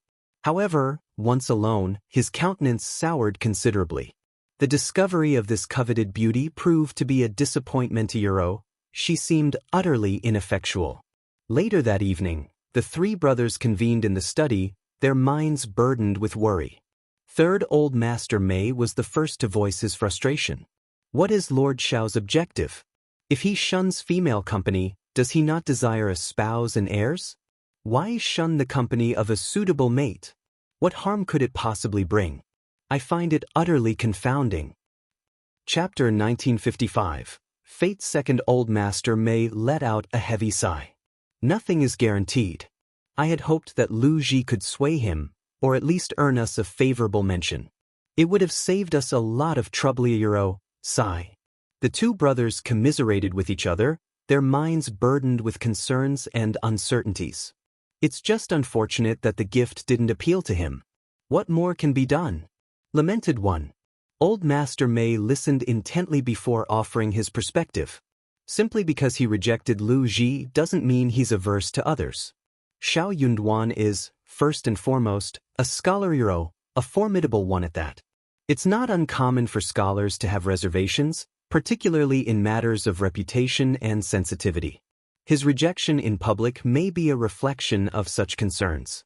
However, once alone, his countenance soured considerably. The discovery of this coveted beauty proved to be a disappointment to Euro. She seemed utterly ineffectual. Later that evening, the three brothers convened in the study, their minds burdened with worry. Third Old Master Mei was the first to voice his frustration. What is Lord Xiao's objective? If he shuns female company, does he not desire a spouse and heirs? Why shun the company of a suitable mate? What harm could it possibly bring? I find it utterly confounding. Chapter 1955. Fate's second Old Master Mei let out a heavy sigh. Nothing is guaranteed. I had hoped that Lu Ji could sway him, or at least earn us a favorable mention. It would have saved us a lot of trouble. Euro, sigh. The two brothers commiserated with each other, their minds burdened with concerns and uncertainties. It's just unfortunate that the gift didn't appeal to him. What more can be done? Lamented one. Old Master Mei listened intently before offering his perspective. Simply because he rejected Lu Ji doesn't mean he's averse to others. Xiao Yunduan is, first and foremost, a scholar hero, a formidable one at that. It's not uncommon for scholars to have reservations, particularly in matters of reputation and sensitivity. His rejection in public may be a reflection of such concerns.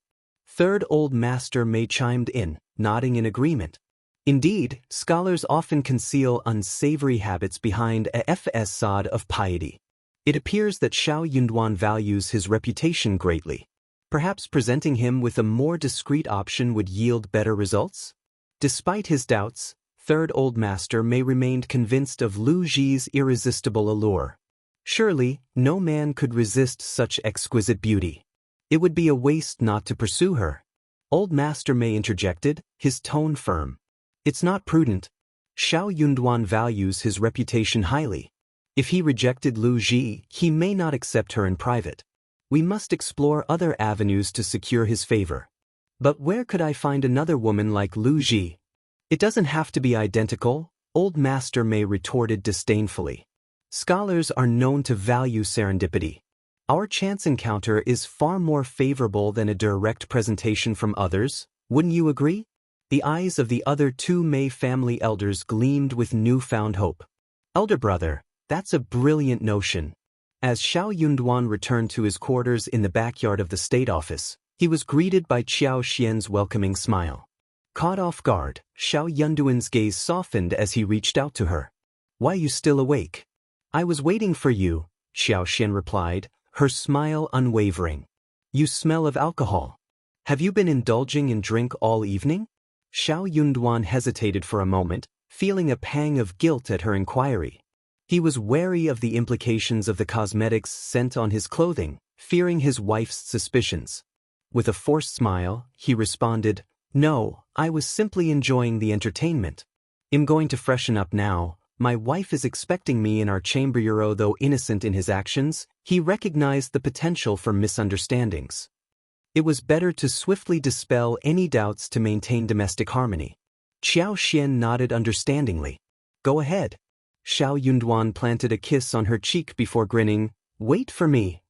Third Old Master Mei chimed in, nodding in agreement. Indeed, scholars often conceal unsavory habits behind a facade of piety. It appears that Xiao Yunduan values his reputation greatly. Perhaps presenting him with a more discreet option would yield better results? Despite his doubts, Third Old Master Mei remained convinced of Lu Ji's irresistible allure. Surely, no man could resist such exquisite beauty. It would be a waste not to pursue her. Old Master Mei interjected, his tone firm. It's not prudent. Xiao Yunduan values his reputation highly. If he rejected Lu Ji, he may not accept her in private. We must explore other avenues to secure his favor. But where could I find another woman like Lu Ji? It doesn't have to be identical, Old Master Mei retorted disdainfully. Scholars are known to value serendipity. Our chance encounter is far more favorable than a direct presentation from others, wouldn't you agree? The eyes of the other two Mei family elders gleamed with newfound hope. Elder brother, that's a brilliant notion. As Xiao Yunduan returned to his quarters in the backyard of the state office, he was greeted by Qiao Xian's welcoming smile. Caught off guard, Xiao Yunduan's gaze softened as he reached out to her. Why you still awake? I was waiting for you, Xiao Xian replied, her smile unwavering. You smell of alcohol. Have you been indulging in drink all evening? Xiao Yunduan hesitated for a moment, feeling a pang of guilt at her inquiry. He was wary of the implications of the cosmetics scent on his clothing, fearing his wife's suspicions. With a forced smile, he responded, No, I was simply enjoying the entertainment. I'm going to freshen up now. My wife is expecting me in our chamber. Though innocent in his actions, he recognized the potential for misunderstandings. It was better to swiftly dispel any doubts to maintain domestic harmony. Qiao Xian nodded understandingly. Go ahead. Xiao Yunduan planted a kiss on her cheek before grinning, Wait for me.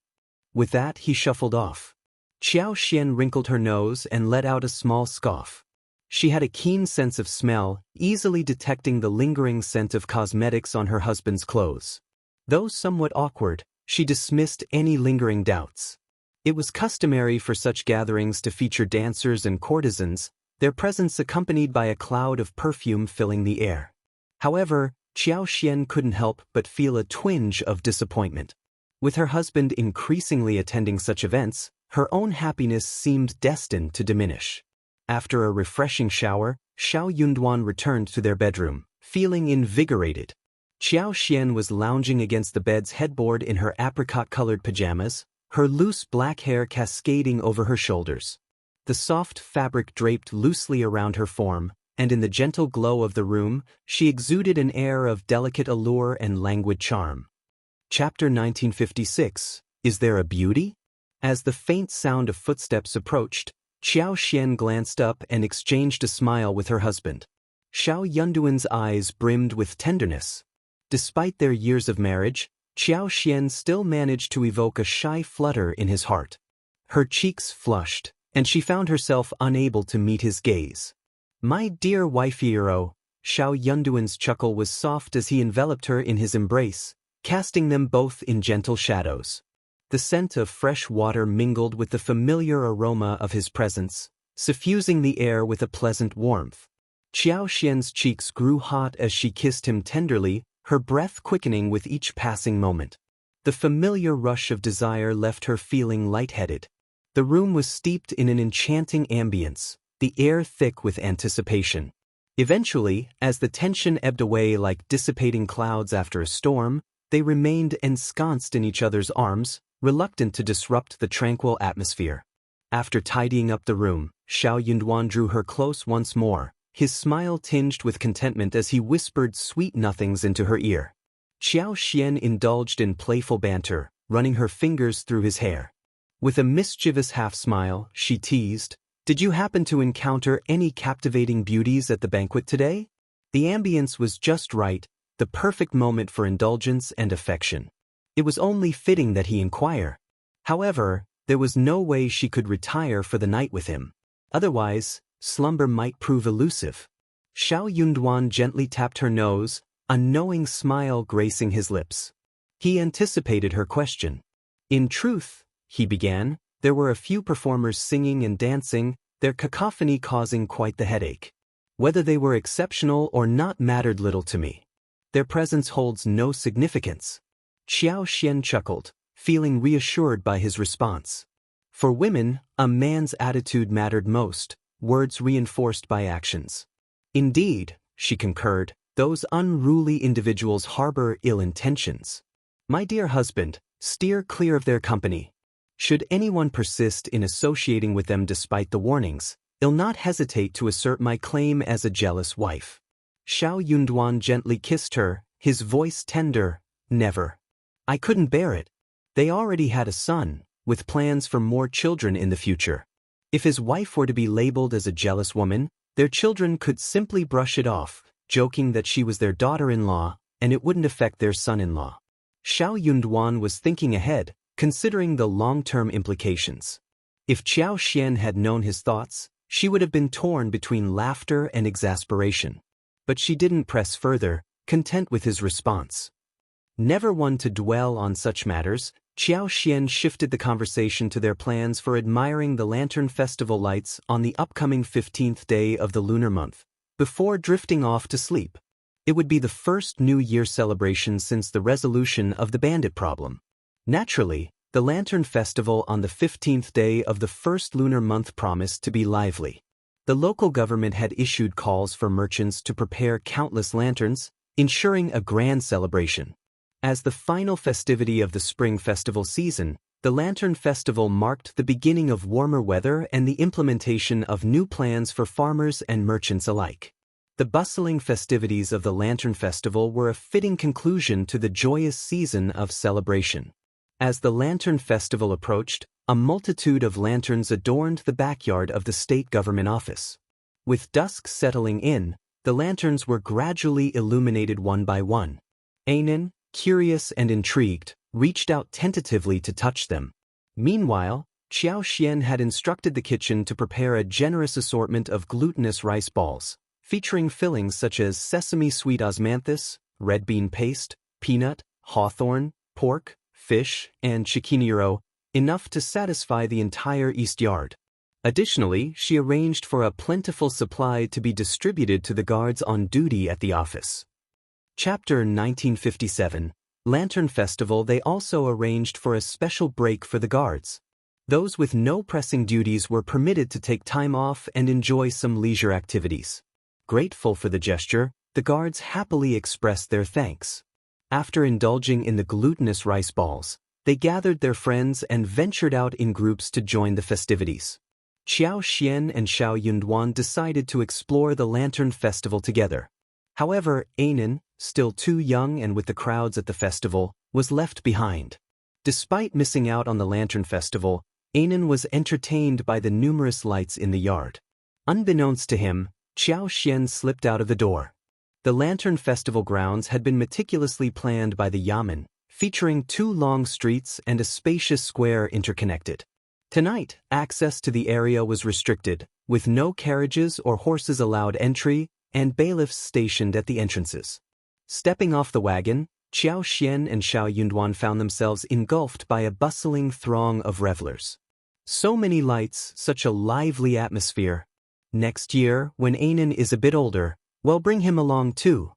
With that he shuffled off. Qiao Xian wrinkled her nose and let out a small scoff. She had a keen sense of smell, easily detecting the lingering scent of cosmetics on her husband's clothes. Though somewhat awkward, she dismissed any lingering doubts. It was customary for such gatherings to feature dancers and courtesans, their presence accompanied by a cloud of perfume filling the air. However, Qiao Xian couldn't help but feel a twinge of disappointment. With her husband increasingly attending such events, her own happiness seemed destined to diminish. After a refreshing shower, Xiao Yunduan returned to their bedroom, feeling invigorated. Xiao Xian was lounging against the bed's headboard in her apricot-colored pajamas, her loose black hair cascading over her shoulders. The soft fabric draped loosely around her form, and in the gentle glow of the room, she exuded an air of delicate allure and languid charm. Chapter 1956, Is There a Beauty? As the faint sound of footsteps approached, Xiao Xian glanced up and exchanged a smile with her husband. Xiao Yunduan's eyes brimmed with tenderness. Despite their years of marriage, Xiao Xian still managed to evoke a shy flutter in his heart. Her cheeks flushed, and she found herself unable to meet his gaze. "My dear wifey-ero," Xiao Yunduan's chuckle was soft as he enveloped her in his embrace, casting them both in gentle shadows. The scent of fresh water mingled with the familiar aroma of his presence, suffusing the air with a pleasant warmth. Xiao Xian's cheeks grew hot as she kissed him tenderly, her breath quickening with each passing moment. The familiar rush of desire left her feeling lightheaded. The room was steeped in an enchanting ambience, the air thick with anticipation. Eventually, as the tension ebbed away like dissipating clouds after a storm, they remained ensconced in each other's arms, reluctant to disrupt the tranquil atmosphere. After tidying up the room, Xiao Yunduan drew her close once more, his smile tinged with contentment as he whispered sweet nothings into her ear. Xiao Xian indulged in playful banter, running her fingers through his hair. With a mischievous half-smile, she teased, "Did you happen to encounter any captivating beauties at the banquet today?" The ambience was just right, the perfect moment for indulgence and affection. It was only fitting that he inquire. However, there was no way she could retire for the night with him. Otherwise, slumber might prove elusive. Xiao Yunduan gently tapped her nose, a knowing smile gracing his lips. He anticipated her question. "In truth," he began, "there were a few performers singing and dancing, their cacophony causing quite the headache. Whether they were exceptional or not mattered little to me. Their presence holds no significance." Xiao Xian chuckled, feeling reassured by his response. For women, a man's attitude mattered most, words reinforced by actions. "Indeed," she concurred, "those unruly individuals harbor ill intentions. My dear husband, steer clear of their company. Should anyone persist in associating with them despite the warnings, I'll not hesitate to assert my claim as a jealous wife." Xiao Yunduan gently kissed her, his voice tender. "Never. I couldn't bear it. They already had a son, with plans for more children in the future. If his wife were to be labeled as a jealous woman, their children could simply brush it off, joking that she was their daughter-in-law, and it wouldn't affect their son-in-law." Xiao Yunduan was thinking ahead, considering the long-term implications. If Xiao Xian had known his thoughts, she would have been torn between laughter and exasperation. But she didn't press further, content with his response. Never one to dwell on such matters, Xiao Xian shifted the conversation to their plans for admiring the Lantern Festival lights on the upcoming 15th day of the lunar month, before drifting off to sleep. It would be the first New Year celebration since the resolution of the bandit problem. Naturally, the Lantern Festival on the 15th day of the first lunar month promised to be lively. The local government had issued calls for merchants to prepare countless lanterns, ensuring a grand celebration. As the final festivity of the spring festival season, the Lantern Festival marked the beginning of warmer weather and the implementation of new plans for farmers and merchants alike. The bustling festivities of the Lantern Festival were a fitting conclusion to the joyous season of celebration. As the Lantern Festival approached, a multitude of lanterns adorned the backyard of the state government office. With dusk settling in, the lanterns were gradually illuminated one by one. Anan, curious and intrigued, reached out tentatively to touch them. Meanwhile, Xiao Xian had instructed the kitchen to prepare a generous assortment of glutinous rice balls, featuring fillings such as sesame sweet osmanthus, red bean paste, peanut, hawthorn, pork, fish, and chiquinero, enough to satisfy the entire east yard. Additionally, she arranged for a plentiful supply to be distributed to the guards on duty at the office. Chapter 1957, Lantern Festival they also arranged for a special break for the guards. Those with no pressing duties were permitted to take time off and enjoy some leisure activities. Grateful for the gesture, the guards happily expressed their thanks. After indulging in the glutinous rice balls, they gathered their friends and ventured out in groups to join the festivities. Xiao Xian and Xiao Yunduan decided to explore the Lantern Festival together. However, Anan, still too young and with the crowds at the festival, was left behind. Despite missing out on the Lantern Festival, Anan was entertained by the numerous lights in the yard. Unbeknownst to him, Xiao Xian slipped out of the door. The Lantern Festival grounds had been meticulously planned by the Yamen, featuring 2 long streets and a spacious square interconnected. Tonight, access to the area was restricted, with no carriages or horses allowed entry, and bailiffs stationed at the entrances. Stepping off the wagon, Xiao Xian and Xiao Yunduan found themselves engulfed by a bustling throng of revelers. So many lights, such a lively atmosphere. Next year, when Anan is a bit older, well, bring him along too.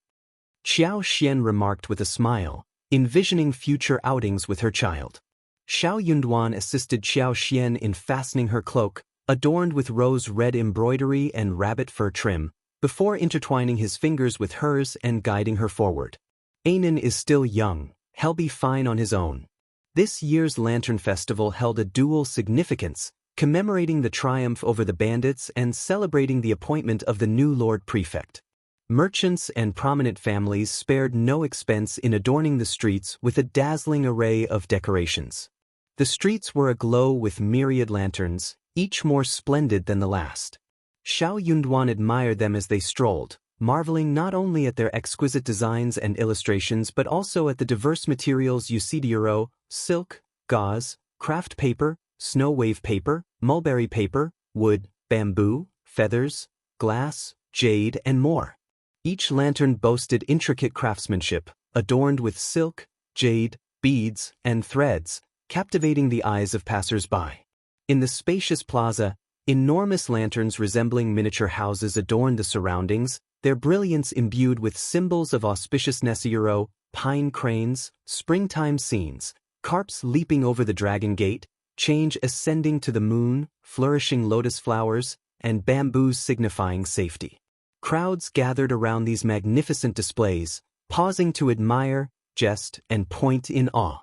Xiao Xian remarked with a smile, envisioning future outings with her child. Xiao Yunduan assisted Xiao Xian in fastening her cloak, adorned with rose-red embroidery and rabbit fur trim, before intertwining his fingers with hers and guiding her forward. Anan is still young, he'll be fine on his own. This year's Lantern Festival held a dual significance, commemorating the triumph over the bandits and celebrating the appointment of the new Lord Prefect. Merchants and prominent families spared no expense in adorning the streets with a dazzling array of decorations. The streets were aglow with myriad lanterns, each more splendid than the last. Xiao Yunduan admired them as they strolled, marveling not only at their exquisite designs and illustrations but also at the diverse materials Usidiro, silk, gauze, craft paper, snow wave paper, mulberry paper, wood, bamboo, feathers, glass, jade, and more. Each lantern boasted intricate craftsmanship, adorned with silk, jade, beads, and threads, captivating the eyes of passers-by. In the spacious plaza, enormous lanterns resembling miniature houses adorned the surroundings, their brilliance imbued with symbols of auspiciousness: pine cranes, springtime scenes, carps leaping over the dragon gate, change ascending to the moon, flourishing lotus flowers, and bamboos signifying safety. Crowds gathered around these magnificent displays, pausing to admire, jest, and point in awe.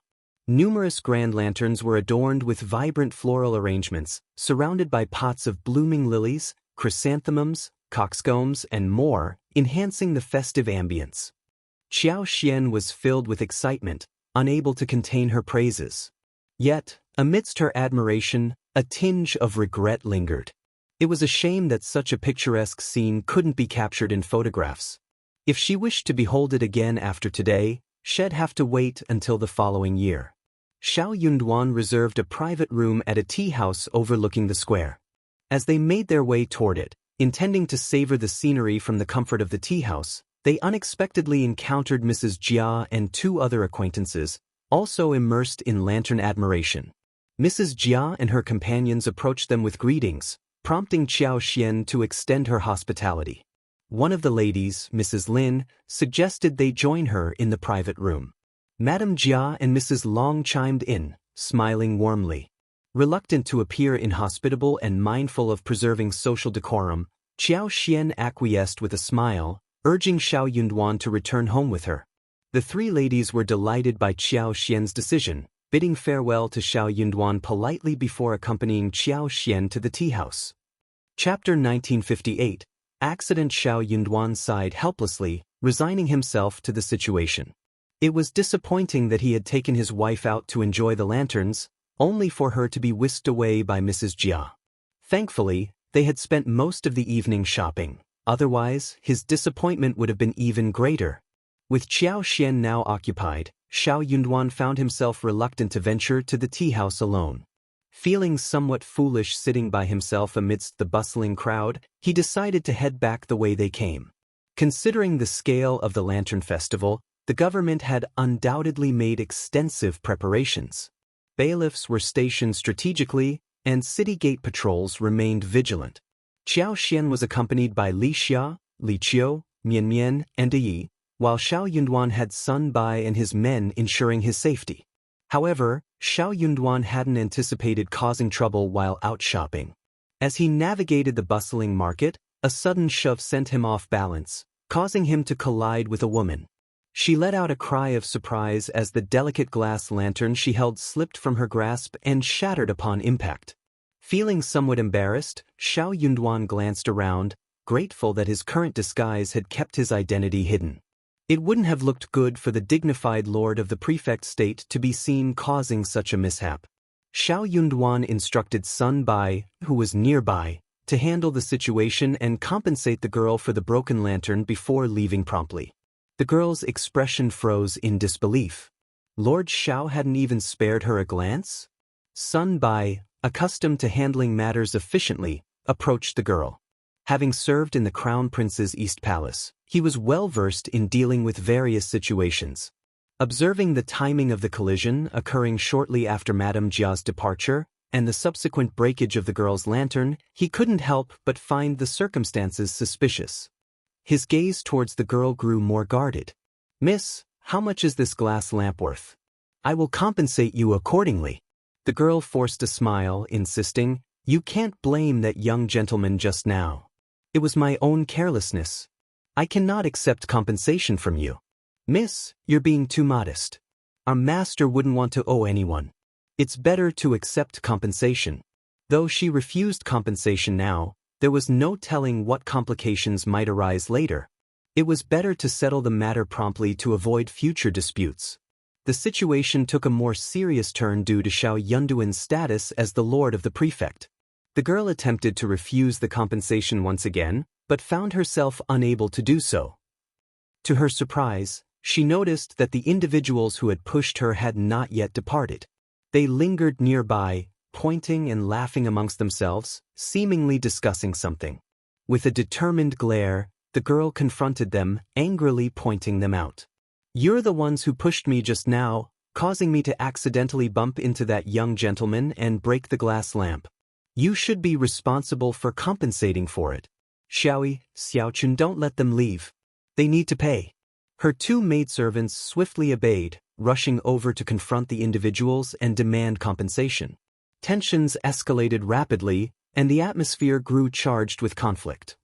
Numerous grand lanterns were adorned with vibrant floral arrangements, surrounded by pots of blooming lilies, chrysanthemums, coxcombs, and more, enhancing the festive ambience. Xiao Xian was filled with excitement, unable to contain her praises. Yet, amidst her admiration, a tinge of regret lingered. It was a shame that such a picturesque scene couldn't be captured in photographs. If she wished to behold it again after today, she'd have to wait until the following year. Xiao Yunduan reserved a private room at a tea house overlooking the square. As they made their way toward it, intending to savor the scenery from the comfort of the tea house, they unexpectedly encountered Mrs. Jia and 2 other acquaintances, also immersed in lantern admiration. Mrs. Jia and her companions approached them with greetings, prompting Xiao Xian to extend her hospitality. One of the ladies, Mrs. Lin, suggested they join her in the private room. Madame Jia and Mrs. Long chimed in, smiling warmly. Reluctant to appear inhospitable and mindful of preserving social decorum, Xiao Xian acquiesced with a smile, urging Xiao Yunduan to return home with her. The 3 ladies were delighted by Xiao Xian's decision, bidding farewell to Xiao Yunduan politely before accompanying Xiao Xian to the tea house. Chapter 1958. Accident. Xiao Yunduan sighed helplessly, resigning himself to the situation. It was disappointing that he had taken his wife out to enjoy the lanterns, only for her to be whisked away by Mrs. Jia. Thankfully, they had spent most of the evening shopping, otherwise his disappointment would have been even greater. With Xiao Xian now occupied, Xiao Yunduan found himself reluctant to venture to the tea house alone. Feeling somewhat foolish sitting by himself amidst the bustling crowd, he decided to head back the way they came. Considering the scale of the Lantern Festival, the government had undoubtedly made extensive preparations. Bailiffs were stationed strategically, and city gate patrols remained vigilant. Xiao Xian was accompanied by Li Xia, Li Qiu, Mian Mian, and Yi, while Xiao Yunduan had Sun Bai and his men ensuring his safety. However, Xiao Yunduan hadn't anticipated causing trouble while out shopping. As he navigated the bustling market, a sudden shove sent him off balance, causing him to collide with a woman. She let out a cry of surprise as the delicate glass lantern she held slipped from her grasp and shattered upon impact. Feeling somewhat embarrassed, Xiao Yunduan glanced around, grateful that his current disguise had kept his identity hidden. It wouldn't have looked good for the dignified lord of the prefect state to be seen causing such a mishap. Xiao Yunduan instructed Sun Bai, who was nearby, to handle the situation and compensate the girl for the broken lantern before leaving promptly. The girl's expression froze in disbelief. Lord Xiao hadn't even spared her a glance? Sun Bai, accustomed to handling matters efficiently, approached the girl. Having served in the Crown Prince's East Palace, he was well versed in dealing with various situations. Observing the timing of the collision occurring shortly after Madame Jia's departure, and the subsequent breakage of the girl's lantern, he couldn't help but find the circumstances suspicious. His gaze towards the girl grew more guarded. "Miss, how much is this glass lamp worth? I will compensate you accordingly." The girl forced a smile, insisting, "You can't blame that young gentleman just now. It was my own carelessness. I cannot accept compensation from you." "Miss, you're being too modest. Our master wouldn't want to owe anyone. It's better to accept compensation." Though she refused compensation now, there was no telling what complications might arise later. It was better to settle the matter promptly to avoid future disputes. The situation took a more serious turn due to Xiao Yunduan's status as the lord of the prefect. The girl attempted to refuse the compensation once again, but found herself unable to do so. To her surprise, she noticed that the individuals who had pushed her had not yet departed. They lingered nearby, pointing and laughing amongst themselves, seemingly discussing something. With a determined glare, the girl confronted them, angrily pointing them out. "You're the ones who pushed me just now, causing me to accidentally bump into that young gentleman and break the glass lamp. You should be responsible for compensating for it. Xiaoyi, Xiaochun, don't let them leave. They need to pay." Her two maidservants swiftly obeyed, rushing over to confront the individuals and demand compensation. Tensions escalated rapidly, and the atmosphere grew charged with conflict.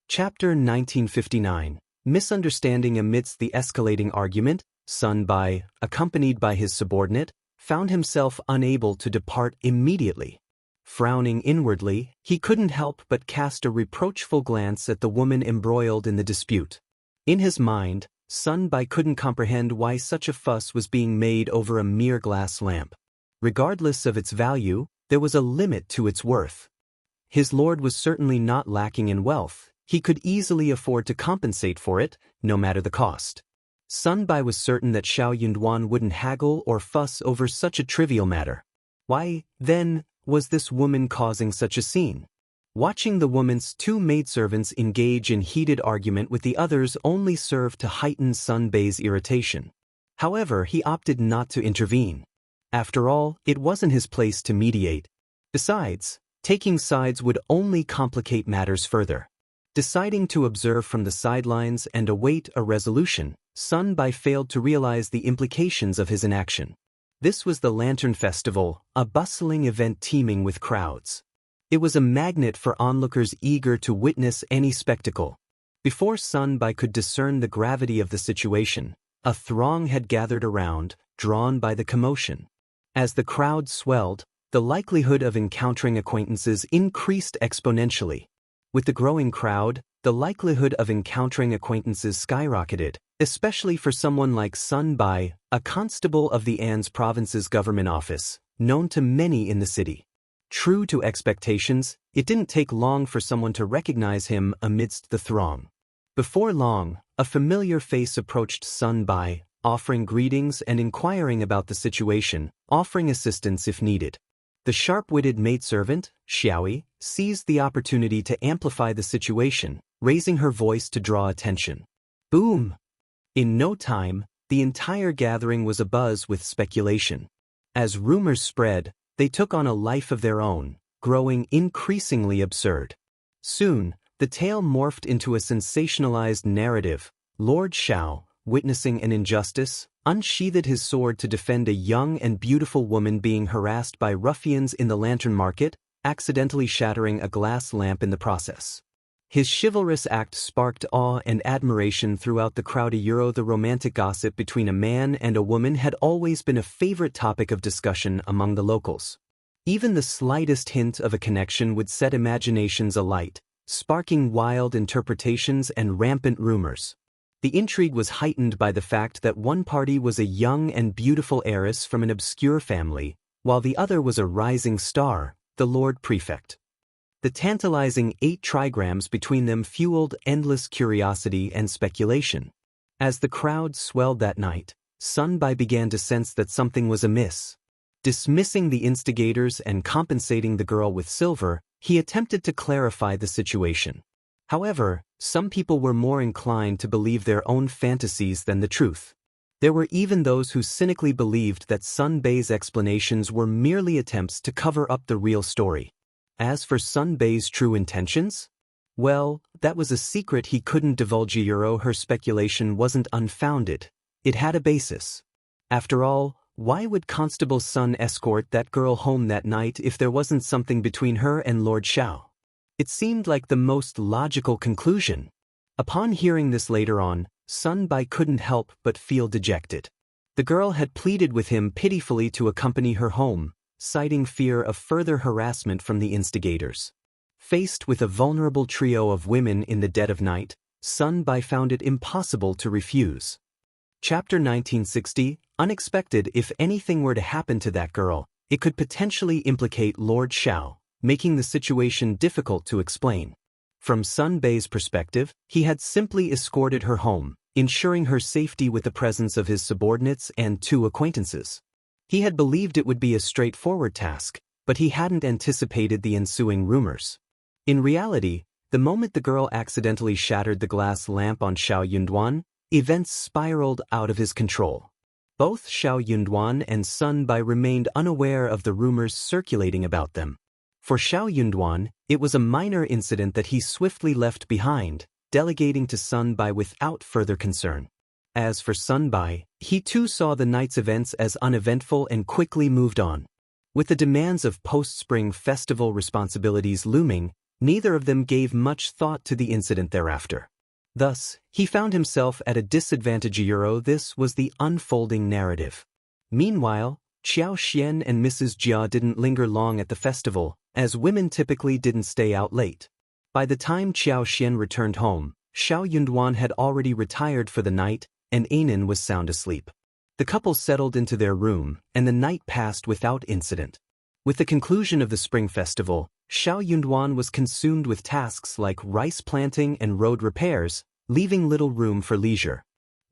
Chapter 1959. Misunderstanding. Amidst the escalating argument, Sun Bai, accompanied by his subordinate, found himself unable to depart immediately. Frowning inwardly, he couldn't help but cast a reproachful glance at the woman embroiled in the dispute. In his mind, Sun Bai couldn't comprehend why such a fuss was being made over a mere glass lamp. Regardless of its value, there was a limit to its worth. His lord was certainly not lacking in wealth. He could easily afford to compensate for it, no matter the cost. Sun Bai was certain that Xiao Yunduan wouldn't haggle or fuss over such a trivial matter. Why, then, was this woman causing such a scene? Watching the woman's two maidservants engage in heated argument with the others only served to heighten Sun Bai's irritation. However, he opted not to intervene. After all, it wasn't his place to mediate. Besides, taking sides would only complicate matters further. Deciding to observe from the sidelines and await a resolution, Sun Bai failed to realize the implications of his inaction. This was the Lantern Festival, a bustling event teeming with crowds. It was a magnet for onlookers eager to witness any spectacle. Before Sun Bai could discern the gravity of the situation, a throng had gathered around, drawn by the commotion. As the crowd swelled, the likelihood of encountering acquaintances increased exponentially. With the growing crowd, the likelihood of encountering acquaintances skyrocketed, especially for someone like Sun Bai, a constable of the An's province's government office, known to many in the city. True to expectations, it didn't take long for someone to recognize him amidst the throng. Before long, a familiar face approached Sun Bai, offering greetings and inquiring about the situation, offering assistance if needed. The sharp-witted maidservant, Xiaoyi, seized the opportunity to amplify the situation, raising her voice to draw attention. Boom! In no time, the entire gathering was abuzz with speculation. As rumors spread, they took on a life of their own, growing increasingly absurd. Soon, the tale morphed into a sensationalized narrative. Lord Xiao, witnessing an injustice, unsheathed his sword to defend a young and beautiful woman being harassed by ruffians in the lantern market, accidentally shattering a glass lamp in the process. His chivalrous act sparked awe and admiration throughout the crowd. The romantic gossip between a man and a woman had always been a favorite topic of discussion among the locals. Even the slightest hint of a connection would set imaginations alight, sparking wild interpretations and rampant rumors. The intrigue was heightened by the fact that one party was a young and beautiful heiress from an obscure family, while the other was a rising star, the Lord Prefect. The tantalizing 8 trigrams between them fueled endless curiosity and speculation. As the crowd swelled that night, Sun Bai began to sense that something was amiss. Dismissing the instigators and compensating the girl with silver, he attempted to clarify the situation. However, some people were more inclined to believe their own fantasies than the truth. There were even those who cynically believed that Sun Bai's explanations were merely attempts to cover up the real story. As for Sun Bai's true intentions? Well, that was a secret he couldn't divulge. Her speculation wasn't unfounded. It had a basis. After all, why would Constable Sun escort that girl home that night if there wasn't something between her and Lord Xiao? It seemed like the most logical conclusion. Upon hearing this later on, Sun Bai couldn't help but feel dejected. The girl had pleaded with him pitifully to accompany her home, citing fear of further harassment from the instigators. Faced with a vulnerable trio of women in the dead of night, Sun Bai found it impossible to refuse. Chapter 1960, Unexpected. If anything were to happen to that girl, it could potentially implicate Lord Xiao, making the situation difficult to explain. From Sun Bai's perspective, he had simply escorted her home, ensuring her safety with the presence of his subordinates and 2 acquaintances. He had believed it would be a straightforward task, but he hadn't anticipated the ensuing rumors. In reality, the moment the girl accidentally shattered the glass lamp on Xiao Yunduan, events spiraled out of his control. Both Xiao Yunduan and Sun Bai remained unaware of the rumors circulating about them. For Xiao Yunduan, it was a minor incident that he swiftly left behind, delegating to Sun Bai without further concern. As for Sun Bai, he too saw the night's events as uneventful and quickly moved on. With the demands of post-spring festival responsibilities looming, neither of them gave much thought to the incident thereafter. Thus, he found himself at a disadvantage. This was the unfolding narrative. Meanwhile, Qiao Xian and Mrs. Jia didn't linger long at the festival, as women typically didn't stay out late. By the time Qiao Xian returned home, Xiao Yunduan had already retired for the night, and Anan was sound asleep. The couple settled into their room, and the night passed without incident. With the conclusion of the spring festival, Xiao Yunduan was consumed with tasks like rice planting and road repairs, leaving little room for leisure.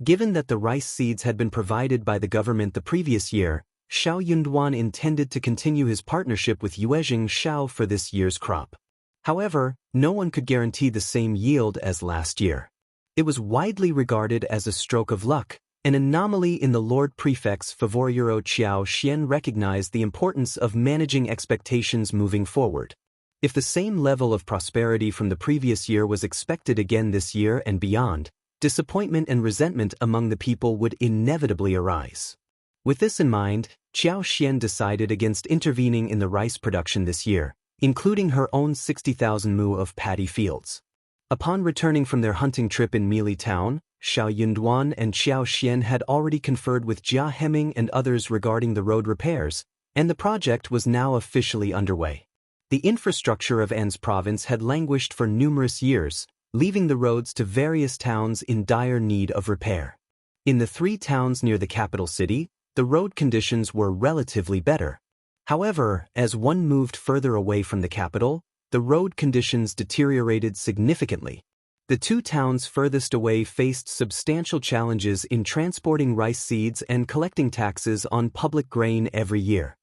Given that the rice seeds had been provided by the government the previous year, Xiao Yunduan intended to continue his partnership with Yuezheng Xiao for this year's crop. However, no one could guarantee the same yield as last year. It was widely regarded as a stroke of luck, an anomaly in the Lord Prefect's favor. Qiao Xian recognized the importance of managing expectations moving forward. If the same level of prosperity from the previous year was expected again this year and beyond, disappointment and resentment among the people would inevitably arise. With this in mind, Qiao Xian decided against intervening in the rice production this year, including her own 60,000 mu of paddy fields. Upon returning from their hunting trip in Meili Town, Xiao Yunduan and Qiao Xian had already conferred with Jia Hemming and others regarding the road repairs, and the project was now officially underway. The infrastructure of An's province had languished for numerous years, leaving the roads to various towns in dire need of repair. In the 3 towns near the capital city, the road conditions were relatively better. However, as one moved further away from the capital, the road conditions deteriorated significantly. The 2 towns furthest away faced substantial challenges in transporting rice seeds and collecting taxes on public grain every year.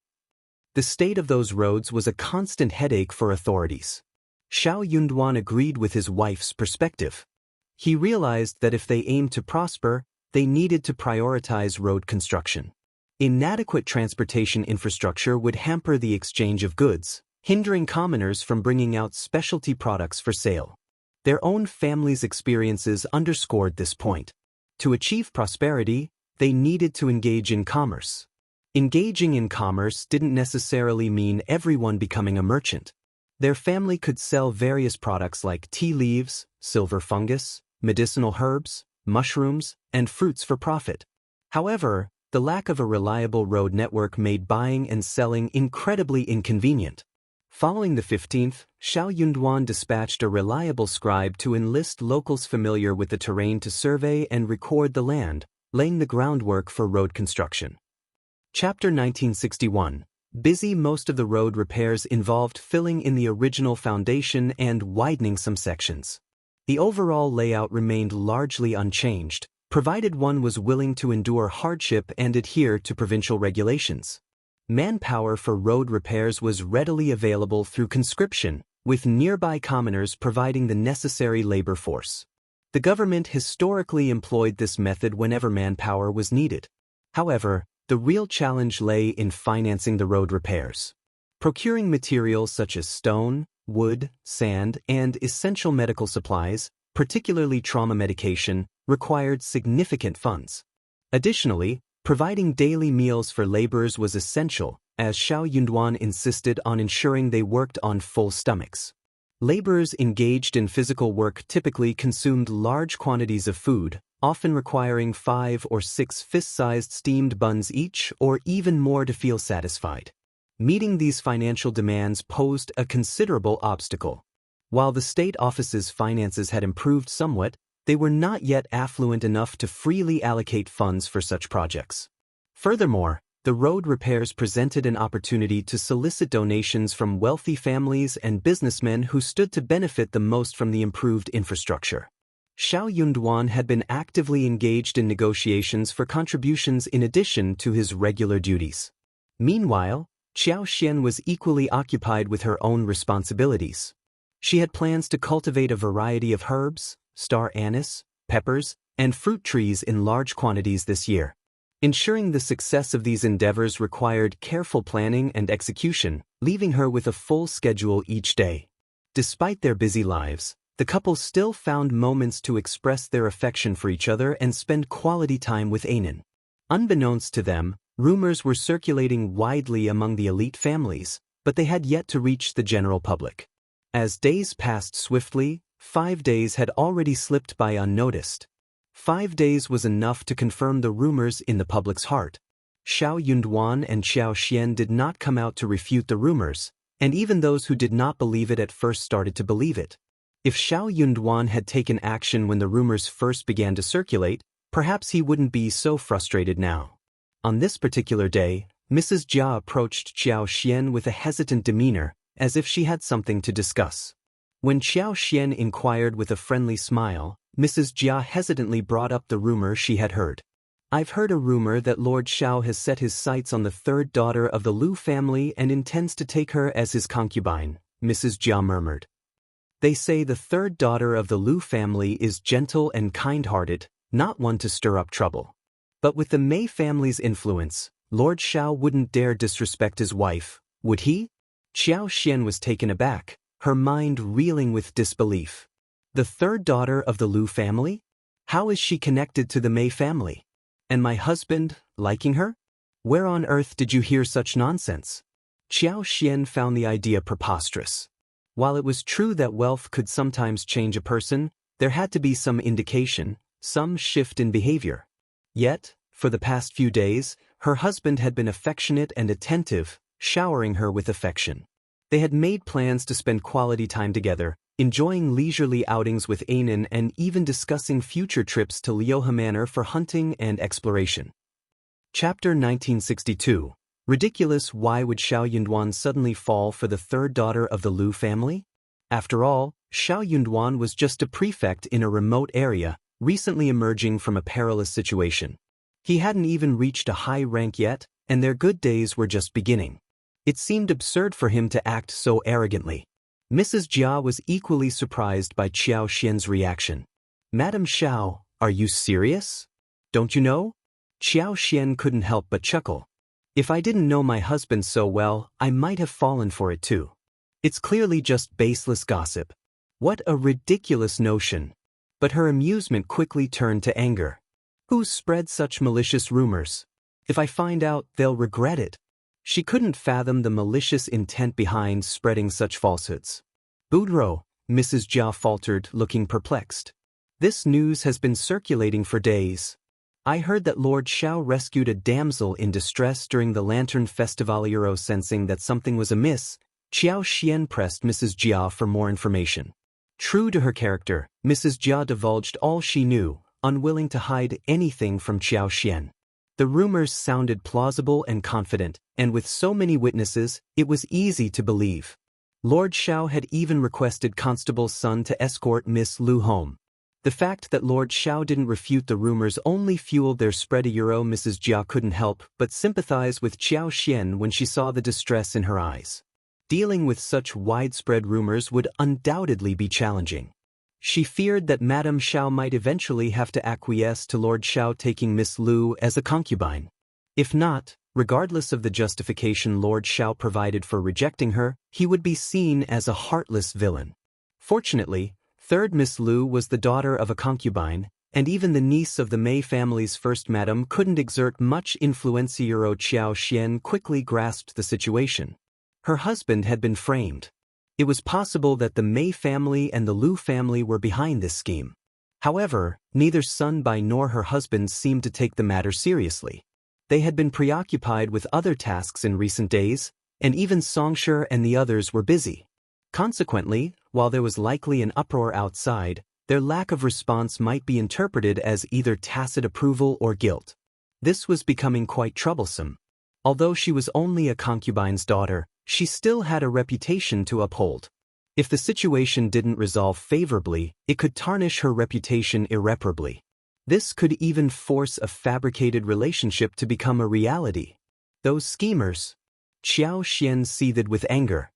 The state of those roads was a constant headache for authorities. Xiao Yunduan agreed with his wife's perspective. He realized that if they aimed to prosper, they needed to prioritize road construction. Inadequate transportation infrastructure would hamper the exchange of goods, hindering commoners from bringing out specialty products for sale. Their own family's experiences underscored this point. To achieve prosperity, they needed to engage in commerce. Engaging in commerce didn't necessarily mean everyone becoming a merchant. Their family could sell various products like tea leaves, silver fungus, medicinal herbs, mushrooms, and fruits for profit. However, the lack of a reliable road network made buying and selling incredibly inconvenient. Following the 15th, Xiao Yunduan dispatched a reliable scribe to enlist locals familiar with the terrain to survey and record the land, laying the groundwork for road construction. Chapter 1961. Busy. Most of the road repairs involved filling in the original foundation and widening some sections. The overall layout remained largely unchanged, provided one was willing to endure hardship and adhere to provincial regulations. Manpower for road repairs was readily available through conscription, with nearby commoners providing the necessary labor force. The government historically employed this method whenever manpower was needed. However, the real challenge lay in financing the road repairs. Procuring materials such as stone, wood, sand, and essential medical supplies, particularly trauma medication, required significant funds. Additionally, providing daily meals for laborers was essential, as Xiao Yunduan insisted on ensuring they worked on full stomachs. Laborers engaged in physical work typically consumed large quantities of food, often requiring 5 or 6 fist-sized steamed buns each or even more to feel satisfied. Meeting these financial demands posed a considerable obstacle. While the state office's finances had improved somewhat, they were not yet affluent enough to freely allocate funds for such projects. Furthermore, the road repairs presented an opportunity to solicit donations from wealthy families and businessmen who stood to benefit the most from the improved infrastructure. Xiao Yunduan had been actively engaged in negotiations for contributions in addition to his regular duties. Meanwhile, Xiao Xian was equally occupied with her own responsibilities. She had plans to cultivate a variety of herbs, star anise, peppers, and fruit trees in large quantities this year. Ensuring the success of these endeavors required careful planning and execution, leaving her with a full schedule each day. Despite their busy lives, the couple still found moments to express their affection for each other and spend quality time with Anan. Unbeknownst to them, rumors were circulating widely among the elite families, but they had yet to reach the general public. As days passed swiftly, 5 days had already slipped by unnoticed. 5 days was enough to confirm the rumors in the public's heart. Xiao Yunduan and Xiao Xian did not come out to refute the rumors, and even those who did not believe it at first started to believe it. If Xiao Yunduan had taken action when the rumors first began to circulate, perhaps he wouldn't be so frustrated now. On this particular day, Mrs. Jia approached Xiao Xian with a hesitant demeanor, as if she had something to discuss. When Xiao Xian inquired with a friendly smile, Mrs. Jia hesitantly brought up the rumor she had heard. "I've heard a rumor that Lord Xiao has set his sights on the third daughter of the Lu family and intends to take her as his concubine," Mrs. Jia murmured. "They say the third daughter of the Lu family is gentle and kind-hearted, not one to stir up trouble. But with the Mei family's influence, Lord Xiao wouldn't dare disrespect his wife, would he?" Xiao Xian was taken aback, her mind reeling with disbelief. The third daughter of the Lu family? How is she connected to the Mei family? And my husband, liking her? Where on earth did you hear such nonsense? Xiao Xian found the idea preposterous. While it was true that wealth could sometimes change a person, there had to be some indication, some shift in behavior. Yet, for the past few days, her husband had been affectionate and attentive, showering her with affection. They had made plans to spend quality time together, enjoying leisurely outings with Anan and even discussing future trips to Liuhe Manor for hunting and exploration. Chapter 1962. Ridiculous. Why would Xiao Yunduan suddenly fall for the third daughter of the Lu family? After all, Xiao Yunduan was just a prefect in a remote area, recently emerging from a perilous situation. He hadn't even reached a high rank yet, and their good days were just beginning. It seemed absurd for him to act so arrogantly. Mrs. Jia was equally surprised by Xiao Xian's reaction. "Madam Xiao, are you serious? Don't you know?" Xiao Xian couldn't help but chuckle. "If I didn't know my husband so well, I might have fallen for it too. It's clearly just baseless gossip. What a ridiculous notion." But her amusement quickly turned to anger. Who spread such malicious rumors? If I find out, they'll regret it. She couldn't fathom the malicious intent behind spreading such falsehoods. Boudreaux, Mrs. Jia faltered, looking perplexed. This news has been circulating for days. I heard that Lord Xiao rescued a damsel in distress during the Lantern Festival. Sensing that something was amiss, Xiao Xian pressed Mrs. Jia for more information. True to her character, Mrs. Jia divulged all she knew, unwilling to hide anything from Xiao Xian. The rumors sounded plausible and confident, and with so many witnesses, it was easy to believe. Lord Xiao had even requested Constable's son to escort Miss Lu home. The fact that Lord Xiao didn't refute the rumors only fueled their spread. Mrs. Jia couldn't help but sympathize with Xiao Xian when she saw the distress in her eyes. Dealing with such widespread rumors would undoubtedly be challenging. She feared that Madame Xiao might eventually have to acquiesce to Lord Xiao taking Miss Lu as a concubine. If not, regardless of the justification Lord Xiao provided for rejecting her, he would be seen as a heartless villain. Fortunately, third Miss Lu was the daughter of a concubine, and even the niece of the Mei family's first madam couldn't exert much influence. Xiao Xian quickly grasped the situation. Her husband had been framed. It was possible that the Mei family and the Lu family were behind this scheme. However, neither Sun Bai nor her husband seemed to take the matter seriously. They had been preoccupied with other tasks in recent days, and even Songshi and the others were busy. Consequently, while there was likely an uproar outside, their lack of response might be interpreted as either tacit approval or guilt. This was becoming quite troublesome. Although she was only a concubine's daughter, she still had a reputation to uphold. If the situation didn't resolve favorably, it could tarnish her reputation irreparably. This could even force a fabricated relationship to become a reality. Those schemers. Xiao Xian seethed with anger.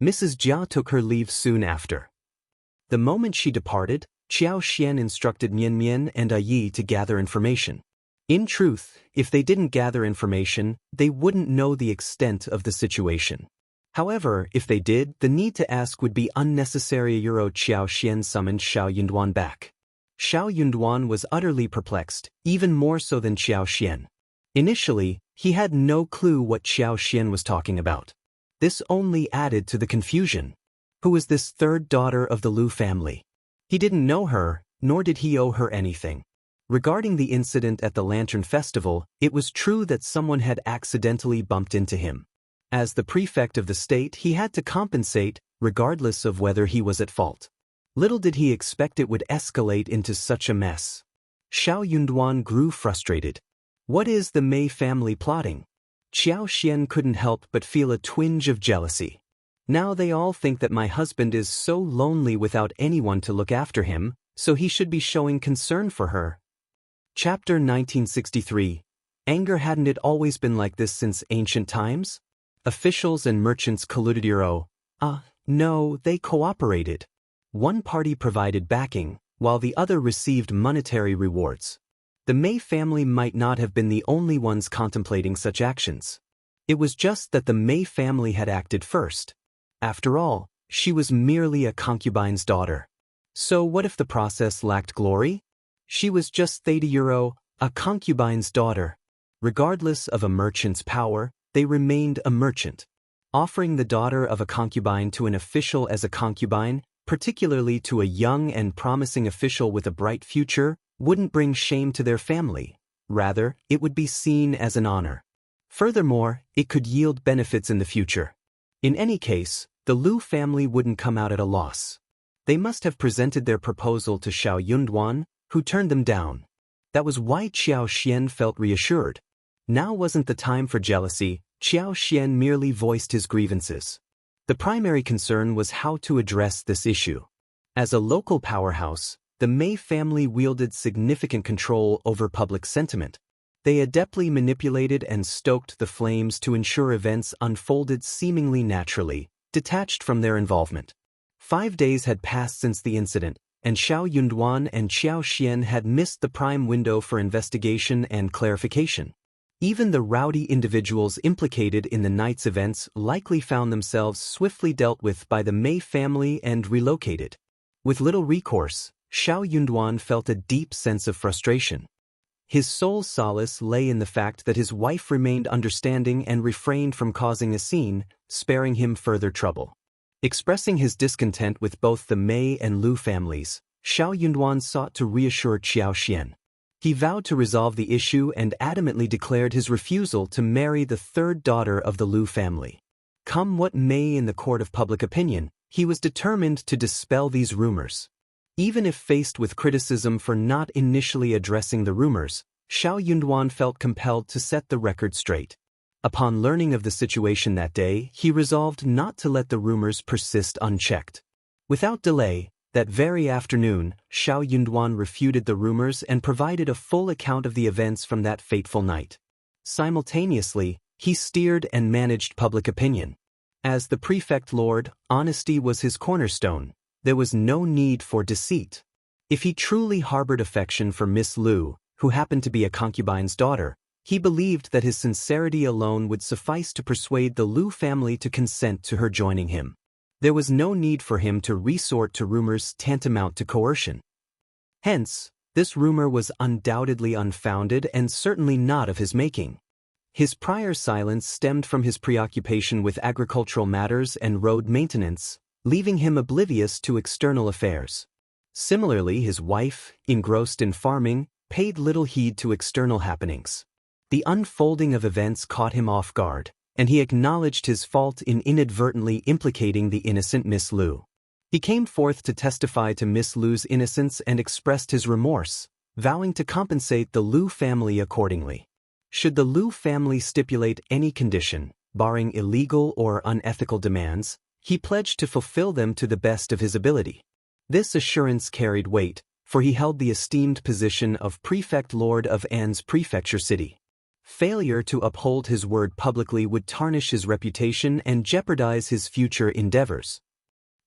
Mrs. Jia took her leave soon after. The moment she departed, Xiao Xian instructed Mian Mian and Yi to gather information. In truth, if they didn't gather information, they wouldn't know the extent of the situation. However, if they did, the need to ask would be unnecessary. Xiao Xian summoned Xiao Yunduan back. Xiao Yunduan was utterly perplexed, even more so than Xiao Xian. Initially, he had no clue what Xiao Xian was talking about. This only added to the confusion. Who was this third daughter of the Lu family? He didn't know her, nor did he owe her anything. Regarding the incident at the Lantern Festival, it was true that someone had accidentally bumped into him. As the prefect of the state, he had to compensate, regardless of whether he was at fault. Little did he expect it would escalate into such a mess. Xiao Yunduan grew frustrated. What is the Mei family plotting? Xiao Xian couldn't help but feel a twinge of jealousy. Now they all think that my husband is so lonely without anyone to look after him, so he should be showing concern for her. Chapter 1963. Anger. Hadn't it always been like this since ancient times? Officials and merchants colluded. No, they cooperated. One party provided backing, while the other received monetary rewards. The Mei family might not have been the only ones contemplating such actions. It was just that the Mei family had acted first. After all, she was merely a concubine's daughter. So what if the process lacked glory? She was just €30, a concubine's daughter. Regardless of a merchant's power, they remained a merchant. Offering the daughter of a concubine to an official as a concubine, particularly to a young and promising official with a bright future, wouldn't bring shame to their family. Rather, it would be seen as an honor. Furthermore, it could yield benefits in the future. In any case, the Lu family wouldn't come out at a loss. They must have presented their proposal to Xiao Yunduan, who turned them down. That was why Xiao Xian felt reassured. Now wasn't the time for jealousy. Xiao Xian merely voiced his grievances. The primary concern was how to address this issue. As a local powerhouse, the Mei family wielded significant control over public sentiment. They adeptly manipulated and stoked the flames to ensure events unfolded seemingly naturally, detached from their involvement. 5 days had passed since the incident, and Xiao Yunduan and Xiao Xian had missed the prime window for investigation and clarification. Even the rowdy individuals implicated in the night's events likely found themselves swiftly dealt with by the Mei family and relocated. With little recourse, Xiao Yunduan felt a deep sense of frustration. His sole solace lay in the fact that his wife remained understanding and refrained from causing a scene, sparing him further trouble. Expressing his discontent with both the Mei and Lu families, Xiao Yunduan sought to reassure Xiaoxian. He vowed to resolve the issue and adamantly declared his refusal to marry the third daughter of the Lu family. Come what may in the court of public opinion, he was determined to dispel these rumors. Even if faced with criticism for not initially addressing the rumors, Xiao Yunduan felt compelled to set the record straight. Upon learning of the situation that day, he resolved not to let the rumors persist unchecked. Without delay, that very afternoon, Xiao Yunduan refuted the rumors and provided a full account of the events from that fateful night. Simultaneously, he steered and managed public opinion. As the prefect lord, honesty was his cornerstone. There was no need for deceit. If he truly harbored affection for Miss Lu, who happened to be a concubine's daughter, he believed that his sincerity alone would suffice to persuade the Lu family to consent to her joining him. There was no need for him to resort to rumors tantamount to coercion. Hence, this rumor was undoubtedly unfounded and certainly not of his making. His prior silence stemmed from his preoccupation with agricultural matters and road maintenance, leaving him oblivious to external affairs. Similarly, his wife, engrossed in farming, paid little heed to external happenings. The unfolding of events caught him off guard, and he acknowledged his fault in inadvertently implicating the innocent Miss Lu. He came forth to testify to Miss Lu's innocence and expressed his remorse, vowing to compensate the Lu family accordingly. Should the Lu family stipulate any condition, barring illegal or unethical demands, he pledged to fulfill them to the best of his ability. This assurance carried weight, for he held the esteemed position of prefect lord of An's prefecture city. Failure to uphold his word publicly would tarnish his reputation and jeopardize his future endeavors.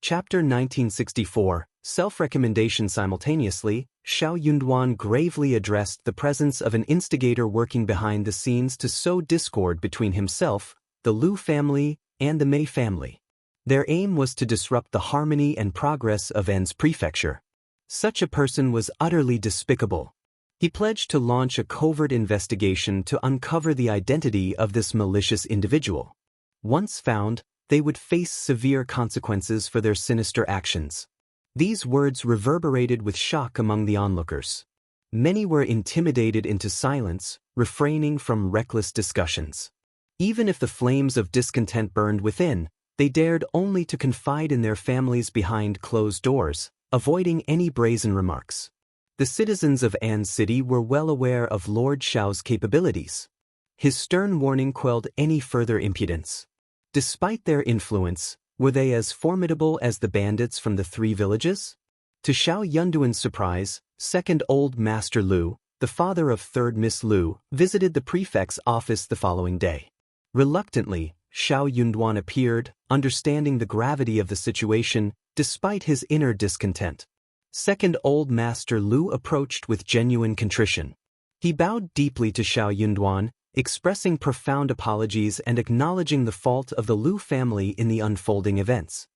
Chapter 1964, Self-Recommendation. Simultaneously, Xiao Yunduan gravely addressed the presence of an instigator working behind the scenes to sow discord between himself, the Lu family, and the Mei family. Their aim was to disrupt the harmony and progress of An's prefecture. Such a person was utterly despicable. He pledged to launch a covert investigation to uncover the identity of this malicious individual. Once found, they would face severe consequences for their sinister actions. These words reverberated with shock among the onlookers. Many were intimidated into silence, refraining from reckless discussions. Even if the flames of discontent burned within, they dared only to confide in their families behind closed doors, avoiding any brazen remarks. The citizens of An's city were well aware of Lord Xiao's capabilities. His stern warning quelled any further impudence. Despite their influence, were they as formidable as the bandits from the three villages? To Xiao Yunduan's surprise, second Old Master Lu, the father of third Miss Lu, visited the prefect's office the following day. Reluctantly, Xiao Yunduan appeared, understanding the gravity of the situation, despite his inner discontent. Second Old Master Lu approached with genuine contrition. He bowed deeply to Xiao Yunduan, expressing profound apologies and acknowledging the fault of the Lu family in the unfolding events.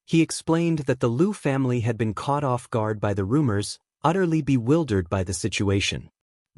He explained that the Lu family had been caught off guard by the rumors, utterly bewildered by the situation.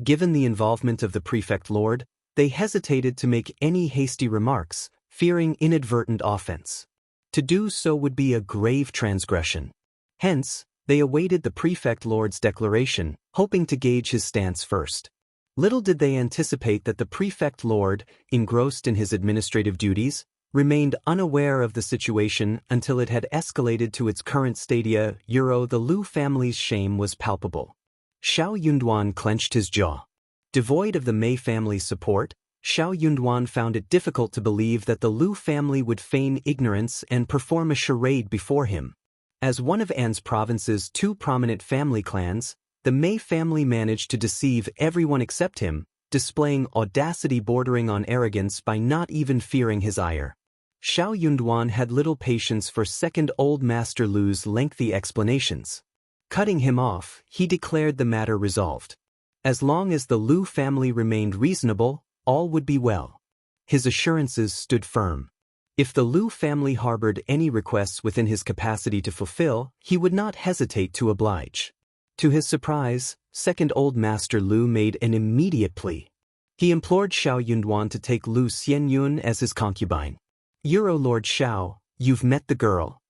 Given the involvement of the prefect lord, they hesitated to make any hasty remarks, fearing inadvertent offense. To do so would be a grave transgression. Hence, they awaited the prefect lord's declaration, hoping to gauge his stance first. Little did they anticipate that the prefect lord, engrossed in his administrative duties, remained unaware of the situation until it had escalated to its current stadia. The Lu family's shame was palpable. Xiao Yunduan clenched his jaw. Devoid of the Mei family's support, Xiao Yunduan found it difficult to believe that the Lu family would feign ignorance and perform a charade before him. As one of An's province's two prominent family clans, the Mei family managed to deceive everyone except him, displaying audacity bordering on arrogance by not even fearing his ire. Xiao Yunduan had little patience for second Old Master Lu's lengthy explanations. Cutting him off, he declared the matter resolved. As long as the Lu family remained reasonable, all would be well. His assurances stood firm. If the Lu family harbored any requests within his capacity to fulfill, he would not hesitate to oblige. To his surprise, Second Old Master Lu made an immediate plea. He implored Xiao Yunduan to take Lu Xianyun as his concubine. Lord Xiao, you've met the girl.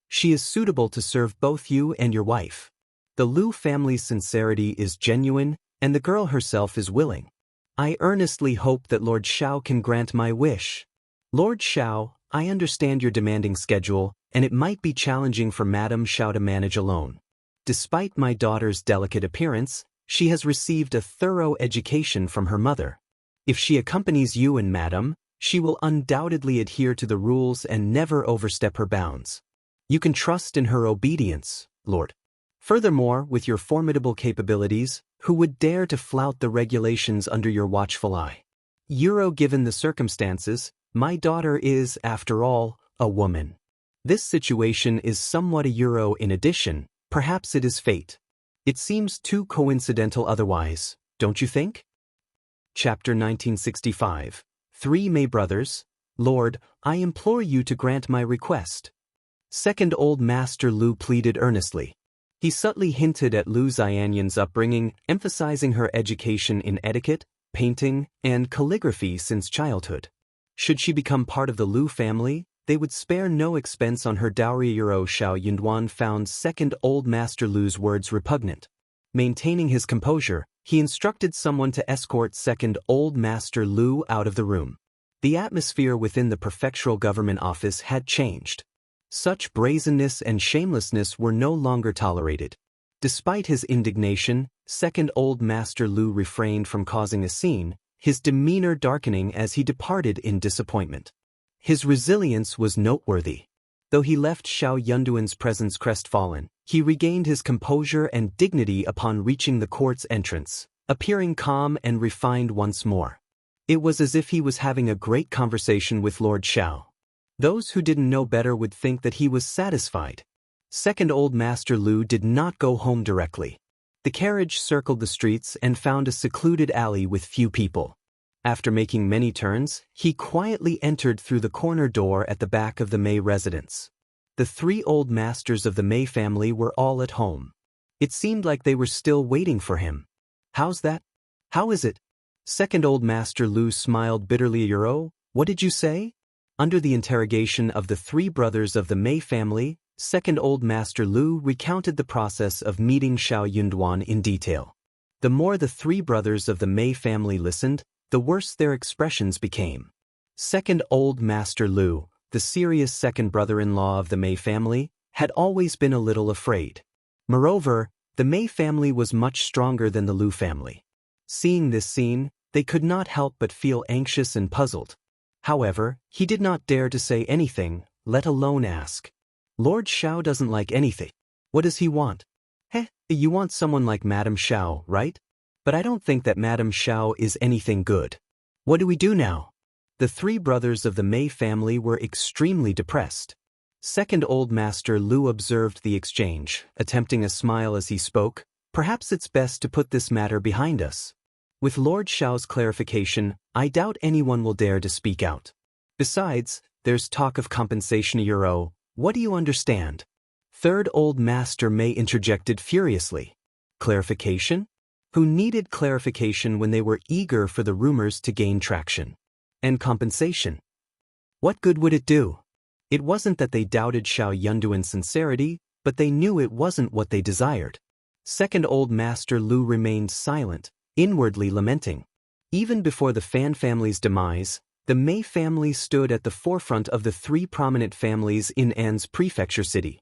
She is suitable to serve both you and your wife. The Lu family's sincerity is genuine, and the girl herself is willing. I earnestly hope that Lord Xiao can grant my wish. Lord Xiao, I understand your demanding schedule, and it might be challenging for Madame Xiao to manage alone. Despite my daughter's delicate appearance, she has received a thorough education from her mother. If she accompanies you and Madame, she will undoubtedly adhere to the rules and never overstep her bounds. You can trust in her obedience, Lord. Furthermore, with your formidable capabilities, who would dare to flout the regulations under your watchful eye? Given the circumstances, my daughter is, after all, a woman. This situation is somewhat a in addition, perhaps it is fate. It seems too coincidental otherwise, don't you think? Chapter 1965. 3 May Brothers. Lord, I implore you to grant my request. Second Old Master Lu pleaded earnestly. He subtly hinted at Lu Xianyun's upbringing, emphasizing her education in etiquette, painting, and calligraphy since childhood. Should she become part of the Lu family, they would spare no expense on her dowry. Xiao Yunduan found Second Old Master Lu's words repugnant. Maintaining his composure, he instructed someone to escort Second Old Master Lu out of the room. The atmosphere within the prefectural government office had changed. Such brazenness and shamelessness were no longer tolerated. Despite his indignation, Second Old Master Lu refrained from causing a scene, his demeanor darkening as he departed in disappointment. His resilience was noteworthy. Though he left Xiao Yunduan's presence crestfallen, he regained his composure and dignity upon reaching the court's entrance, appearing calm and refined once more. It was as if he was having a great conversation with Lord Xiao. Those who didn't know better would think that he was satisfied. Second Old Master Lu did not go home directly. The carriage circled the streets and found a secluded alley with few people. After making many turns, he quietly entered through the corner door at the back of the Mei residence. The 3 old masters of the Mei family were all at home. It seemed like they were still waiting for him. How's that? How is it? Second Old Master Lu smiled bitterly. What did you say? Under the interrogation of the 3 brothers of the Mei family, Second Old Master Lu recounted the process of meeting Xiao Yunduan in detail. The more the 3 brothers of the Mei family listened, the worse their expressions became. Second Old Master Lu, the serious second brother-in-law of the Mei family, had always been a little afraid. Moreover, the Mei family was much stronger than the Lu family. Seeing this scene, they could not help but feel anxious and puzzled. However, he did not dare to say anything, let alone ask. Lord Xiao doesn't like anything. What does he want? You want someone like Madame Xiao, right? But I don't think that Madame Xiao is anything good. What do we do now? The 3 brothers of the Mei family were extremely depressed. Second Old Master Lu observed the exchange, attempting a smile as he spoke. Perhaps it's best to put this matter behind us. With Lord Xiao's clarification, I doubt anyone will dare to speak out. Besides, there's talk of compensation. What do you understand? Third Old Master Mei interjected furiously. Clarification? Who needed clarification when they were eager for the rumors to gain traction? And compensation? What good would it do? It wasn't that they doubted Xiao Yunduan's sincerity, but they knew it wasn't what they desired. Second Old Master Lu remained silent, inwardly lamenting. Even before the Fan family's demise, the Mei family stood at the forefront of the 3 prominent families in An's prefecture city.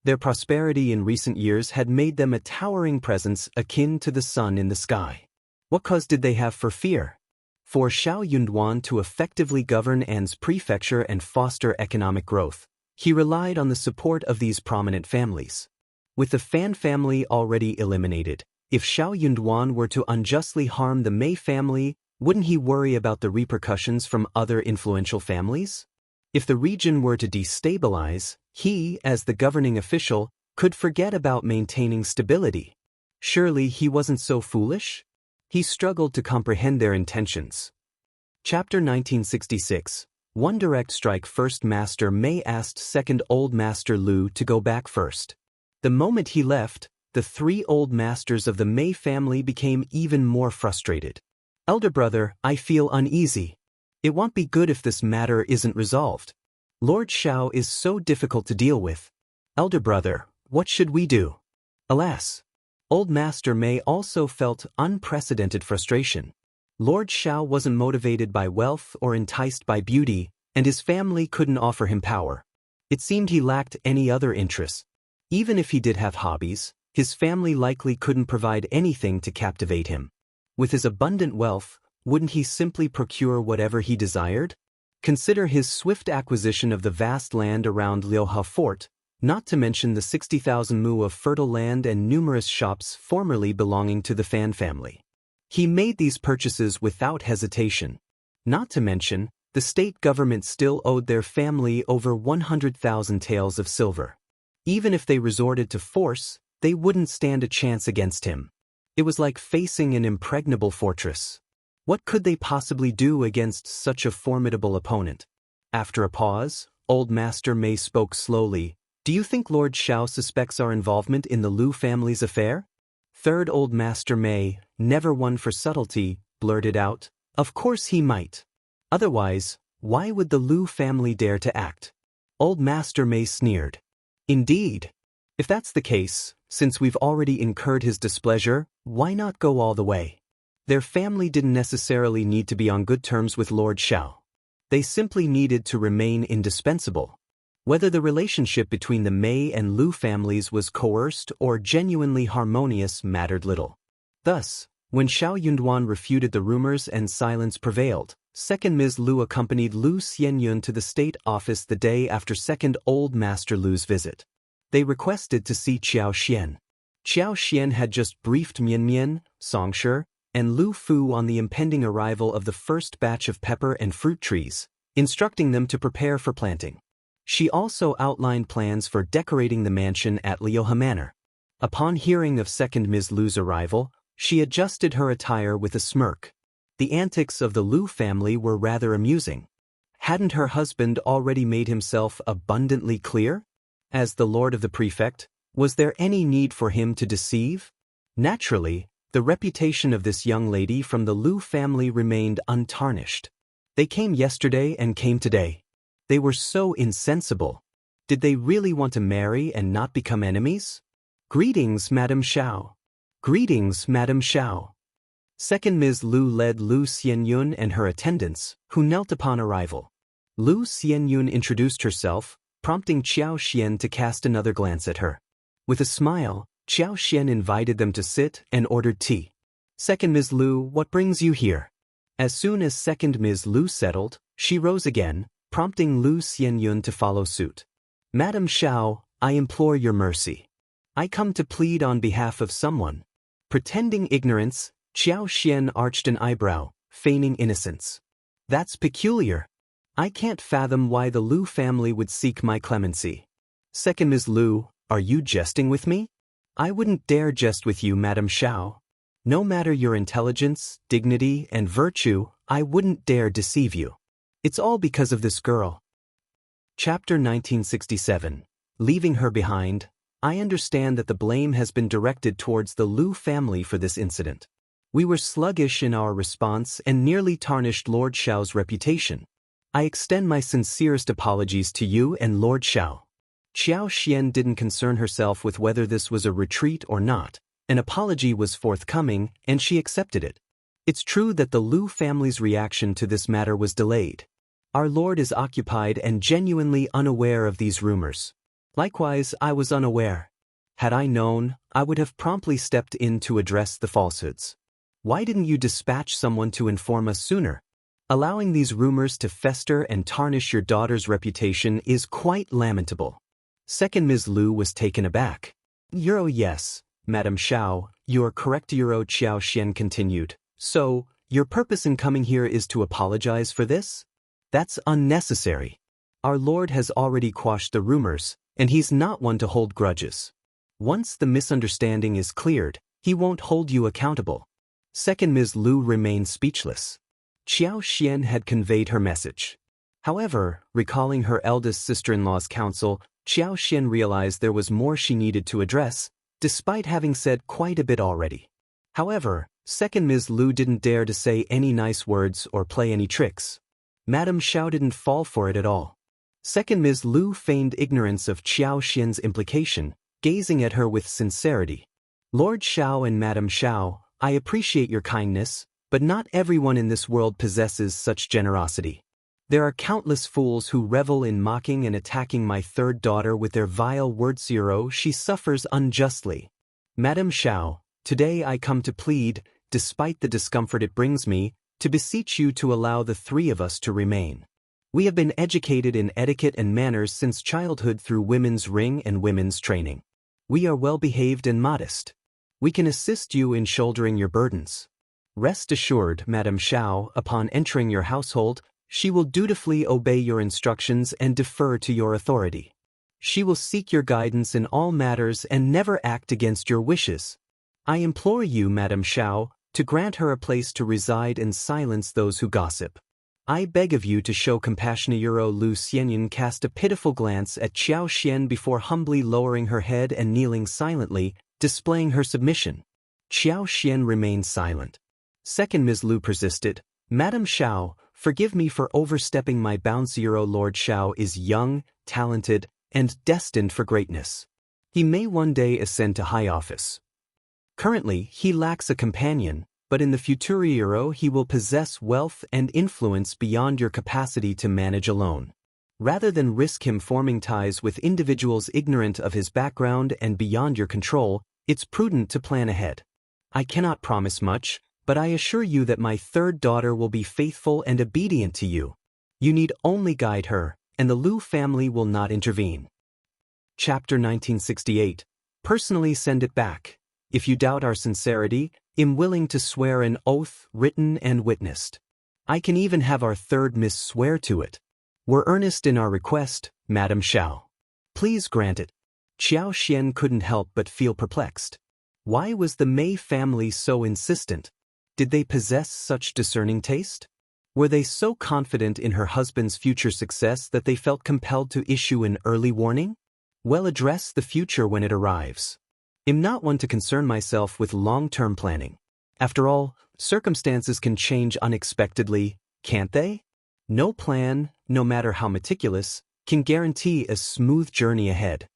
Their prosperity in recent years had made them a towering presence akin to the sun in the sky. What cause did they have for fear? For Xiao Yunduan to effectively govern An's prefecture and foster economic growth, he relied on the support of these prominent families. With the Fan family already eliminated, if Xiao Yunduan were to unjustly harm the Mei family, wouldn't he worry about the repercussions from other influential families? If the region were to destabilize, he, as the governing official, could forget about maintaining stability. Surely he wasn't so foolish? He struggled to comprehend their intentions. Chapter 1966. One direct strike. First Master Mei asked Second Old Master Lu to go back first. The moment he left, the three old masters of the Mei family became even more frustrated. Elder brother, I feel uneasy. It won't be good if this matter isn't resolved. Lord Xiao is so difficult to deal with. Elder brother, what should we do? Alas! Old Master Mei also felt unprecedented frustration. Lord Xiao wasn't motivated by wealth or enticed by beauty, and his family couldn't offer him power. It seemed he lacked any other interests. Even if he did have hobbies, his family likely couldn't provide anything to captivate him. With his abundant wealth, wouldn't he simply procure whatever he desired? Consider his swift acquisition of the vast land around Liuhe Fort, not to mention the 60,000 mu of fertile land and numerous shops formerly belonging to the Fan family. He made these purchases without hesitation. Not to mention, the state government still owed their family over 100,000 taels of silver. Even if they resorted to force, they wouldn't stand a chance against him. It was like facing an impregnable fortress. What could they possibly do against such a formidable opponent? After a pause, Old Master Mei spoke slowly. Do you think Lord Xiao suspects our involvement in the Lu family's affair? Third Old Master Mei, never one for subtlety, blurted out, of course he might. Otherwise, why would the Lu family dare to act? Old Master Mei sneered. Indeed. If that's the case, since we've already incurred his displeasure, why not go all the way? Their family didn't necessarily need to be on good terms with Lord Xiao. They simply needed to remain indispensable. Whether the relationship between the Mei and Lu families was coerced or genuinely harmonious mattered little. Thus, when Xiao Yunduan refuted the rumors and silence prevailed, Second Ms. Lu accompanied Lu Xianyun to the state office the day after Second Old Master Lu's visit. They requested to see Qiao Xian. Qiao Xian had just briefed Mian Mian, Songshi, and Lu Fu on the impending arrival of the first batch of pepper and fruit trees, instructing them to prepare for planting. She also outlined plans for decorating the mansion at Liuhe Manor. Upon hearing of Second Ms. Lu's arrival, she adjusted her attire with a smirk. The antics of the Lu family were rather amusing. Hadn't her husband already made himself abundantly clear? As the lord of the prefect, was there any need for him to deceive? Naturally, the reputation of this young lady from the Lu family remained untarnished. They came yesterday and came today. They were so insensible. Did they really want to marry and not become enemies? Greetings, Madame Xiao. Greetings, Madame Xiao. Second Ms. Lu led Lu Xianyun and her attendants, who knelt upon arrival. Lu Xianyun introduced herself, prompting Qiao Xian to cast another glance at her. With a smile, Qiao Xian invited them to sit and ordered tea. Second Ms. Lu, what brings you here? As soon as Second Ms. Lu settled, she rose again, prompting Lu Xianyun to follow suit. Madame Xiao, I implore your mercy. I come to plead on behalf of someone. Pretending ignorance, Qiao Xian arched an eyebrow, feigning innocence. That's peculiar. I can't fathom why the Lu family would seek my clemency. Second Ms. Lu, are you jesting with me? I wouldn't dare jest with you, Madame Xiao. No matter your intelligence, dignity, and virtue, I wouldn't dare deceive you. It's all because of this girl. Chapter 1967. Leaving her behind, I understand that the blame has been directed towards the Lu family for this incident. We were sluggish in our response and nearly tarnished Lord Xiao's reputation. I extend my sincerest apologies to you and Lord Xiao. Qiao Xian didn't concern herself with whether this was a retreat or not. An apology was forthcoming, and she accepted it. It's true that the Lu family's reaction to this matter was delayed. Our lord is occupied and genuinely unaware of these rumors. Likewise, I was unaware. Had I known, I would have promptly stepped in to address the falsehoods. Why didn't you dispatch someone to inform us sooner? Allowing these rumors to fester and tarnish your daughter's reputation is quite lamentable. Second Ms. Lu was taken aback. Yes, Madame Xiao, you're correct. Qiao Xian continued. So, your purpose in coming here is to apologize for this? That's unnecessary. Our lord has already quashed the rumors, and he's not one to hold grudges. Once the misunderstanding is cleared, he won't hold you accountable. Second Ms. Lu remained speechless. Qiao Xian had conveyed her message. However, recalling her eldest sister-in-law's counsel, Qiao Xian realized there was more she needed to address, despite having said quite a bit already. However, second Ms. Lu didn't dare to say any nice words or play any tricks. Madame Xiao didn't fall for it at all. Second Ms. Lu feigned ignorance of Xiao Xian's implication, gazing at her with sincerity. Lord Xiao and Madame Xiao, I appreciate your kindness, but not everyone in this world possesses such generosity. There are countless fools who revel in mocking and attacking my third daughter with their vile words. She suffers unjustly. Madame Xiao, today I come to plead, despite the discomfort it brings me, to beseech you to allow the three of us to remain. We have been educated in etiquette and manners since childhood through women's ring and women's training. We are well behaved and modest. We can assist you in shouldering your burdens. Rest assured, Madame Xiao, upon entering your household, she will dutifully obey your instructions and defer to your authority. She will seek your guidance in all matters and never act against your wishes. I implore you, Madame Xiao, to grant her a place to reside and silence those who gossip. I beg of you to show compassion. Lu Xianyan cast a pitiful glance at Xiao Xian before humbly lowering her head and kneeling silently, displaying her submission. Xiao Xian remained silent. Second Ms. Lu persisted, Madame Xiao, forgive me for overstepping my bounds. Lord Xiao is young, talented, and destined for greatness. He may one day ascend to high office. Currently, he lacks a companion, but in the future he will possess wealth and influence beyond your capacity to manage alone. Rather than risk him forming ties with individuals ignorant of his background and beyond your control, it's prudent to plan ahead. I cannot promise much, but I assure you that my third daughter will be faithful and obedient to you. You need only guide her, and the Lu family will not intervene. Chapter 1968. Personally send it back. If you doubt our sincerity, I'm willing to swear an oath written and witnessed. I can even have our third miss swear to it. We're earnest in our request, Madame Xiao. Please grant it. Xiao Xian couldn't help but feel perplexed. Why was the Mei family so insistent? Did they possess such discerning taste? Were they so confident in her husband's future success that they felt compelled to issue an early warning? Well, address the future when it arrives. I'm not one to concern myself with long-term planning. After all, circumstances can change unexpectedly, can't they? No plan, no matter how meticulous, can guarantee a smooth journey ahead.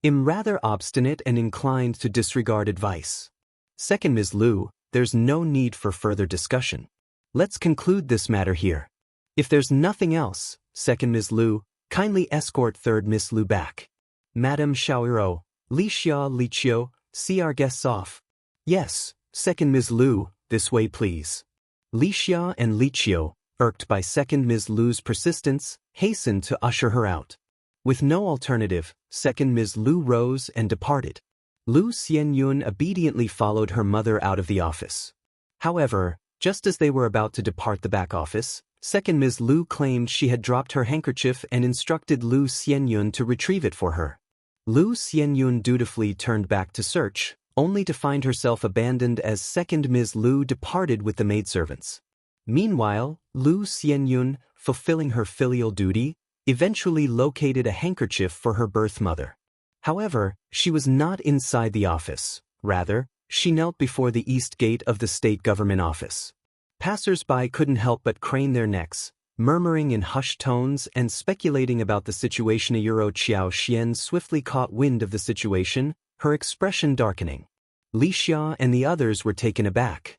I'm rather obstinate and inclined to disregard advice. Second Ms. Lu, there's no need for further discussion. Let's conclude this matter here. If there's nothing else, Second Ms. Lu, kindly escort Third Miss Lu back. Madame Xiaoiro, Li Qiao, see our guests off. Yes, Second Ms. Lu, this way please. Li Xia and Li Qiao, irked by Second Ms. Lu's persistence, hastened to usher her out. With no alternative, Second Ms. Lu rose and departed. Lu Xianyun obediently followed her mother out of the office. However, just as they were about to depart the back office, Second Ms. Lu claimed she had dropped her handkerchief and instructed Lu Xianyun to retrieve it for her. Lu Xianyun dutifully turned back to search, only to find herself abandoned as Second Ms. Lu departed with the maidservants. Meanwhile, Lu Xianyun, fulfilling her filial duty, eventually located a handkerchief for her birth mother. However, she was not inside the office. Rather, she knelt before the east gate of the state government office. Passers-by couldn't help but crane their necks, murmuring in hushed tones and speculating about the situation. Xiao Xian swiftly caught wind of the situation, her expression darkening. Li Xia and the others were taken aback.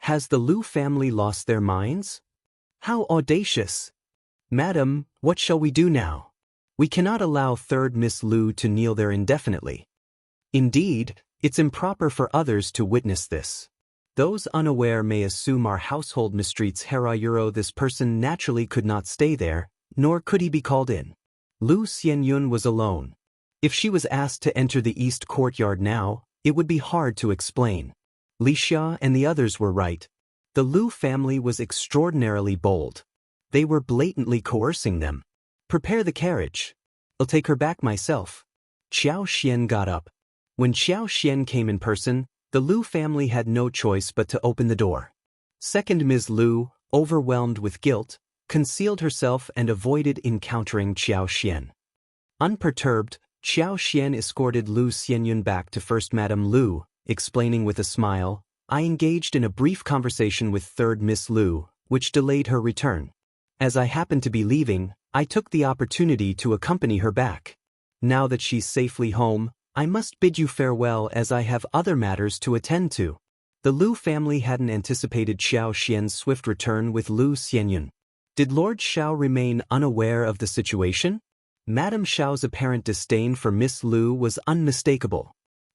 Has the Lu family lost their minds? How audacious! Madam, what shall we do now? We cannot allow Third Miss Lu to kneel there indefinitely. Indeed, it's improper for others to witness this. Those unaware may assume our household mistreats her. This person naturally could not stay there, nor could he be called in. Lu Xianyun was alone. If she was asked to enter the east courtyard now, it would be hard to explain. Li Xia and the others were right. The Lu family was extraordinarily bold. They were blatantly coercing them. Prepare the carriage. I'll take her back myself. Xiao Xian got up. When Xiao Xian came in person, the Lu family had no choice but to open the door. Second Ms. Lu, overwhelmed with guilt, concealed herself and avoided encountering Xiao Xian. Unperturbed, Xiao Xian escorted Lu Xianyun back to First Madame Lu, explaining with a smile, I engaged in a brief conversation with Third Miss Lu, which delayed her return. As I happened to be leaving, I took the opportunity to accompany her back. Now that she's safely home, I must bid you farewell as I have other matters to attend to. The Lu family hadn't anticipated Xiao Xian's swift return with Lu Xianyun. Did Lord Xiao remain unaware of the situation? Madame Xiao's apparent disdain for Miss Lu was unmistakable.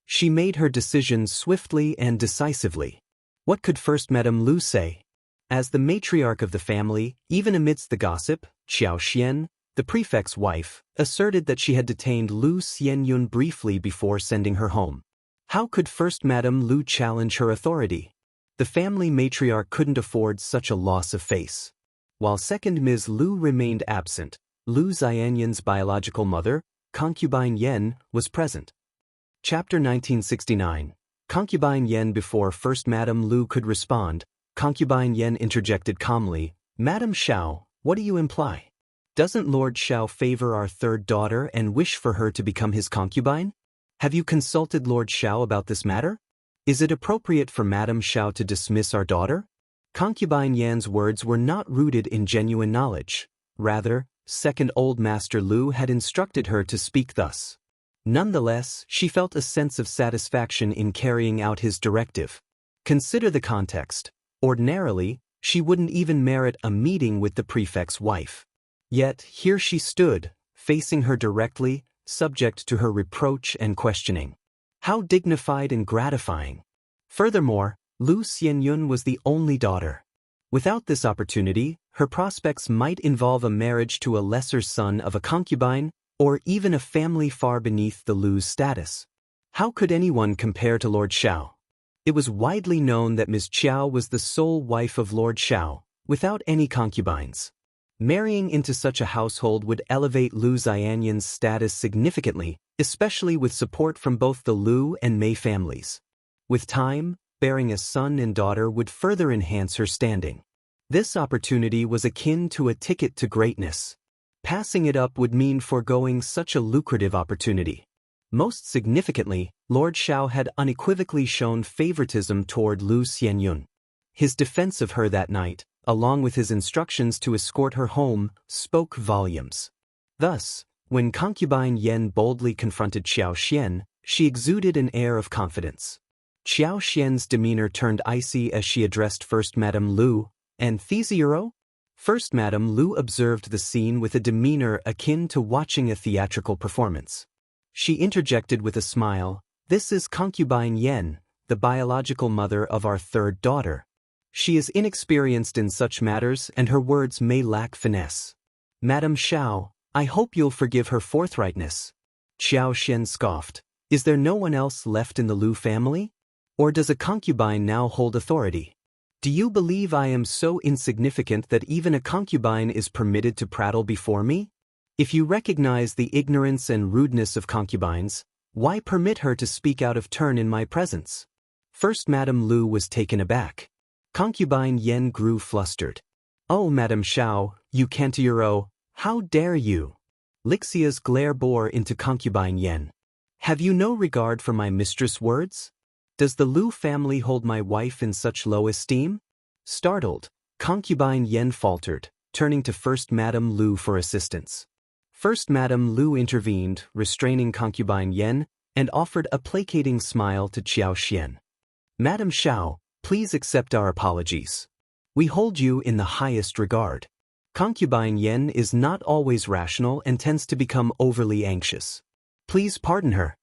She made her decision swiftly and decisively. What could First Madame Lu say? As the matriarch of the family, even amidst the gossip, Xiao Xian, the prefect's wife, asserted that she had detained Lu Xianyun briefly before sending her home. How could First Madame Lu challenge her authority? The family matriarch couldn't afford such a loss of face. While Second Ms. Lu remained absent, Lu Xianyun's biological mother, Concubine Yen, was present. Chapter 1969. Concubine Yen. Before First Madame Lu could respond, Concubine Yen interjected calmly, Madame Xiao, what do you imply? Doesn't Lord Xiao favor our third daughter and wish for her to become his concubine? Have you consulted Lord Xiao about this matter? Is it appropriate for Madame Xiao to dismiss our daughter? Concubine Yan's words were not rooted in genuine knowledge. Rather, Second Old Master Lu had instructed her to speak thus. Nonetheless, she felt a sense of satisfaction in carrying out his directive. Consider the context. Ordinarily, she wouldn't even merit a meeting with the prefect's wife. Yet, here she stood, facing her directly, subject to her reproach and questioning. How dignified and gratifying. Furthermore, Lu Xianyun was the only daughter. Without this opportunity, her prospects might involve a marriage to a lesser son of a concubine, or even a family far beneath the Lu's status. How could anyone compare to Lord Xiao? It was widely known that Ms. Qiao was the sole wife of Lord Xiao, without any concubines. Marrying into such a household would elevate Lu Xianyun's status significantly, especially with support from both the Lu and Mei families. With time, bearing a son and daughter would further enhance her standing. This opportunity was akin to a ticket to greatness. Passing it up would mean foregoing such a lucrative opportunity. Most significantly, Lord Xiao had unequivocally shown favoritism toward Lu Xianyun. His defense of her that night, along with his instructions to escort her home, spoke volumes. Thus, when Concubine Yen boldly confronted Xiao Xian, she exuded an air of confidence. Xiao Xian's demeanor turned icy as she addressed First Madame Lu, and Theseuro? First Madame Lu observed the scene with a demeanor akin to watching a theatrical performance. She interjected with a smile, This is Concubine Yen, the biological mother of our third daughter. She is inexperienced in such matters and her words may lack finesse. Madame Xiao, I hope you'll forgive her forthrightness. Xiao Xian scoffed. Is there no one else left in the Lu family? Or does a concubine now hold authority? Do you believe I am so insignificant that even a concubine is permitted to prattle before me? If you recognize the ignorance and rudeness of concubines, why permit her to speak out of turn in my presence? First Madame Lu was taken aback. Concubine Yen grew flustered. Oh, Madame Xiao, you Cantillero, how dare you? Lixia's glare bore into Concubine Yen. Have you no regard for my mistress' words? Does the Lu family hold my wife in such low esteem? Startled, Concubine Yen faltered, turning to First Madame Lu for assistance. First Madame Lu intervened, restraining Concubine Yen, and offered a placating smile to Xiao Xian. Madame Xiao, please accept our apologies. We hold you in the highest regard. Concubine Yen is not always rational and tends to become overly anxious. Please pardon her.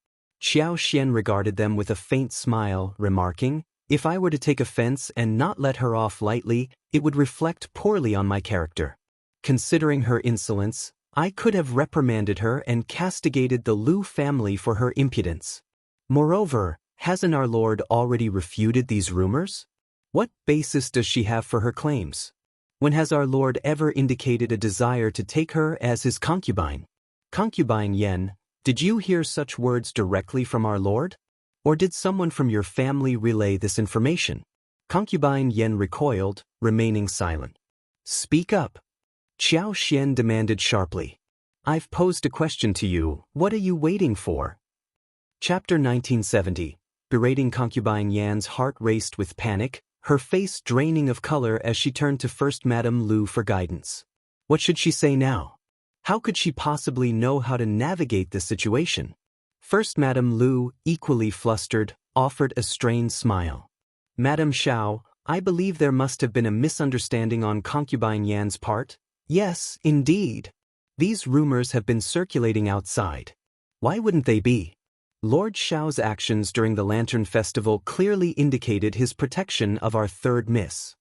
Xiao Xian regarded them with a faint smile, remarking, If I were to take offense and not let her off lightly, it would reflect poorly on my character. Considering her insolence, I could have reprimanded her and castigated the Lu family for her impudence. Moreover, hasn't our Lord already refuted these rumors? What basis does she have for her claims? When has our Lord ever indicated a desire to take her as his concubine? Concubine Yen, did you hear such words directly from our Lord? Or did someone from your family relay this information? Concubine Yen recoiled, remaining silent. Speak up. Xiao Xian demanded sharply. I've posed a question to you, what are you waiting for? Chapter 1970. Berating concubine Yan's heart raced with panic, her face draining of color as she turned to First Madame Lu for guidance. What should she say now? How could she possibly know how to navigate this situation? First Madame Lu, equally flustered, offered a strained smile. Madame Xiao, I believe there must have been a misunderstanding on concubine Yan's part. Yes, indeed. These rumors have been circulating outside. Why wouldn't they be? Lord Xiao's actions during the Lantern Festival clearly indicated his protection of our third miss.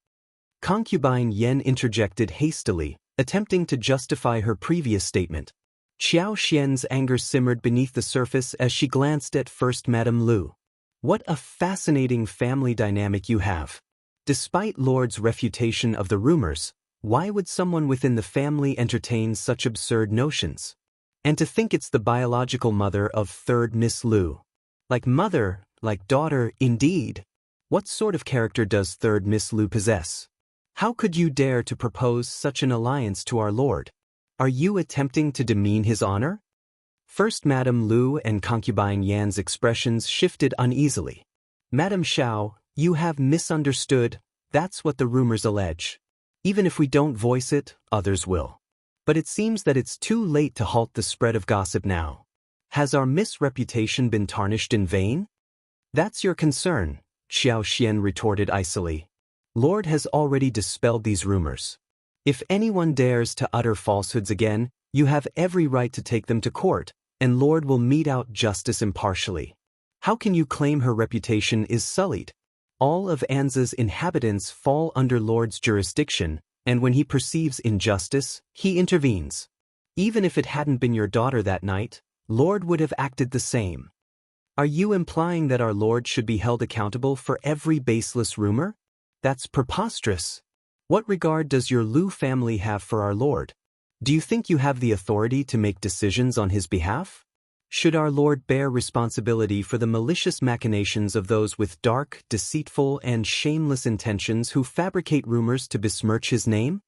Concubine Yan interjected hastily, attempting to justify her previous statement. Xiao Xian's anger simmered beneath the surface as she glanced at First Madame Lu. What a fascinating family dynamic you have. Despite Lord's refutation of the rumors, why would someone within the family entertain such absurd notions? And to think it's the biological mother of third Miss Lu. Like mother, like daughter, indeed. What sort of character does third Miss Lu possess? How could you dare to propose such an alliance to our Lord? Are you attempting to demean his honor? First Madame Lu and concubine Yan's expressions shifted uneasily. Madame Xiao, you have misunderstood, that's what the rumors allege. Even if we don't voice it, others will. But it seems that it's too late to halt the spread of gossip now. Has our misreputation been tarnished in vain? That's your concern, Xiao Xian retorted icily. Lord has already dispelled these rumors. If anyone dares to utter falsehoods again, you have every right to take them to court, and Lord will mete out justice impartially. How can you claim her reputation is sullied? All of Anza's inhabitants fall under Lord's jurisdiction, and when he perceives injustice, he intervenes. Even if it hadn't been your daughter that night, Lord would have acted the same. Are you implying that our Lord should be held accountable for every baseless rumor? That's preposterous. What regard does your Lu family have for our Lord? Do you think you have the authority to make decisions on his behalf? Should our Lord bear responsibility for the malicious machinations of those with dark, deceitful, and shameless intentions who fabricate rumors to besmirch his name?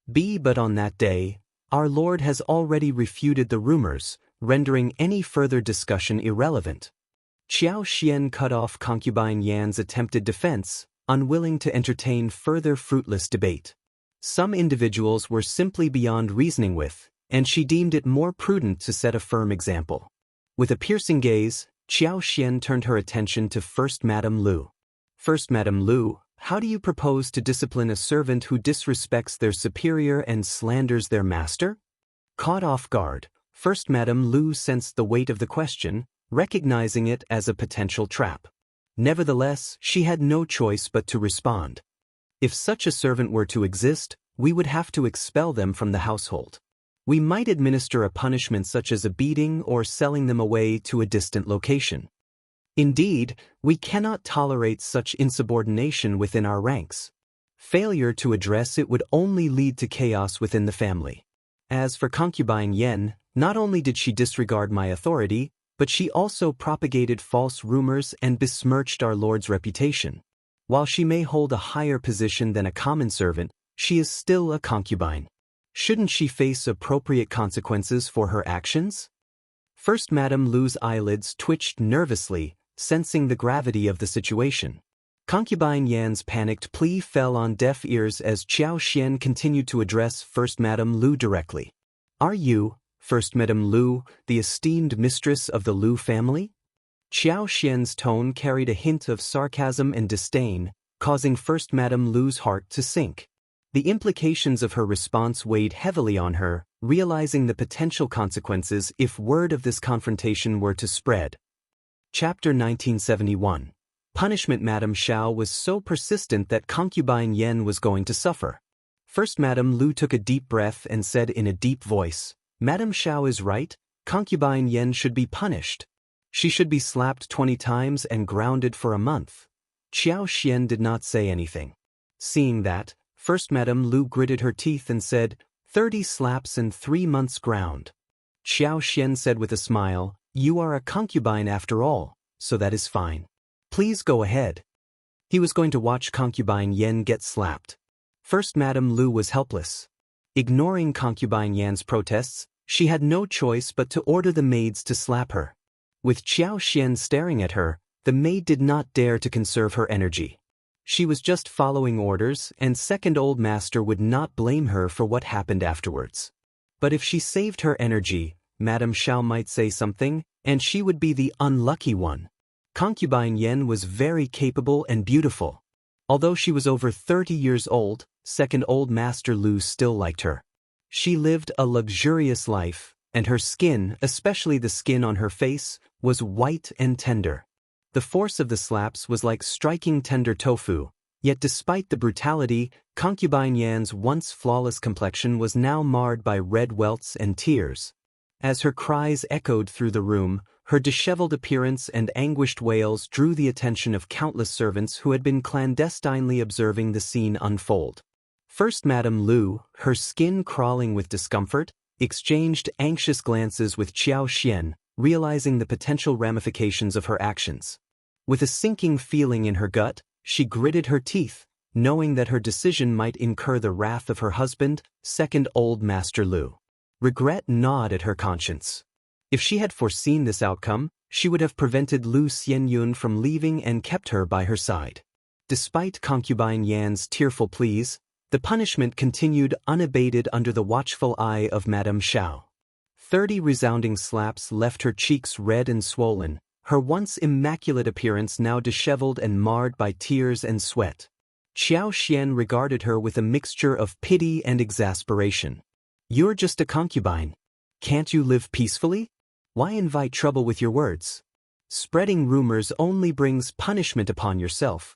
But on that day, our Lord has already refuted the rumors, rendering any further discussion irrelevant. Xiao Xian cut off concubine Yan's attempted defense, unwilling to entertain further fruitless debate. Some individuals were simply beyond reasoning with, and she deemed it more prudent to set a firm example. With a piercing gaze, Xiao Xian turned her attention to First Madame Lu. First Madame Lu, how do you propose to discipline a servant who disrespects their superior and slanders their master? Caught off guard, First Madame Lu sensed the weight of the question, recognizing it as a potential trap. Nevertheless, she had no choice but to respond. If such a servant were to exist, we would have to expel them from the household. We might administer a punishment such as a beating or selling them away to a distant location. Indeed, we cannot tolerate such insubordination within our ranks. Failure to address it would only lead to chaos within the family. As for concubine Yan, not only did she disregard my authority, but she also propagated false rumors and besmirched our Lord's reputation. While she may hold a higher position than a common servant, she is still a concubine. Shouldn't she face appropriate consequences for her actions? First Madame Lu's eyelids twitched nervously, sensing the gravity of the situation. Concubine Yan's panicked plea fell on deaf ears as Xiao Xian continued to address First Madame Lu directly. Are you, First Madame Lu, the esteemed mistress of the Lu family? Xiao Xian's tone carried a hint of sarcasm and disdain, causing First Madame Lu's heart to sink. The implications of her response weighed heavily on her, realizing the potential consequences if word of this confrontation were to spread. Chapter 1971. Punishment. Madame Xiao was so persistent that concubine Yan was going to suffer. First Madame Lu took a deep breath and said in a deep voice, Madame Xiao is right, concubine Yan should be punished. She should be slapped 20 times and grounded for a month. Xiao Xian did not say anything. Seeing that, First Madame Lu gritted her teeth and said, 30 slaps and 3 months ground. Xiao Xian said with a smile, you are a concubine after all, so that is fine. Please go ahead. He was going to watch concubine Yan get slapped. First Madame Lu was helpless. Ignoring concubine Yan's protests, She had no choice but to order the maids to slap her. With Xiao Xian staring at her, the maid did not dare to conserve her energy. She was just following orders, and second old master would not blame her for what happened afterwards. But if she saved her energy, Madame Xiao might say something, and she would be the unlucky one. Concubine Yen was very capable and beautiful. Although she was over 30 years old, second old master Lu still liked her. She lived a luxurious life, and her skin, especially the skin on her face, was white and tender. The force of the slaps was like striking tender tofu, yet despite the brutality, Concubine Yan's once flawless complexion was now marred by red welts and tears. As her cries echoed through the room, her disheveled appearance and anguished wails drew the attention of countless servants who had been clandestinely observing the scene unfold. First Madame Lu, her skin crawling with discomfort, exchanged anxious glances with Xiao Xian, realizing the potential ramifications of her actions. With a sinking feeling in her gut, she gritted her teeth, knowing that her decision might incur the wrath of her husband, second old master Lu. Regret gnawed at her conscience. If she had foreseen this outcome, she would have prevented Lu Xianyun from leaving and kept her by her side. Despite Concubine Yan's tearful pleas, the punishment continued unabated under the watchful eye of Madame Xiao. 30 resounding slaps left her cheeks red and swollen, her once immaculate appearance now disheveled and marred by tears and sweat. Xiao Xian regarded her with a mixture of pity and exasperation. "You're just a concubine. Can't you live peacefully? Why invite trouble with your words? Spreading rumors only brings punishment upon yourself."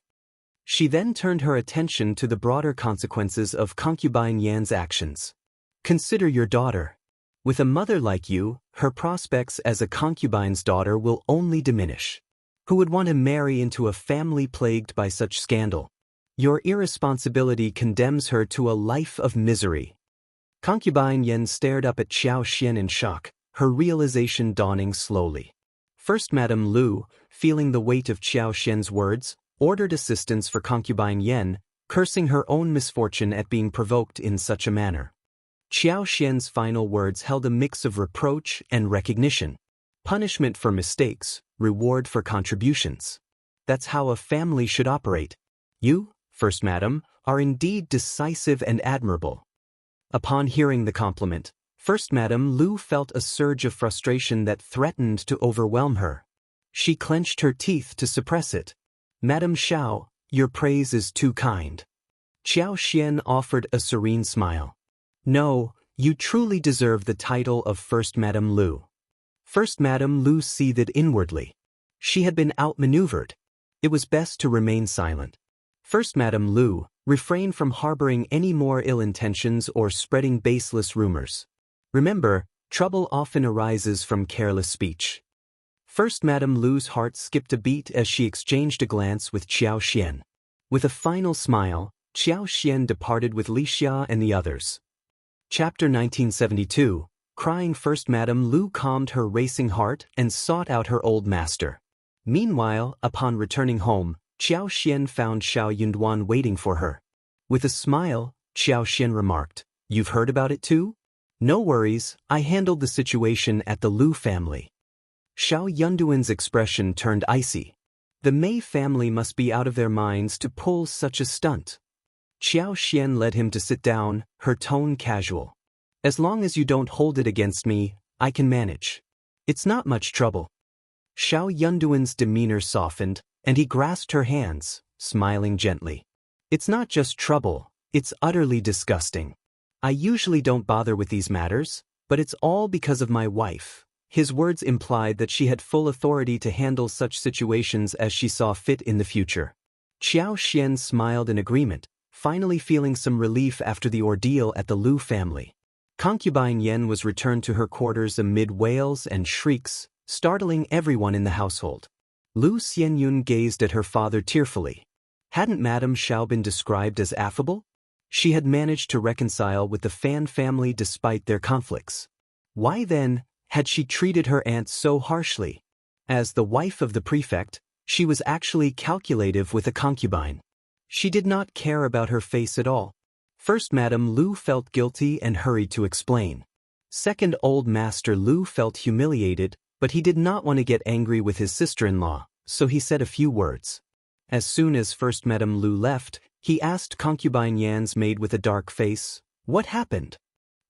She then turned her attention to the broader consequences of Concubine Yan's actions. "Consider your daughter. With a mother like you, her prospects as a concubine's daughter will only diminish. Who would want to marry into a family plagued by such scandal? Your irresponsibility condemns her to a life of misery." Concubine Yen stared up at Xiao Xian in shock, her realization dawning slowly. First Madame Lu, feeling the weight of Xiao Xian's words, ordered assistance for Concubine Yen, cursing her own misfortune at being provoked in such a manner. Xiao Xian's final words held a mix of reproach and recognition. Punishment for mistakes, reward for contributions. That's how a family should operate. You, First Madam, are indeed decisive and admirable. Upon hearing the compliment, First Madame Lu felt a surge of frustration that threatened to overwhelm her. She clenched her teeth to suppress it. "Madame Xiao, your praise is too kind." Xiao Xian offered a serene smile. "No, you truly deserve the title of First Madame Lu." First Madame Lu seethed inwardly. She had been outmaneuvered. It was best to remain silent. First Madame Lu, refrain from harboring any more ill intentions or spreading baseless rumors. Remember, trouble often arises from careless speech. First Madame Lu's heart skipped a beat as she exchanged a glance with Xiao Xian. With a final smile, Xiao Xian departed with Li Xia and the others. Chapter 1972, crying First Madame Lu calmed her racing heart and sought out her old master. Meanwhile, upon returning home, Xiao Xian found Xiao Yunduan waiting for her. With a smile, Xiao Xian remarked, "You've heard about it too? No worries, I handled the situation at the Lu family." Xiao Yunduan's expression turned icy. The Mei family must be out of their minds to pull such a stunt. Xiao Xian led him to sit down, her tone casual. "As long as you don't hold it against me, I can manage. It's not much trouble." Xiao Yunduan's demeanor softened, and he grasped her hands, smiling gently. "It's not just trouble, it's utterly disgusting. I usually don't bother with these matters, but it's all because of my wife." His words implied that she had full authority to handle such situations as she saw fit in the future. Xiao Xian smiled in agreement, finally feeling some relief after the ordeal at the Lu family. Concubine Yen was returned to her quarters amid wails and shrieks, startling everyone in the household. Lu Xianyun gazed at her father tearfully. Hadn't Madame Xiao been described as affable? She had managed to reconcile with the Fan family despite their conflicts. Why then had she treated her aunt so harshly? As the wife of the prefect, she was actually calculative with a concubine. She did not care about her face at all. First Madame Lu felt guilty and hurried to explain. Second Old Master Lu felt humiliated, but he did not want to get angry with his sister-in-law, so he said a few words. As soon as First Madame Lu left, he asked concubine Yan's maid with a dark face, "What happened?"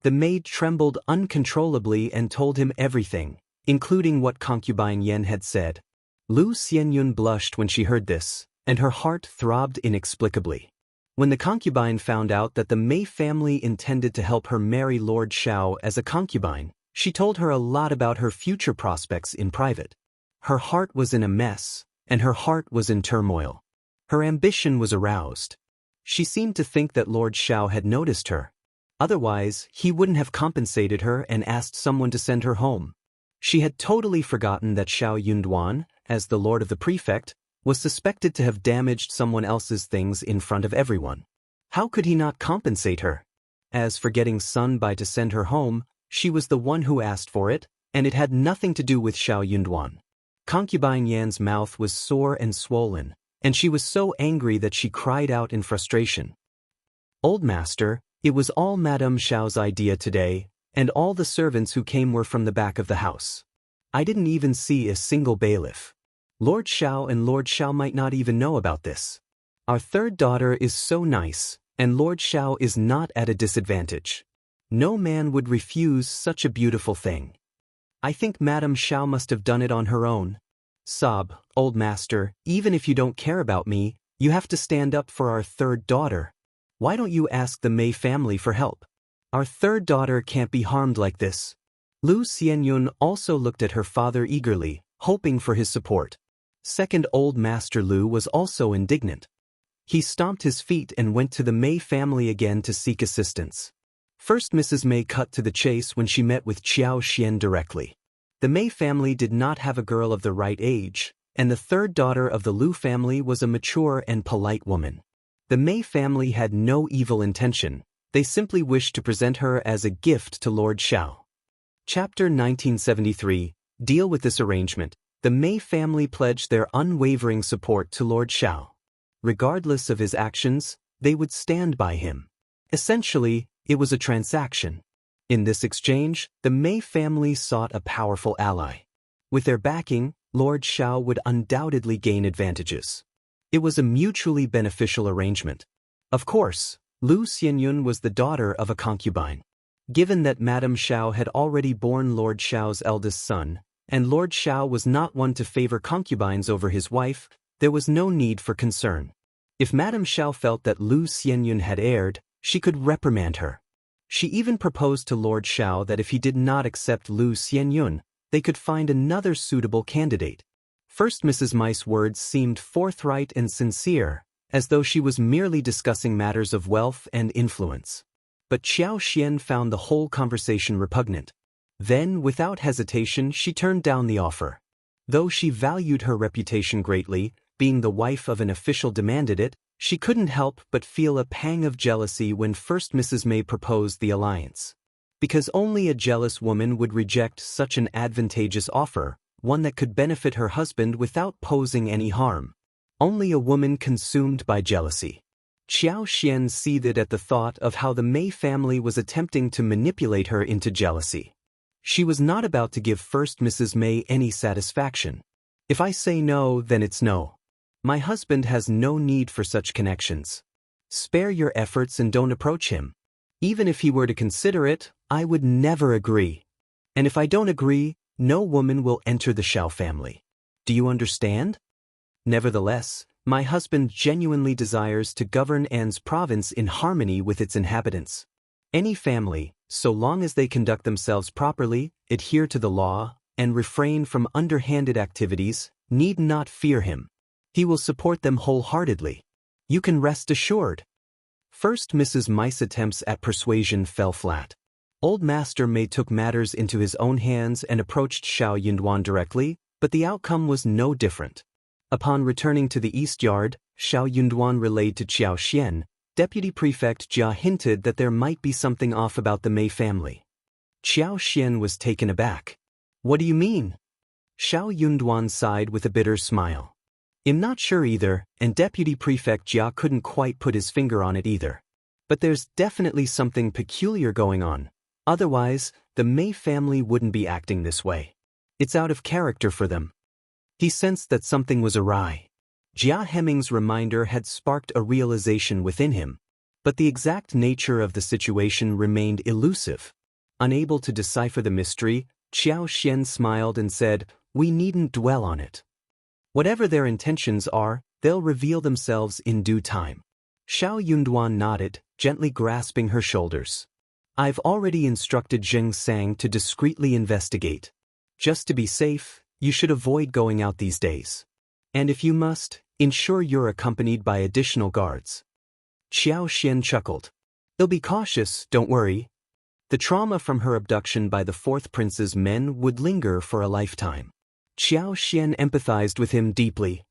The maid trembled uncontrollably and told him everything, including what concubine Yan had said. Lu Xianyun blushed when she heard this, and her heart throbbed inexplicably. When the concubine found out that the Mei family intended to help her marry Lord Xiao as a concubine, she told her a lot about her future prospects in private. Her heart was in a mess, and her heart was in turmoil. Her ambition was aroused. She seemed to think that Lord Xiao had noticed her. Otherwise, he wouldn't have compensated her and asked someone to send her home. She had totally forgotten that Xiao Yunduan, as the lord of the prefect, was suspected to have damaged someone else's things in front of everyone. How could he not compensate her? As for getting Sun Bai to send her home, she was the one who asked for it, and it had nothing to do with Xiao Yunduan. Concubine Yan's mouth was sore and swollen, and she was so angry that she cried out in frustration. "Old Master, it was all Madame Xiao's idea today, and all the servants who came were from the back of the house. I didn't even see a single bailiff. Lord Xiao and Lord Xiao might not even know about this. Our third daughter is so nice, and Lord Xiao is not at a disadvantage. No man would refuse such a beautiful thing. I think Madame Xiao must have done it on her own. Sob, Old Master, even if you don't care about me, you have to stand up for our third daughter. Why don't you ask the Mei family for help? Our third daughter can't be harmed like this." Lu Xianyun also looked at her father eagerly, hoping for his support. Second Old Master Lu was also indignant. He stomped his feet and went to the Mei family again to seek assistance. First, Mrs. Mei cut to the chase when she met with Qiao Xian directly. The Mei family did not have a girl of the right age, and the third daughter of the Lu family was a mature and polite woman. The Mei family had no evil intention, they simply wished to present her as a gift to Lord Xiao. Chapter 1973, Deal with this arrangement. The Mei family pledged their unwavering support to Lord Xiao. Regardless of his actions, they would stand by him. Essentially, it was a transaction. In this exchange, the Mei family sought a powerful ally. With their backing, Lord Xiao would undoubtedly gain advantages. It was a mutually beneficial arrangement. Of course, Lu Xianyun was the daughter of a concubine. Given that Madame Xiao had already borne Lord Xiao's eldest son, and Lord Xiao was not one to favor concubines over his wife, there was no need for concern. If Madame Xiao felt that Lu Xianyun had erred, she could reprimand her. She even proposed to Lord Xiao that if he did not accept Lu Xianyun, they could find another suitable candidate. First, Mrs. Mei's words seemed forthright and sincere, as though she was merely discussing matters of wealth and influence. But Qiao Xian found the whole conversation repugnant. Then, without hesitation, she turned down the offer. Though she valued her reputation greatly, being the wife of an official demanded it, she couldn't help but feel a pang of jealousy when first Mrs. Mei proposed the alliance. Because only a jealous woman would reject such an advantageous offer, one that could benefit her husband without posing any harm. Only a woman consumed by jealousy. Qiao Xian seethed at the thought of how the Mei family was attempting to manipulate her into jealousy. She was not about to give first Mrs. Mei any satisfaction. If I say no, then it's no. My husband has no need for such connections. Spare your efforts and don't approach him. Even if he were to consider it, I would never agree. And if I don't agree, no woman will enter the Xiao family. Do you understand? Nevertheless, my husband genuinely desires to govern An's province in harmony with its inhabitants. Any family, so long as they conduct themselves properly, adhere to the law, and refrain from underhanded activities, need not fear him. He will support them wholeheartedly. You can rest assured. First, Mrs. Mei's attempts at persuasion fell flat. Old Master Mei took matters into his own hands and approached Xiao Yunduan directly, but the outcome was no different. Upon returning to the East Yard, Xiao Yunduan relayed to Qiao Xian, Deputy Prefect Jia hinted that there might be something off about the Mei family. Qiao Xian was taken aback. What do you mean? Xiao Yunduan sighed with a bitter smile. I'm not sure either, and Deputy Prefect Jia couldn't quite put his finger on it either. But there's definitely something peculiar going on. Otherwise, the Mei family wouldn't be acting this way. It's out of character for them. He sensed that something was awry. Jia Hemming's reminder had sparked a realization within him, but the exact nature of the situation remained elusive. Unable to decipher the mystery, Xiao Xian smiled and said, "We needn't dwell on it. Whatever their intentions are, they'll reveal themselves in due time." Xiao Yunduan nodded, gently grasping her shoulders. "I've already instructed Zheng Sang to discreetly investigate. Just to be safe, you should avoid going out these days. And if you must, ensure you're accompanied by additional guards." Xiao Xian chuckled. "They'll be cautious, don't worry. The trauma from her abduction by the fourth prince's men would linger for a lifetime." Xiao Xian empathized with him deeply,